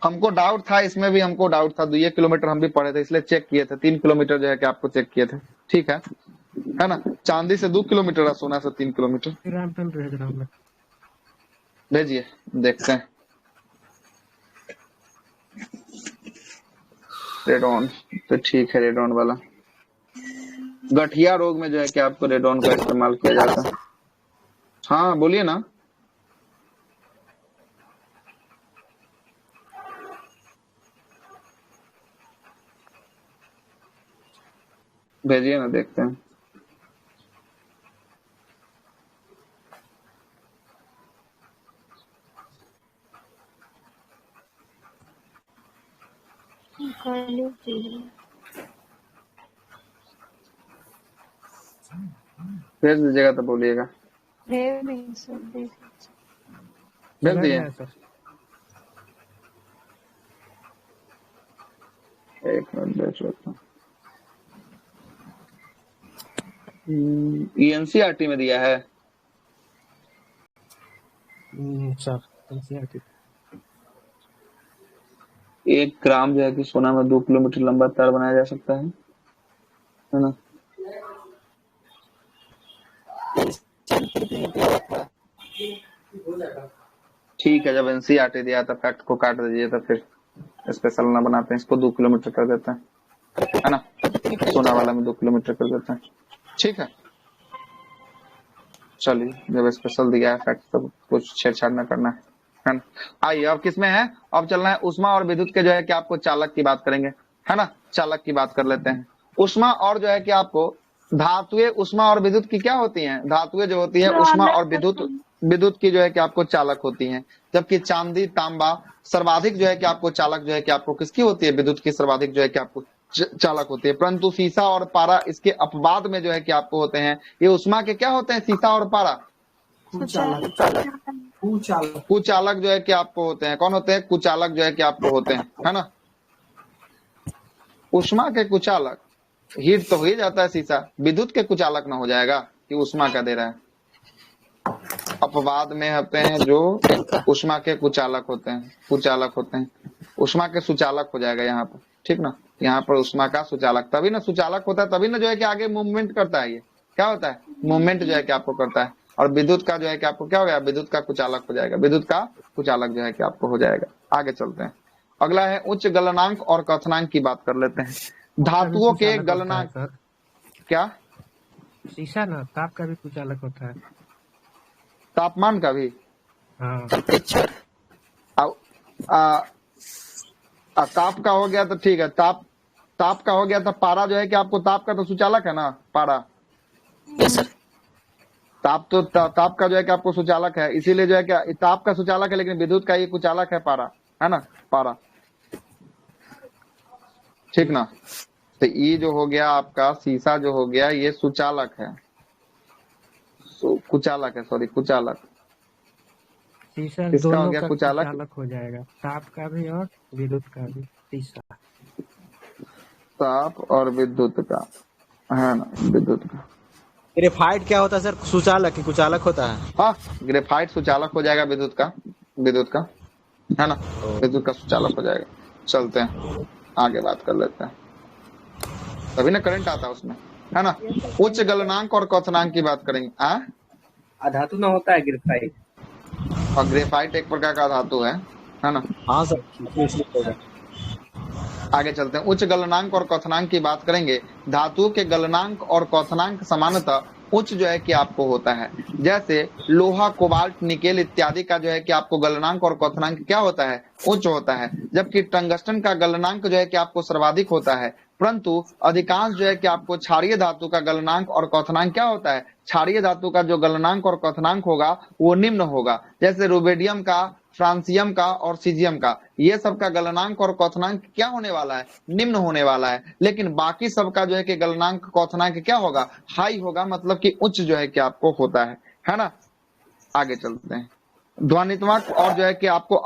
हमको डाउट था, इसमें भी हमको डाउट था, 2 किलोमीटर हम भी पढ़े थे, इसलिए चेक किए थे, 3 किलोमीटर जो है कि आपको चेक किए थे, ठीक है ना। चांदी से 2 किलोमीटर है, सोना से 3 किलोमीटर। भेजिए देखते हैं। रेडॉन तो ठीक है, रेडॉन वाला। गठिया रोग में जो है कि आपको रेडॉन का इस्तेमाल किया जाता है। हाँ बोलिए ना। भेजिए ना, देखते हैं। भेज दीजिएगा तो बोलिएगा। भेज दिए, एक मिनट देख लेता हूँ। एनसीईआरटी में दिया है सर, एनसीईआरटी 1 ग्राम जो है कि सोना में 2 किलोमीटर लंबा तार बनाया जा सकता है ना। ठीक है, जब एनसीईआरटी दिया तो फैक्ट को काट दीजिए, तो फिर स्पेशल ना बनाते हैं, इसको 2 किलोमीटर कर देते हैं, है ना। सोना वाला में 2 किलोमीटर कर देते हैं, ठीक है। चलिए, जब स्पेशल दिया है फैक्ट तो कुछ छेड़छाड़ न करना है ना। आइए अब किसमें है, अब चलना है उष्मा और विद्युत के जो है कि आपको चालक की बात करेंगे, है ना। चालक की बात कर लेते हैं। उष्मा और जो है कि आपको धातुएं उष्मा और विद्युत की क्या होती हैं, धातुएं जो होती है उष्मा और विद्युत की जो है कि आपको चालक होती हैं। जबकि चांदी तांबा सर्वाधिक जो है कि आपको चालक जो है कि आपको किसकी होती है, विद्युत की सर्वाधिक जो है कि आपको चालक होती है। परंतु सीसा और पारा इसके अपवाद में जो है कि आपको होते हैं। ये उष्मा के क्या होते हैं, सीसा और पारा कुचालक जो है कि आपको होते हैं। कौन होते हैं, कुचालक जो है कि आपको होते हैं, है ना। उष्मा के कुचालक, हीट तो हो ही जाता है सीसा, विद्युत के कुचालक ना हो जाएगा कि उष्मा का दे रहा है। अपवाद में होते हैं जो उष्मा के कुचालक होते हैं, कुचालक होते हैं। उष्मा के सुचालक हो जाएगा यहाँ पर, ठीक ना। यहाँ पर उष्मा का सुचालक, तभी ना सुचालक होता है, तभी ना जो है कि आगे मूवमेंट करता है। ये क्या होता है, मूवमेंट जो है कि आपको करता है। और विद्युत का जो है कि आपको क्या हो गया, विद्युत का कुचालक हो जाएगा, विद्युत का कुचालक जो है कि आपको हो जाएगा। आगे चलते हैं, अगला है उच्च गलनांक और कथनांक की बात कर लेते हैं। धातुओं के गलनांक, क्या शीशा ना ताप का भी कुचालक होता है, तापमान का भी। हाँ। ताप का हो गया तो ठीक है, ताप का हो गया तो पारा जो है कि आपको ताप का तो सुचालक है ना, पारा। Yes sir. ताप का जो है कि आपको सुचालक है, इसीलिए जो है कि ताप का सुचालक है, लेकिन विद्युत का ये कुचालक है, पारा, है ना, पारा, ठीक ना। तो ये जो हो गया आपका शीशा जो हो गया ये सुचालक है, कुचालक है, सॉरी कुचालक। शीशा किसका दोनों हो गया का कुचालक हो जाएगा, ताप का भी और विद्युत का भी। शीशा ताप और विद्युत का, है ना, विद्युत का। ग्रेफाइट क्या होता है सर, सुचालक की कुचालक होता है। हाँ, ग्रेफाइट सुचालक हो जाएगा विद्युत का, है ना, विद्युत का सुचालक हो जाएगा। चलते हैं आगे बात कर लेते हैं, तभी ना करंट आता है उसमें, है ना। उच्च गलनांक और क्वथनांक की बात करेंगे। धातु ना होता है ग्रेफाइट, और ग्रेफाइट एक प्रकार का धातु है ना। हाँ सर। आगे चलते हैं, उच्च गलनांक और क्वथनांक की बात करेंगे। धातु के गलनांक और क्वथनांक सामान्यतः उच्च जो है कि आपको होता है। जैसे लोहा, कोबाल्ट, निकेल इत्यादि का जो है कि आपको गलनांक और क्वथनांक क्या होता है, उच्च होता है। जबकि टंगस्टन का गलनांक जो है कि आपको सर्वाधिक होता है। परंतु अधिकांश जो है कि आपको क्षारीय धातु का गलनांक और क्वथनांक क्या होता है, क्षारीय धातु का जो गलनांक और क्वथनांक होगा वो निम्न होगा। जैसे रुबेडियम का, फ्रांसियम का और सीजियम का, ये सब का गलनांक और क्वथनांक क्या होने वाला है, निम्न होने वाला है। लेकिन बाकी सबका जो है कि गलनांक क्वथनांक क्या होगा, हाई होगा, मतलब कि उच्च जो है कि आपको होता है ना। आगे चलते हैं, ध्वनित्मक और जो है कि आपको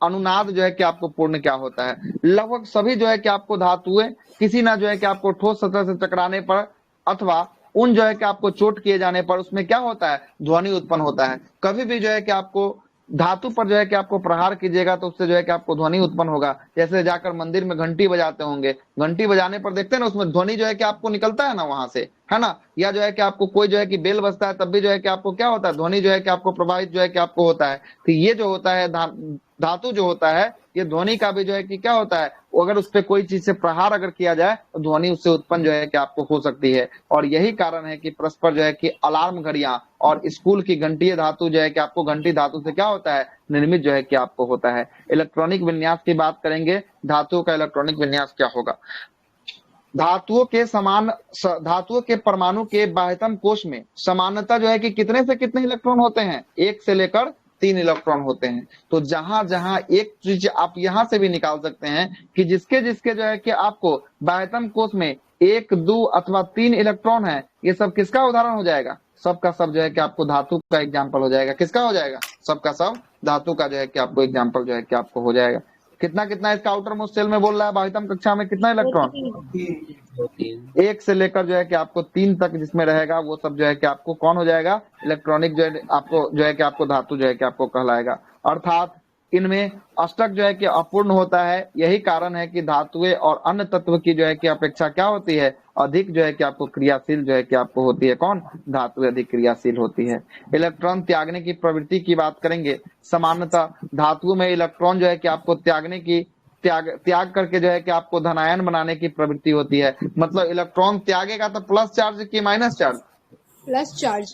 अनुनाद जो है कि आपको पूर्ण क्या होता है। लगभग सभी जो है कि आपको धातुएं किसी ना जो है कि आपको ठोस सतह से टकराने पर अथवा उन जो है कि आपको चोट किए जाने पर उसमें क्या होता है, ध्वनि उत्पन्न होता है। कभी भी जो है कि आपको धातु पर जो है कि आपको प्रहार कीजिएगा तो उससे जो है कि आपको ध्वनि उत्पन्न होगा। जैसे जाकर मंदिर में घंटी बजाते होंगे, घंटी बजाने पर देखते हैं ना उसमें ध्वनि जो है कि आपको निकलता है ना वहां से, है ना। या जो है कि आपको कोई जो है कि बेल बजता है तब भी जो है कि आपको क्या होता है, ध्वनि जो है कि आपको प्रभावित जो है कि आपको होता है। तो ये जो होता है धातु जो होता है ये ध्वनि का भी जो है कि क्या होता है, अगर उस पर कोई चीज से प्रहार अगर किया जाए तो ध्वनि उससे उत्पन्न जो है कि आपको हो सकती है। और यही कारण है कि परस्पर जो है कि अलार्म घड़ियां और स्कूल की घंटीय धातु जो है कि आपको घंटी धातु से क्या होता है, निर्मित जो है कि आपको होता है। इलेक्ट्रॉनिक विन्यास की बात करेंगे, धातुओं का इलेक्ट्रॉनिक विन्यास क्या होगा। धातुओं के परमाणु के बाह्यतम कोश में सामान्यतः जो है कि कितने से कितने इलेक्ट्रॉन होते हैं, 1 से लेकर 3 इलेक्ट्रॉन होते हैं। तो जहां जहां एक चीज आप यहां से भी निकाल सकते हैं कि जिसके जो है कि आपको बाह्यतम कोश में 1, 2 अथवा 3 इलेक्ट्रॉन है, ये सब किसका उदाहरण हो जाएगा, सबका सब जो है कि आपको धातु का एग्जाम्पल हो जाएगा। किसका हो जाएगा, सबका सब धातु का जो है कि आपको एग्जाम्पल जो है कि आपको हो जाएगा। कितना कितना इसका आउटर मोस्ट शेल में बोल रहा है, बाह्यतम कक्षा में कितना इलेक्ट्रॉन, 1 से लेकर जो है कि आपको 3 तक जिसमें रहेगा वो सब जो है कि आपको कौन हो जाएगा, इलेक्ट्रॉनिक जो है आपको जो है कि आपको धातु जो है कि आपको कहलाएगा। अर्थात इनमें अष्टक जो है कि अपूर्ण होता है। यही कारण है कि धातुएं और अन्य तत्व की जो है कि अपेक्षा क्या होती है, अधिक जो है कि आपको क्रियाशील जो है कि आपको होती है। कौन, धातु अधिक क्रियाशील होती है। इलेक्ट्रॉन त्यागने की प्रवृत्ति की बात करेंगे। सामान्यतः धातुओं में इलेक्ट्रॉन जो है कि आपको त्याग करके जो है कि आपको धनायन बनाने की प्रवृत्ति होती है। मतलब इलेक्ट्रॉन त्यागेगा तो प्लस चार्ज की minus charge, plus charge,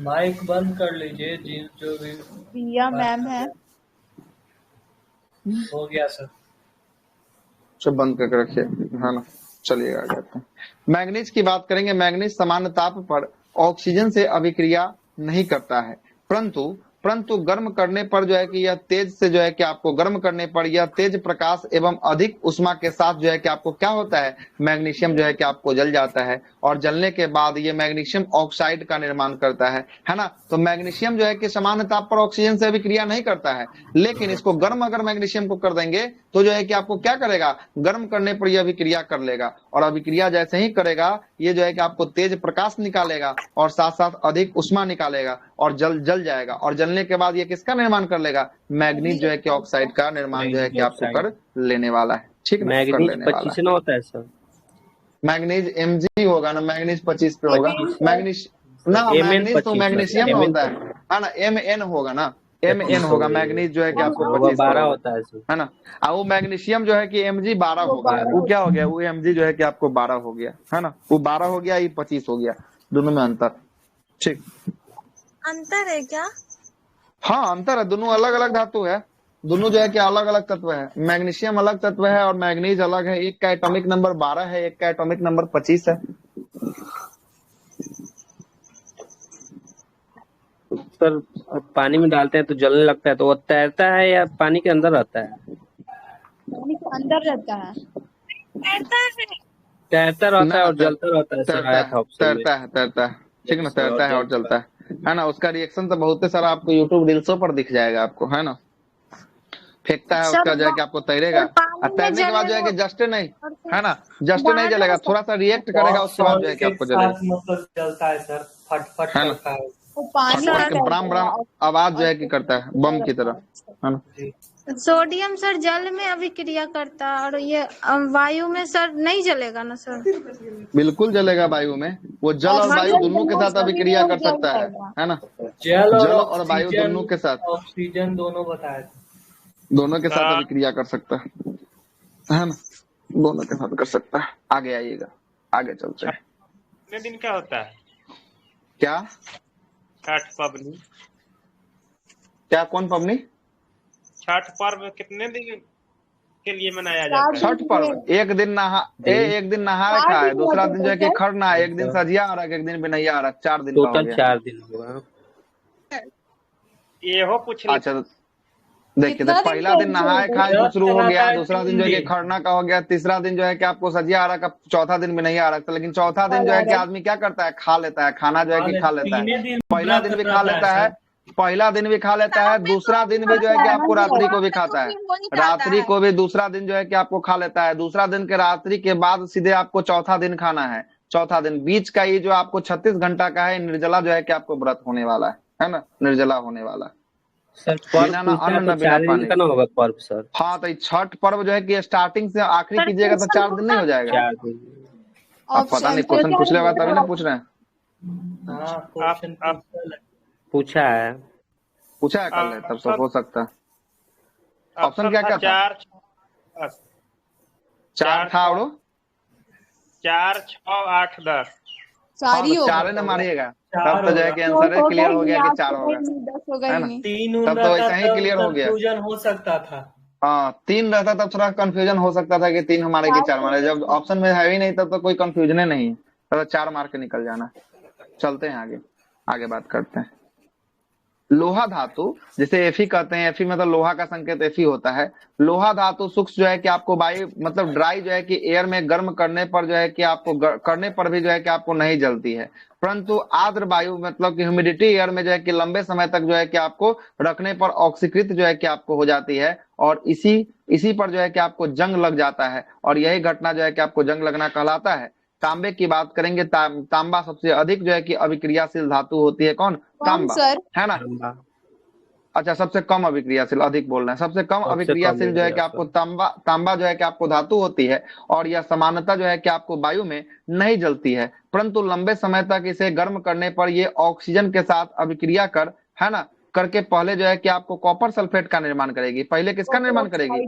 mic बंद कर लीजिए जी, जो भी प्रिया मैम है। हो गया सर। सब बंद करके रखिए, है ना। चलिए आगे बढ़ते हैं। मैग्नीज की बात करेंगे। मैग्नीज सामान्य ताप पर ऑक्सीजन से अभिक्रिया नहीं करता है, परंतु गर्म करने पर जो है कि यह तेज से जो है कि आपको गर्म करने पर यह तेज प्रकाश एवं अधिक उष्मा के साथ जो है कि आपको क्या होता है, मैग्नीशियम जो है कि आपको जल जाता है और जलने के बाद ये मैग्नीशियम ऑक्साइड का निर्माण करता है ना। तो मैग्नीशियम जो है कि सामान्य ताप पर ऑक्सीजन से अभिक्रिया नहीं करता है, लेकिन इसको गर्म अगर मैग्नीशियम को कर देंगे तो जो है कि आपको क्या करेगा, गर्म करने पर यह अभिक्रिया कर लेगा और अभिक्रिया जैसे ही करेगा ये जो है कि आपको तेज प्रकाश निकालेगा और साथ साथ अधिक उष्मा निकालेगा और जल जाएगा और जलने के बाद ये किसका निर्माण कर लेगा, मैग्नीज जो है कि ऑक्साइड का निर्माण जो है कि आपको कर लेने वाला है। ठीक ना, कर मैग्नीज लेने वाला 25 है। ना होता है सर? मैग्नीज mg होगा ना, मैग्नीज 25 पे होगा। मैग्नीज ना, मैग्नीज तो मैग्नीशियम होता है ना, mn होगा ना, mn होगा। मैग्नीज जो है कि आपको 25 12 होता है सर, है ना। और वो मैग्नीशियम जो है कि mg 12 हो गया। वो क्या हो गया, वो mg जो है कि आपको 12 हो गया, है ना। वो 12 हो गया, ये 25 हो गया, दोनों में अंतर। ठीक, अंतर है क्या? हाँ अंतर है, दोनों अलग अलग धातु है, दोनों जो है कि अलग अलग तत्व है। मैग्नीशियम अलग तत्व है और मैग्नीज अलग है। एक का एटॉमिक नंबर 12 है, एक का एटॉमिक नंबर 25 है। सर पानी में डालते हैं तो जलने लगता है, तो वो तैरता है या पानी के अंदर रहता है? पानी के अंदर रहता है। तैरता रहता है ना, और जलता रहता है सर, आया था ऑप्शन में। तैरता है, ठीक ना, तैरता है और जलता है ना। उसका रिएक्शन तो बहुत सारा आपको यूट्यूब रील्सों पर दिख जाएगा आपको, है ना। फेंकता है उसका जो है कि आपको तैरेगा और तैरने के बाद जो है कि जस्ट नहीं, है ना, जस्ट नहीं जलेगा, थोड़ा सा रिएक्ट करेगा, उसके बाद जो है कि आपको जलेगा, मतलब चलता है सर, फट है ना। करता है। वो पानी ब्राम ब्राम आवाज जो है कि करता है बम की तरह, है ना। सोडियम सर जल में अभिक्रिया करता है और ये वायु में सर नहीं जलेगा ना सर? बिल्कुल जलेगा वायु में, वो जल और वायु दोनों के साथ अभिक्रिया कर सकता है ना। जल और वायु दोनों के साथ, ऑक्सीजन दोनों बताए थे। दोनों के साथ अभिक्रिया कर सकता है ना, दोनों के साथ कर सकता है। आगे आइएगा, आगे चलते हैं। कितने दिन का होता है क्या छठ पबनी? क्या कौन पबनी? छठ पर्व कितने दिन के लिए मनाया जाता है? छठ पर्व एक दिन नहाए खाए, दूसरा दिन जो है कि खरना, एक दिन सजिया अरग, एक दिन बिनैया अरग, 4 दिन का हो टोटल गया। 4 दिन होगा। ये हो पूछ रही अच्छा देखिए, तो पहला दिन नहाए खाए शुरू हो गया, दूसरा दिन जो है कि खरना का हो गया, तीसरा दिन जो है कि आपको सजिया अरग का, चौथा दिन बिनैया अरग था। लेकिन चौथा दिन जो है कि आदमी क्या करता है, खा लेता है, खाना जो है कि खा लेता है। पहला दिन भी खा लेता है, पहला दिन भी खा लेता है, दूसरा दिन भी जो है कि आपको रात्रि को भी खाता है, रात्रि को भी दूसरा दिन जो है कि आपको खा लेता है। दूसरा दिन के रात्रि के बाद सीधे आपको चौथा दिन खाना है। चौथा दिन बीच का ये जो आपको 36 घंटा का है, निर्जला जो है कि आपको व्रत होने वाला है ना, निर्जला होने वाला। सर बिना ना अन्न ना बिना पानी का ना होगा पर्व सर? हाँ, तो छठ पर्व जो है कि स्टार्टिंग से आखिरी कीजिएगा तो 4 दिन नहीं हो जाएगा? 4 दिन। अब पता नहीं, क्वेश्चन पूछ रहे तभी ना पूछ रहे हैं। पूछा है कर ले, तब सब हो सकता है। ऑप्शन क्या क्या था? 4 था और 4, 6, 8, 10। सारी हो 4 न मारिएगा, तब तो जो है कि आंसर क्लियर हो गया कि 4 होगा, 10 हो गई है ना। नहीं। 3 तब तो ऐसा ही क्लियर हो गया। कंफ्यूजन हो सकता था। हाँ 3 रहता तब थोड़ा कंफ्यूजन हो सकता था कि 3 हमारे कि 4 हमारे। जब ऑप्शन में है ही नहीं तब तो कोई कंफ्यूजन नहीं, तब तो 4 मार के निकल जाना। चलते हैं आगे, आगे बात करते हैं। लोहा धातु जिसे एफी कहते हैं, एफी मतलब लोहा का संकेत एफी होता है। लोहा धातु सूक्ष्म जो है कि आपको वायु मतलब ड्राई जो है कि एयर में गर्म करने पर जो है कि आपको करने पर भी जो है कि आपको नहीं जलती है, परंतु आर्द्र वायु मतलब कि ह्यूमिडिटी एयर में जो है कि लंबे समय तक जो है कि आपको रखने पर ऑक्सीकृत जो है कि आपको हो जाती है और इसी पर जो है कि आपको जंग लग जाता है और यही घटना जो है कि आपको जंग लगना कहलाता है। तांबे की बात करेंगे, तांबा सबसे अधिक जो है कि अभिक्रियाशील धातु होती है। कौन? तांबा, है ना। अच्छा, सबसे कम अभिक्रियाशील, अधिक बोल रहे हैं, सबसे कम अभिक्रियाशील जो है कि आपको तांबा जो है कि आपको धातु होती है और यह सामान्यतः जो है कि आपको वायु में नहीं जलती है, परंतु लंबे समय तक इसे गर्म करने पर ये ऑक्सीजन के साथ अभिक्रिया कर, है ना, करके पहले जो है कि आपको कॉपर सल्फेट का निर्माण करेगी। पहले किसका निर्माण करेगी?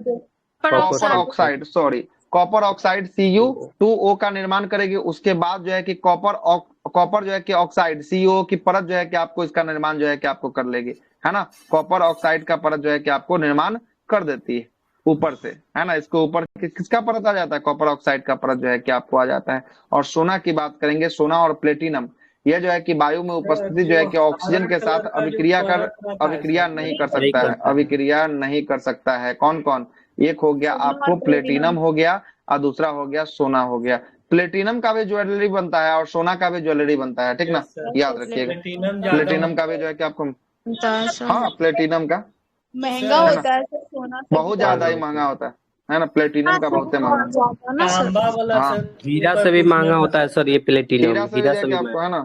Copper oxide, sorry, copper oxide Cu2O का निर्माण करेगी। उसके बाद जो है कि कॉपर जो है कि ऑक्साइड CuO की परत जो है कि आपको इसका निर्माण जो है कि आपको कर लेगी, है ना। कॉपर ऑक्साइड का परत जो है कि आपको निर्माण कर देती है ऊपर से, है ना। इसको ऊपर किसका परत आ जाता है, कॉपर ऑक्साइड का परत जो है कि आपको आ जाता है। और सोना की बात करेंगे, सोना और प्लेटिनम यह जो है कि वायु में उपस्थिति जो है कि ऑक्सीजन के साथ अभिक्रिया नहीं कर सकता है, अभिक्रिया नहीं कर सकता है। कौन कौन, एक हो गया आपको प्लेटिनम हो गया और दूसरा हो गया सोना हो गया। प्लेटिनम का भी ज्वेलरी बनता है और सोना का भी ज्वेलरी बनता है, ठीक ना, याद रखिएगा। प्लेटिनम का भी जो है कि आपको, हाँ प्लेटिनम का महंगा होता है सर सोना से। बहुत ज्यादा ही महंगा होता है ना, प्लेटिनम का बहुत महंगा। तांबा वाला हाँ। सर, हीरा से भी महंगा होता है सर ये प्लेटिनम, हीरा से हीरा जो है से कि भी आपको, है ना,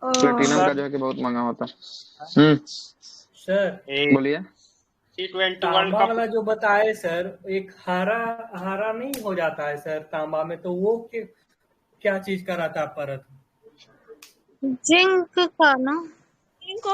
प्लेटिनम का जो है कि बहुत महंगा होता है। सर बोलिए। T21 तांबा का वाला जो बताए सर, एक हरा नहीं हो जाता है सर तांबा में, तो वो क्या चीज का रहता है परत? जिंक का ना, जिंक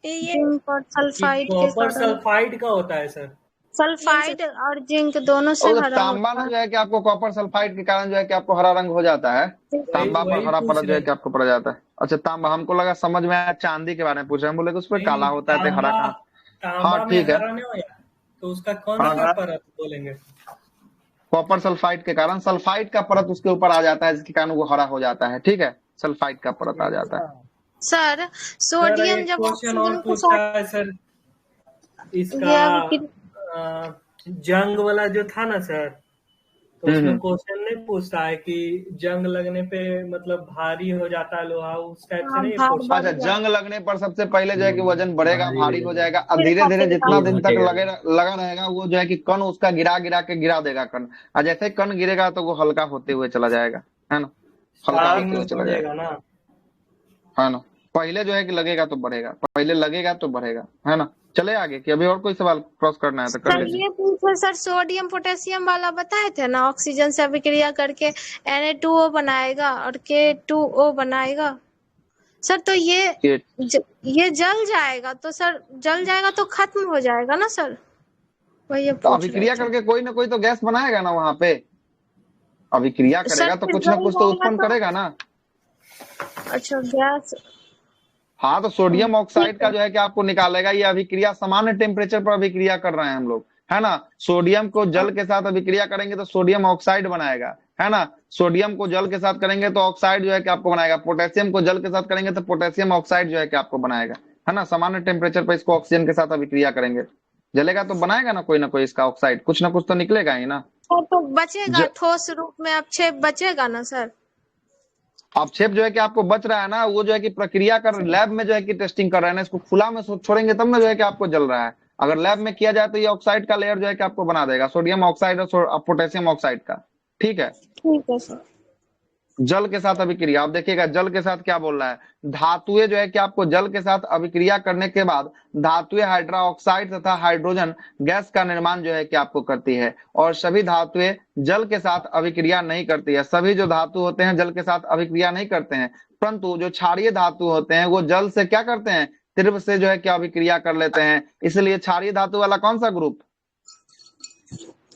ये जिंक और सल्फाइड के कॉपर कारण, सल्फाइड का होता है सर। सल्फाइड और जिंक दोनों से और हरा तांबा होता में है। जो है कि आपको कॉपर सल्फाइड के कारण जो है कि आपको हरा रंग हो जाता है, तांबा पर वही हरा पूछ परत जो है रहे कि आपको पड़ जाता है। अच्छा तांबा, हमको लगा समझ में आया चांदी के बारे में पूछ रहे हैं, बोले कि उस पर नहीं, काला होता है तो हरा कहाँ। तांबा हाँ में ठीक है, हरा नहीं होया, तो उसका कौन सा परत बोलेंगे? कॉपर सल्फाइड के कारण सल्फाइड का परत उसके ऊपर आ जाता है, जिसके कारण वो हरा हो जाता है, ठीक है, सल्फाइड का परत आ जाता है। सर सोडियम एक जब क्वेश्चन और ऑक्सीजन के पूछता साथ है सर, ये इसका जंग वाला जो था ना सर, तो उसमें क्वेश्चन नहीं पूछता है कि जंग लगने पे मतलब भारी हो जाता है लोहा, उस टाइप से नहीं पूछता? अच्छा, जंग लगने पर सबसे पहले जो है कि वजन बढ़ेगा, भारी हो जाएगा, और धीरे धीरे जितना दिन तक लगा रहेगा वो जो है कि कण उसका गिरा देगा कण, और जैसे ही कण गिरेगा तो वो हल्का होते हुए चला जाएगा, है ना, हल्का होते हुए चला जाएगा ना, है ना। पहले जो है कि लगेगा तो बढ़ेगा, पहले लगेगा तो बढ़ेगा, है ना। चले आगे कि अभी और कोई सवाल क्रॉस करना है तो कर सर लीजिए। ये पूछे सर, सोडियम पोटेशियम वाला बताए थे ना, ऑक्सीजन से अभिक्रिया करके Na2O बनाएगा और K2O बनाएगा सर, तो ये जल जाएगा, तो सर जल जाएगा तो खत्म हो जाएगा ना सर, वही तो अभिक्रिया करके कोई ना कोई तो गैस बनाएगा ना वहां पे, अभिक्रिया करेगा तो कुछ ना कुछ तो उत्पन्न करेगा ना। अच्छा गैस, हाँ तो सोडियम ऑक्साइड का जो है कि आपको निकालेगा, ये अभिक्रिया सामान्य टेम्परेचर पर अभिक्रिया कर रहे हैं हम लोग, है ना। सोडियम को जल के साथ अभिक्रिया करेंगे तो सोडियम ऑक्साइड बनाएगा, है ना। सोडियम को जल के साथ करेंगे तो ऑक्साइड जो है कि आपको बनाएगा, पोटेशियम को जल के साथ करेंगे तो पोटेशियम ऑक्साइड जो है कि आपको बनाएगा, है ना। सामान्य टेम्परेचर पर इसको ऑक्सीजन के साथ अभिक्रिया करेंगे, जलेगा तो बनाएगा ना कोई इसका ऑक्साइड, कुछ ना कुछ तो निकलेगा ही ना। तो बचेगा ठोस रूप में अपक्षेप बचेगा ना सर? अपक्षेप जो है कि आपको बच रहा है ना, वो जो है कि प्रक्रिया कर लैब में जो है कि टेस्टिंग कर रहे हैं ना, इसको खुला में छोड़ेंगे तब ना जो है कि आपको जल रहा है। अगर लैब में किया जाए तो ये ऑक्साइड का लेयर जो है कि आपको बना देगा, सोडियम ऑक्साइड और पोटेशियम ऑक्साइड का, ठीक है। ठीक है सर। जल के साथ अभिक्रिया, आप देखिएगा जल के साथ क्या बोल रहा है, धातुएं जो है कि आपको जल के साथ अभिक्रिया करने के बाद धातुएं हाइड्रोक्साइड तथा हाइड्रोजन गैस का निर्माण जो है कि आपको करती है, और सभी धातुएं जल के साथ अभिक्रिया नहीं करती है। सभी जो धातु होते हैं जल के साथ अभिक्रिया नहीं करते हैं, परंतु जो क्षारीय धातु होते हैं वो जल से क्या करते हैं, तीव्र से जो है कि अभिक्रिया कर लेते हैं। इसलिए क्षारीय धातु वाला कौन सा ग्रुप,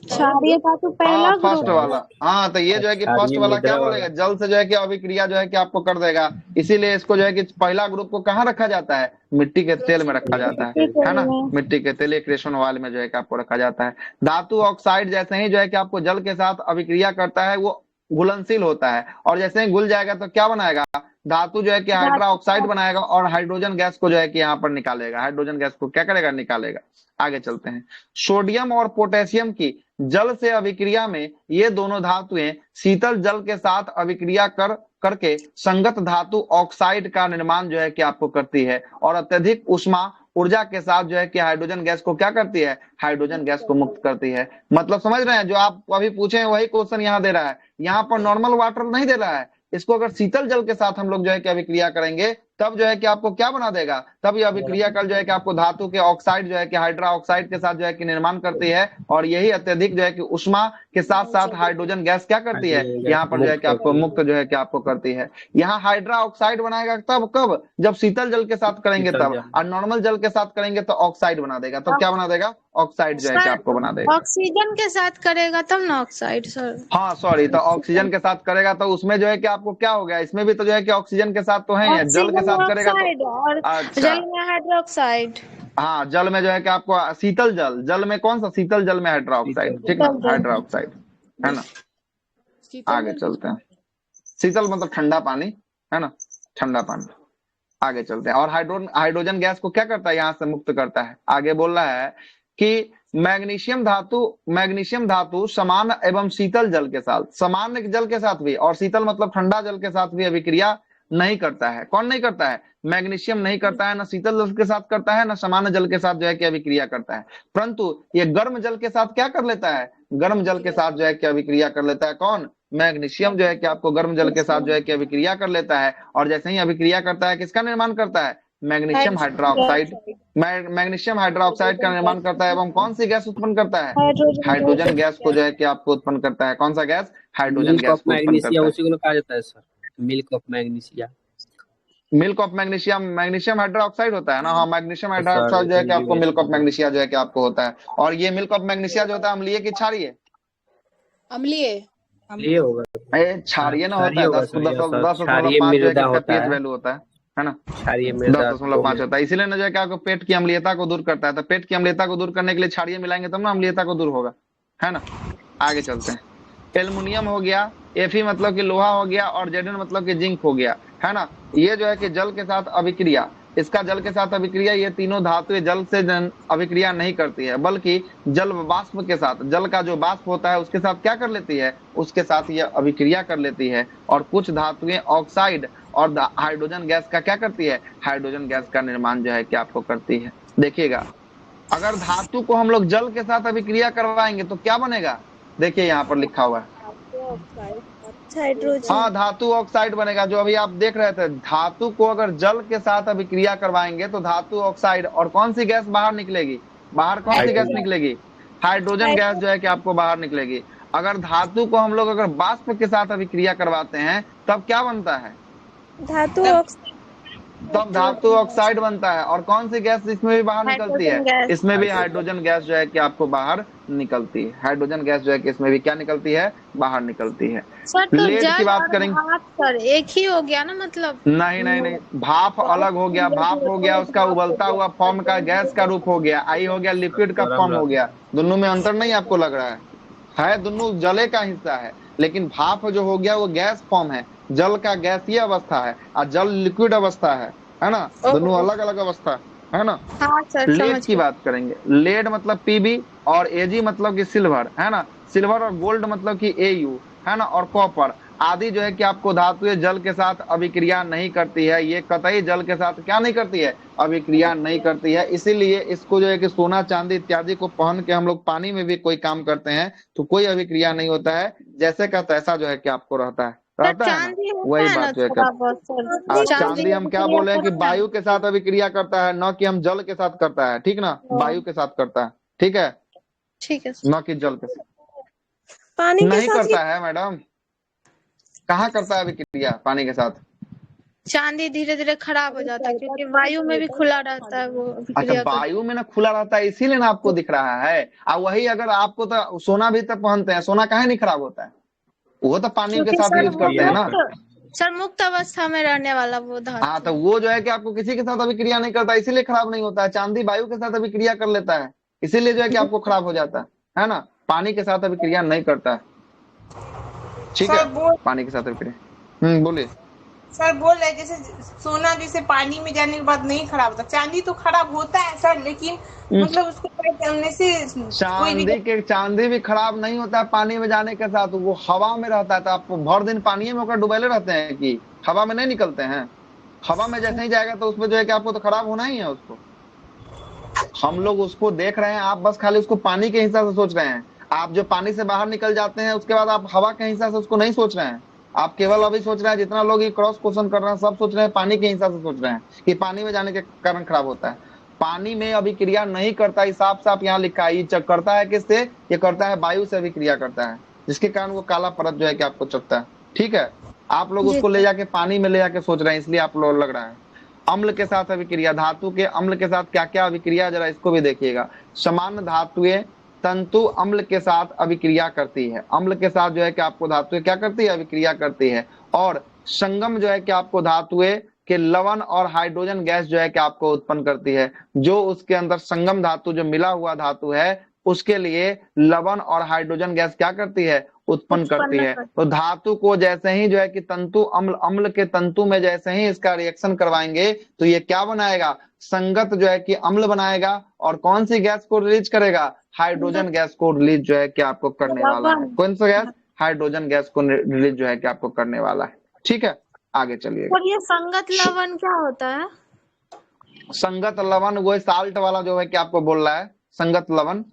क्षारीय धातु पहला फर्स्ट वाला। हाँ तो ये जो है कि फर्स्ट वाला क्या बोलेगा, जल से जो है कि अभिक्रिया जो है कि आपको कर देगा। इसीलिए इसको जो है कि पहला ग्रुप को कहाँ रखा जाता है, मिट्टी के तेल में रखा जाता है ना, मिट्टी के तेल क्रेशन ऑयल में जो है कि आपको रखा जाता है। धातु ऑक्साइड जैसे ही जो है कि आपको जल के साथ अभिक्रिया करता है वो घुलनशील होता है, और जैसे ही घुल जाएगा तो क्या बनाएगा, धातु जो है कि हाइड्रोक्साइड बनाएगा और हाइड्रोजन गैस को जो है कि यहाँ पर निकालेगा, हाइड्रोजन गैस को क्या करेगा, निकालेगा। आगे चलते हैं। सोडियम और पोटेशियम की जल से अभिक्रिया में ये दोनों धातुएं शीतल जल के साथ अभिक्रिया करके संगत धातु ऑक्साइड का निर्माण जो है कि आपको करती है, और अत्यधिक उष्मा ऊर्जा के साथ जो है कि हाइड्रोजन गैस को क्या करती है, हाइड्रोजन गैस को मुक्त करती है। मतलब समझ रहे हैं, जो आप अभी पूछे वही क्वेश्चन यहाँ दे रहा है। यहाँ पर नॉर्मल वाटर नहीं दे रहा है, इसको अगर शीतल जल के साथ हम लोग जो है कि अभिक्रिया करेंगे तब जो है कि आपको क्या बना देगा, तब ये अभिक्रिया कल जो है कि आपको धातु के ऑक्साइड जो है कि हाइड्रा ऑक्साइड के साथ जो है कि निर्माण करती है, और यही अत्यधिक जो है कि उष्मा के साथ साथ हाइड्रोजन गैस क्या करती है, यहाँ पर जो है कि आपको मुक्त जो है कि आपको करती है। यहाँ हाइड्रा ऑक्साइड बनाएगा तब कब, जब शीतल जल के साथ करेंगे तब, और नॉर्मल जल के साथ करेंगे तो ऑक्साइड बना देगा। तो क्या बना देगा, ऑक्साइड जो है कि आपको बना देगा। ऑक्सीजन के साथ करेगा तब ना ऑक्साइड सर। हाँ सॉरी, तो ऑक्सीजन के साथ करेगा तो उसमें जो है कि आपको क्या हो गया, इसमें भी तो जो है कि ऑक्सीजन के साथ तो है, जल के साथ करेगा तो और जल में हाइड्रोक्साइड। हाँ, जल में जो है कि आपको शीतल जल, जल में कौन सा, शीतल जल में हाइड्रा ऑक्साइड, ठीक है, हाइड्रा ऑक्साइड है ना। आगे चलते हैं, शीतल मतलब ठंडा पानी है ना, ठंडा पानी। आगे चलते हैं, और हाइड्रोजन गैस को क्या करता है, यहाँ से मुक्त करता है। आगे बोल रहा है कि मैग्नीशियम धातु समान एवं शीतल जल के साथ, सामान्य जल के साथ भी और शीतल मतलब ठंडा जल के साथ भी अभिक्रिया नहीं करता है। कौन नहीं करता है, मैग्नीशियम नहीं करता है, ना शीतल जल के साथ करता है, ना सामान्य जल के साथ जो है कि अभिक्रिया करता है। परंतु ये गर्म जल के साथ क्या कर लेता है, गर्म जल के साथ जो है कि अभिक्रिया कर लेता है। कौन, मैग्नीशियम जो है कि आपको गर्म जल के साथ जो है कि अभिक्रिया कर लेता है, और जैसे ही अभिक्रिया करता है किसका निर्माण करता है, मैग्नीशियम हाइड्रोक्साइड, मैग्नीशियम हाइड्रोक्साइड का निर्माण करता है, एवं कौन सी गैस उत्पन्न करता है, हाइड्रोजन गैस को जो है कि आपको उत्पन्न करता है। कौन सा गैस, हाइड्रोजन गैस को उत्पन्न करता है। उसी को कहा जाता है sir, milk of magnesia. Milk of magnesium, magnesium hydroxide होता है ना। हाँ, मैग्नीशियम हाइड्रोक्साइड जो है कि आपको मिल्क ऑफ मैग्नीशिया जो है कि आपको होता है। और ये मिल्क ऑफ मैग्नीशिया जो होता है अम्लीय की क्षारीय, अम्लीय होगा, क्षारीय ना होता है, 10.5 पीएच वैल्यू होता है ना, 10.5 होता है। इसीलिए ना जो है कि आपको पेट की अम्लीयता को दूर करता है। तो पेट की अम्लीयता को दूर करने के लिए क्षारीय मिलाएंगे तब ना अम्लीयता को दूर होगा, है ना। आगे चलते हैं, एल्युमिनियम हो गया, Fe मतलब कि लोहा हो गया, और Zn मतलब कि जिंक हो गया, है ना। ये जो है कि जल के साथ अभिक्रिया, इसका जल के साथ अभिक्रिया, ये तीनों धातुएं जल से अभिक्रिया नहीं करती है, बल्कि जल वाष्प के साथ, जल का जो वाष्प होता है उसके साथ क्या कर लेती है, उसके साथ ये अभिक्रिया कर लेती है। और कुछ धातुएं ऑक्साइड और हाइड्रोजन गैस का क्या करती है, हाइड्रोजन गैस का निर्माण जो है कि आपको करती है। देखिएगा, अगर धातु को हम लोग जल के साथ अभिक्रिया करवाएंगे तो क्या बनेगा, देखिए यहाँ पर लिखा हुआ है, हाँ, धातु ऑक्साइड बनेगा। जो अभी आप देख रहे थे, धातु को अगर जल के साथ अभिक्रिया करवाएंगे तो धातु ऑक्साइड, और कौन सी गैस बाहर निकलेगी, बाहर कौन सी गैस निकलेगी, हाइड्रोजन गैस जो है कि आपको बाहर निकलेगी। अगर धातु को हम लोग अगर वाष्प के साथ अभिक्रिया करवाते हैं तब क्या बनता है, तब धातु ऑक्साइड बनता है। और कौन सी गैस इसमें भी बाहर निकलती है, इसमें भी हाइड्रोजन गैस जो है कि आपको बाहर निकलती है। हाइड्रोजन गैस जो है कि इसमें भी क्या निकलती है, बाहर निकलती है। लेड की बात करेंगे सर, एक ही हो गया ना, मतलब नहीं, भाप अलग हो गया, भाप हो गया उसका उबलता हुआ फॉर्म का गैस का रूप हो गया, आई हो गया लिक्विड का फॉर्म हो गया। दोनों में अंतर नहीं आपको लग रहा है दोनों जले का हिस्सा है, लेकिन भाप जो हो गया वो गैस फॉर्म है, जल का गैसीय अवस्था है, और जल लिक्विड अवस्था है ना, दोनों अलग अलग अवस्था है ना। हाँ सर, लेड की बात करेंगे, लेड मतलब पीबी, और एजी मतलब कि सिल्वर, है ना। सिल्वर और गोल्ड मतलब कि एयू, है ना। और कॉपर आदि जो है कि आपको धातुएं जल के साथ अभिक्रिया नहीं करती है, ये कतई जल के साथ क्या नहीं करती है, अभिक्रिया नहीं करती है। इसीलिए इसको जो है कि सोना चांदी इत्यादि को पहन के हम लोग पानी में भी कोई काम करते हैं तो कोई अभिक्रिया नहीं होता है, जैसे का तैसा जो है कि आपको रहता है ना, वही बात है। चांदी हम क्या बोले हैं कि वायु के साथ अभिक्रिया करता है, न कि हम जल के साथ करता है, ठीक ना, वायु के साथ करता है, ठीक है, न कि जल के साथ पानी नहीं करता है। मैडम कहाँ करता है अभिक्रिया पानी के साथ, चांदी धीरे धीरे खराब हो जाता है क्योंकि वायु में भी खुला रहता है वो। अच्छा, वायु में ना खुला रहता है, इसीलिए ना आपको दिख रहा है। और वही अगर आपको तो सोना भी तो पहनते हैं, सोना काहे नहीं खराब होता है, वो तो पानी के साथ यूज करते हैं ना सर, मुक्त अवस्था में रहने वाला वो धातु। हाँ, तो वो जो है कि आपको किसी के साथ अभिक्रिया नहीं करता, इसीलिए खराब नहीं होता है। चांदी वायु के साथ अभिक्रिया कर लेता है, इसीलिए जो है कि आपको खराब हो जाता है ना। पानी के साथ अभिक्रिया नहीं करता है, ठीक है, पानी के साथ अभिक्रिया। बोलिए सर, बोल रहे जैसे सोना जैसे पानी में जाने के बाद नहीं खराब होता, चांदी तो खराब होता है सर, लेकिन मतलब उसको जलने से चांदी भी खराब नहीं होता है पानी में जाने के साथ, वो हवा में रहता है। तो आप भर दिन पानी में होकर डुबेले रहते हैं कि हवा में नहीं निकलते हैं, हवा में जैसे ही जाएगा तो उसमें जो है कि आपको तो खराब होना ही है उसको। हम लोग उसको देख रहे हैं, आप बस खाली उसको पानी के हिसाब से सोच रहे हैं। आप जो पानी से बाहर निकल जाते हैं उसके बाद आप हवा के हिसाब से उसको नहीं सोच रहे हैं, आप केवल अभी सोच रहे हैं, जितना लोग ये क्रॉस क्वेश्चन कर रहे हैं सब सोच रहे हैं पानी के हिसाब से सोच रहे हैं कि पानी में जाने के कारण खराब होता है। पानी में अभिक्रिया नहीं करता, हिसाब से आप यहाँ लिखा है। ये करता है किससे? ये करता है वायु से अभिक्रिया करता है, जिसके कारण वो काला परत जो है कि आपको चपता है। ठीक है, आप लोग उसको ले जाके पानी में ले जाके सोच रहे हैं, इसलिए आप लोग लग रहा है। अम्ल के साथ अभिक्रिया, धातु के अम्ल के साथ क्या क्या अभिक्रिया, जरा इसको भी देखिएगा। सामान्य धातुएं तंतु अम्ल के साथ अभिक्रिया करती है। अम्ल के साथ जो है कि आपको धातुएं क्या करती है? अभिक्रिया करती है। और संगम जो है कि आपको धातुएं के लवण और हाइड्रोजन गैस जो है कि आपको उत्पन्न करती है। जो उसके अंदर संगम धातु जो मिला हुआ धातु है उसके लिए लवण और हाइड्रोजन गैस क्या करती है? उत्पन्न करती है। तो धातु को जैसे ही जो है कि तंतु अम्ल के तंतु में जैसे ही इसका रिएक्शन करवाएंगे तो ये क्या बनाएगा? संगत जो है कि अम्ल बनाएगा। और कौन सी गैस को रिलीज करेगा? हाइड्रोजन गैस को रिलीज जो है कि आपको करने वाला है। कौन सा गैस? हाइड्रोजन गैस को रिलीज जो है कि आपको करने वाला है। ठीक है, आगे चलिए। और ये संगत लवण क्या होता है? संगत लवण वो साल्ट वाला जो है कि आपको बोल रहा है, संगत लवण।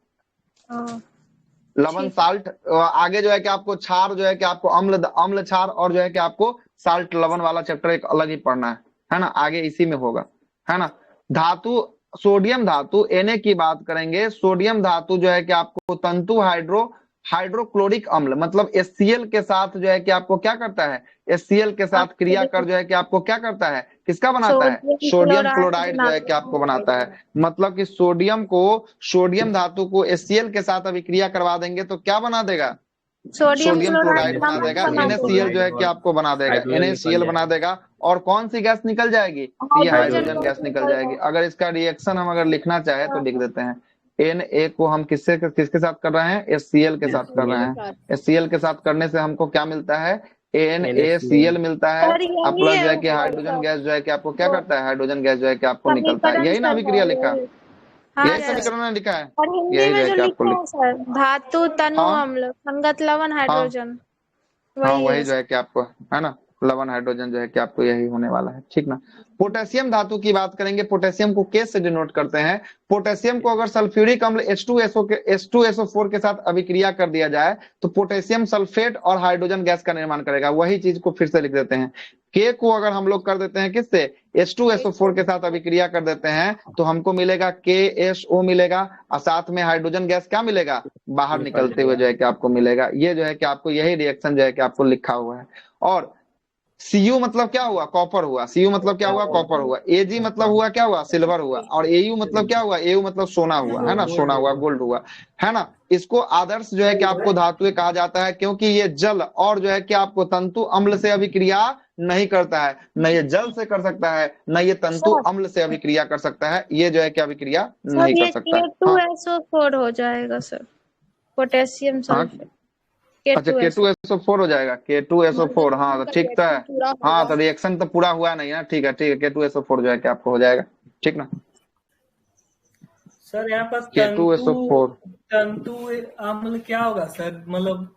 लवण साल्ट, आगे जो है कि आपको क्षार जो है कि आपको अम्ल क्षार और जो है कि आपको साल्ट लवण वाला चैप्टर एक अलग ही पढ़ना है ना, आगे इसी में होगा, है ना। धातु, सोडियम धातु Na की बात करेंगे। सोडियम धातु जो है कि आपको तंतु हाइड्रोक्लोरिक अम्ल मतलब HCl के साथ जो है कि आपको क्या करता है? HCl के साथ क्रिया कर जो है कि आपको क्या करता है? किसका बनाता है? सोडियम क्लोराइड जो है कि आपको बनाता है। मतलब कि सोडियम धातु को HCl के साथ अभिक्रिया करवा देंगे तो क्या बना देगा? सोडियम क्लोराइड बना देगा। NaCl जो है कि आपको बना देगा, NaCl बना देगा। और कौन सी गैस निकल जाएगी? ये हाइड्रोजन गैस निकल जाएगी। अगर इसका रिएक्शन हम अगर लिखना चाहे तो लिख देते हैं। Na को हम किसके साथ कर रहे हैं? HCl के साथ कर रहे हैं। HCl के साथ करने से हमको क्या मिलता है? NaCl मिलता है। और प्लस जो है कि हाइड्रोजन गैस जो है कि आपको क्या करता है? हाइड्रोजन गैस जो है कि आपको निकलता है। यही ना अभिक्रिया लिखा, यही समीकरण लिखा है। यही जो है कि आपको धातु तनु अम्ल संगत लवण हाइड्रोजन, हाँ वही जो है कि आपको है ना, लवण हाइड्रोजन जो है कि आपको यही होने वाला है। ठीक ना। पोटेशियम धातु की बात करेंगे। पोटेशियम को के से डिनोट करते हैं। पोटेशियम को अगर सल्फ्यूरिक अम्ल H2SO4 के साथ अभिक्रिया कर दिया जाए तो पोटेशियम सल्फेट और हाइड्रोजन गैस का निर्माण करेगा। वही चीज को फिर से लिख देते हैं। के को अगर हम लोग कर देते हैं किससे? H2SO4 के साथ अभिक्रिया कर देते हैं तो हमको मिलेगा KSO मिलेगा, और साथ में हाइड्रोजन गैस क्या मिलेगा? बाहर निकलते हुए जो है कि आपको मिलेगा। ये जो है कि आपको यही रिएक्शन जो है कि आपको लिखा हुआ है। और Cu मतलब क्या हुआ? कॉपर हुआ। Cu मतलब क्या हुआ? कॉपर हुआ। Ag मतलब हुआ क्या हुआ? सिल्वर हुआ। और Au मतलब क्या हुआ? Au मतलब सोना हुआ, है ना, सोना हुआ, गोल्ड हुआ, है ना। इसको आदर्श जो है कि आपको धातुएं कहा जाता है, क्योंकि ये जल और जो है कि आपको तंतु अम्ल से अभिक्रिया नहीं करता है। न ये जल से कर सकता है, न ये तंतु अम्ल से अभिक्रिया कर सकता है। ये जो है कि अभिक्रिया नहीं कर सकता है। K2SO4 हो जाएगा सर, पोटेशियम सल्फेट। अच्छा K2SO4 हो जाएगा। K2SO4, हाँ तो ठीक है। हाँ तो रिएक्शन तो पूरा हुआ नहीं है। ठीक है, ठीक है, K2SO4 जो है कि आपको हो जाएगा। ठीक ना सर। यहाँ पर K2SO4 तंतु अम्ल क्या होगा सर? मतलब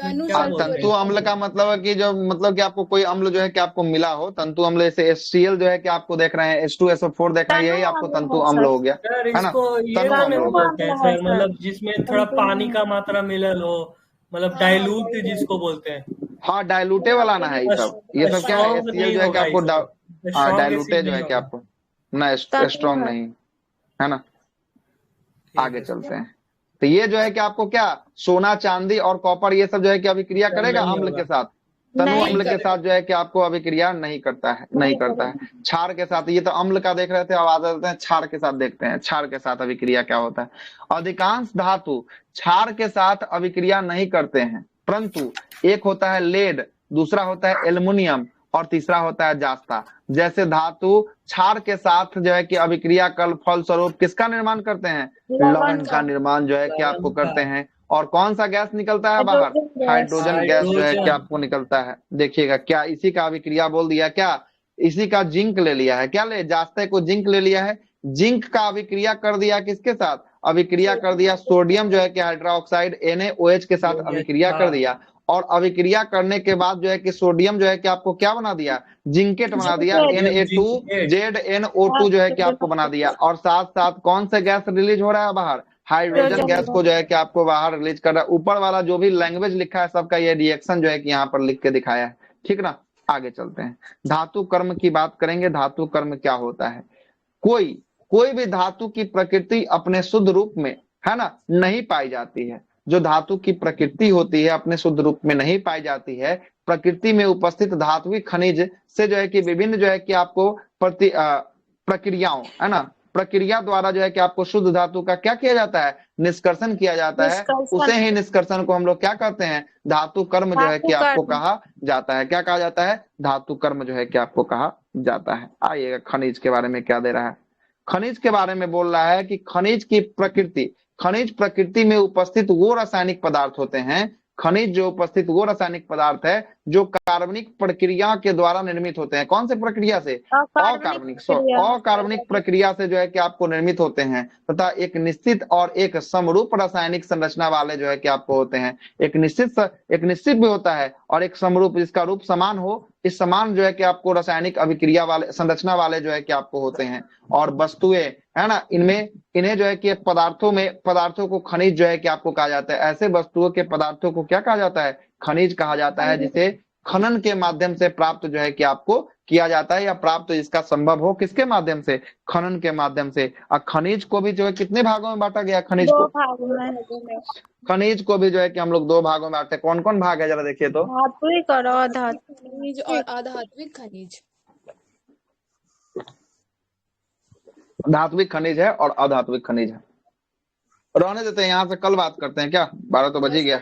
तंतु अम्ल का मतलब है कि जो मतलब कि आपको कोई अम्ल जो है कि आपको मिला हो। तंतु अम्ल जैसे HCl जो है कि आपको देख रहे हैं, H2SO4 देख रहे हैं, यही आपको तंतु अम्ल हो गया, है ना। तंतु अम्ल बोलते हैं सर, मतलब जिसमें थोड़ा पानी का मात्रा मिलल हो, मतलब डाइल्यूट जिसको बोलते हैं। हाँ डाइल्यूटे वाला ना है ये सब क्या है? HCl जो है कि आपको डाइल्यूटे जो है कि आपको ना, स्ट्रॉन्ग नहीं, है ना। आगे चलते हैं। तो ये जो है कि आपको क्या, सोना, चांदी और कॉपर ये सब जो है कि अभिक्रिया करेगा अम्ल के साथ। तनु अम्ल के साथ जो है कि आपको अभिक्रिया नहीं करता है, नहीं करता है। क्षार के साथ, ये तो अम्ल का देख रहे थे, अब आ जाते हैं क्षार के साथ, देखते हैं क्षार के साथ अभिक्रिया क्या होता है। अधिकांश धातु क्षार के साथ अभिक्रिया नहीं करते हैं, परंतु एक होता है लेड, दूसरा होता है एल्युमिनियम और तीसरा होता है जास्ता। जैसे धातु क्षार के साथ जो है कि अभिक्रिया कल फलस्वरूप किसका निर्माण करते हैं? लवण का निर्माण जो है कि आपको करते हैं। और कौन सा गैस निकलता है बाहर? हाइड्रोजन गैस जो है कि आपको निकलता है। देखिएगा क्या इसी का अभिक्रिया बोल दिया, क्या इसी का जिंक ले लिया है, क्या ले, जास्ते को जिंक ले लिया है। जिंक का अभिक्रिया कर दिया किसके साथ? अभिक्रिया कर दिया सोडियम जो है कि हाइड्रोक्साइड NaOH के साथ अभिक्रिया कर दिया। और अभिक्रिया करने के बाद जो है कि सोडियम जो है कि आपको क्या बना दिया? जिंकेट बना दिया, Na2ZNO2 जो है कि आपको बना दिया। और साथ साथ कौन सा गैस रिलीज हो रहा है बाहर? हाइड्रोजन गैस को जो है कि आपको बाहर रिलीज कर रहा है। ऊपर वाला जो भी लैंग्वेज लिखा है सबका ये रिएक्शन जो है कि यहाँ पर लिख के दिखाया है। ठीक ना। आगे चलते हैं, धातु कर्म की बात करेंगे। धातु कर्म क्या होता है? कोई भी धातु की प्रकृति अपने शुद्ध रूप में, है ना, नहीं पाई जाती है। जो धातु की प्रकृति होती है अपने शुद्ध रूप में नहीं पाई जाती है। प्रकृति में उपस्थित धात्विक खनिज से जो है कि विभिन्न जो है कि आपको प्रक्रियाओं, है ना, प्रक्रिया द्वारा जो है कि आपको शुद्ध धातु का क्या किया जाता है? निष्कर्षण किया जाता है। उसे ही निष्कर्षण को हम लोग क्या कहते हैं? धातु कर्म जो है कि आपको कहा जाता है। क्या कहा जाता है? धातु कर्म जो है कि आपको कहा जाता है। आइएगा खनिज के बारे में क्या दे रहा है। खनिज के बारे में बोल रहा है कि खनिज की प्रकृति, खनिज प्रकृति में उपस्थित वो रासायनिक पदार्थ होते हैं, खनिज जो उपस्थित वो रासायनिक पदार्थ है जो कार्बनिक प्रक्रिया के द्वारा निर्मित होते हैं। कौन से प्रक्रिया से? अकार्बनिक प्रक्रिया से जो है कि आपको निर्मित होते हैं, तथा एक निश्चित और एक समरूप रासायनिक संरचना वाले जो है कि आपको होते हैं। एक निश्चित भी होता है और एक समरूप, जिसका रूप समान हो। इस समान जो है कि आपको रासायनिक अभिक्रिया वाले, संरचना वाले जो है कि आपको होते हैं। और वस्तुएं, है ना, इन्हें जो है कि पदार्थों को खनिज जो है कि आपको कहा जाता है। ऐसे वस्तुओं के पदार्थों को क्या कहा जाता है? खनिज कहा जाता है, जिसे खनन के माध्यम से प्राप्त जो है कि आपको किया जाता है, या प्राप्त इसका संभव हो किसके माध्यम से? खनन के माध्यम से। और खनिज को भी जो है कितने भागों में बांटा गया? खनिज को, खनिज को भी जो है कि हम लोग 2 भागों में बांटते हैं। कौन कौन भाग है जरा देखिए तो? धात्विक और अधात्विक और अधात्विक खनिज। धात्विक खनिज है और अधात्विक खनिज है। रहने देते हैं, यहाँ से कल बात करते हैं। क्या 12 तो बज ही गया,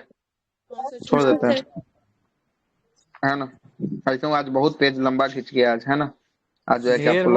छोड़ देते हैं, है ना। ऐसे आज बहुत पेज लंबा खींच गया आज, है ना। आज जो है कि आपको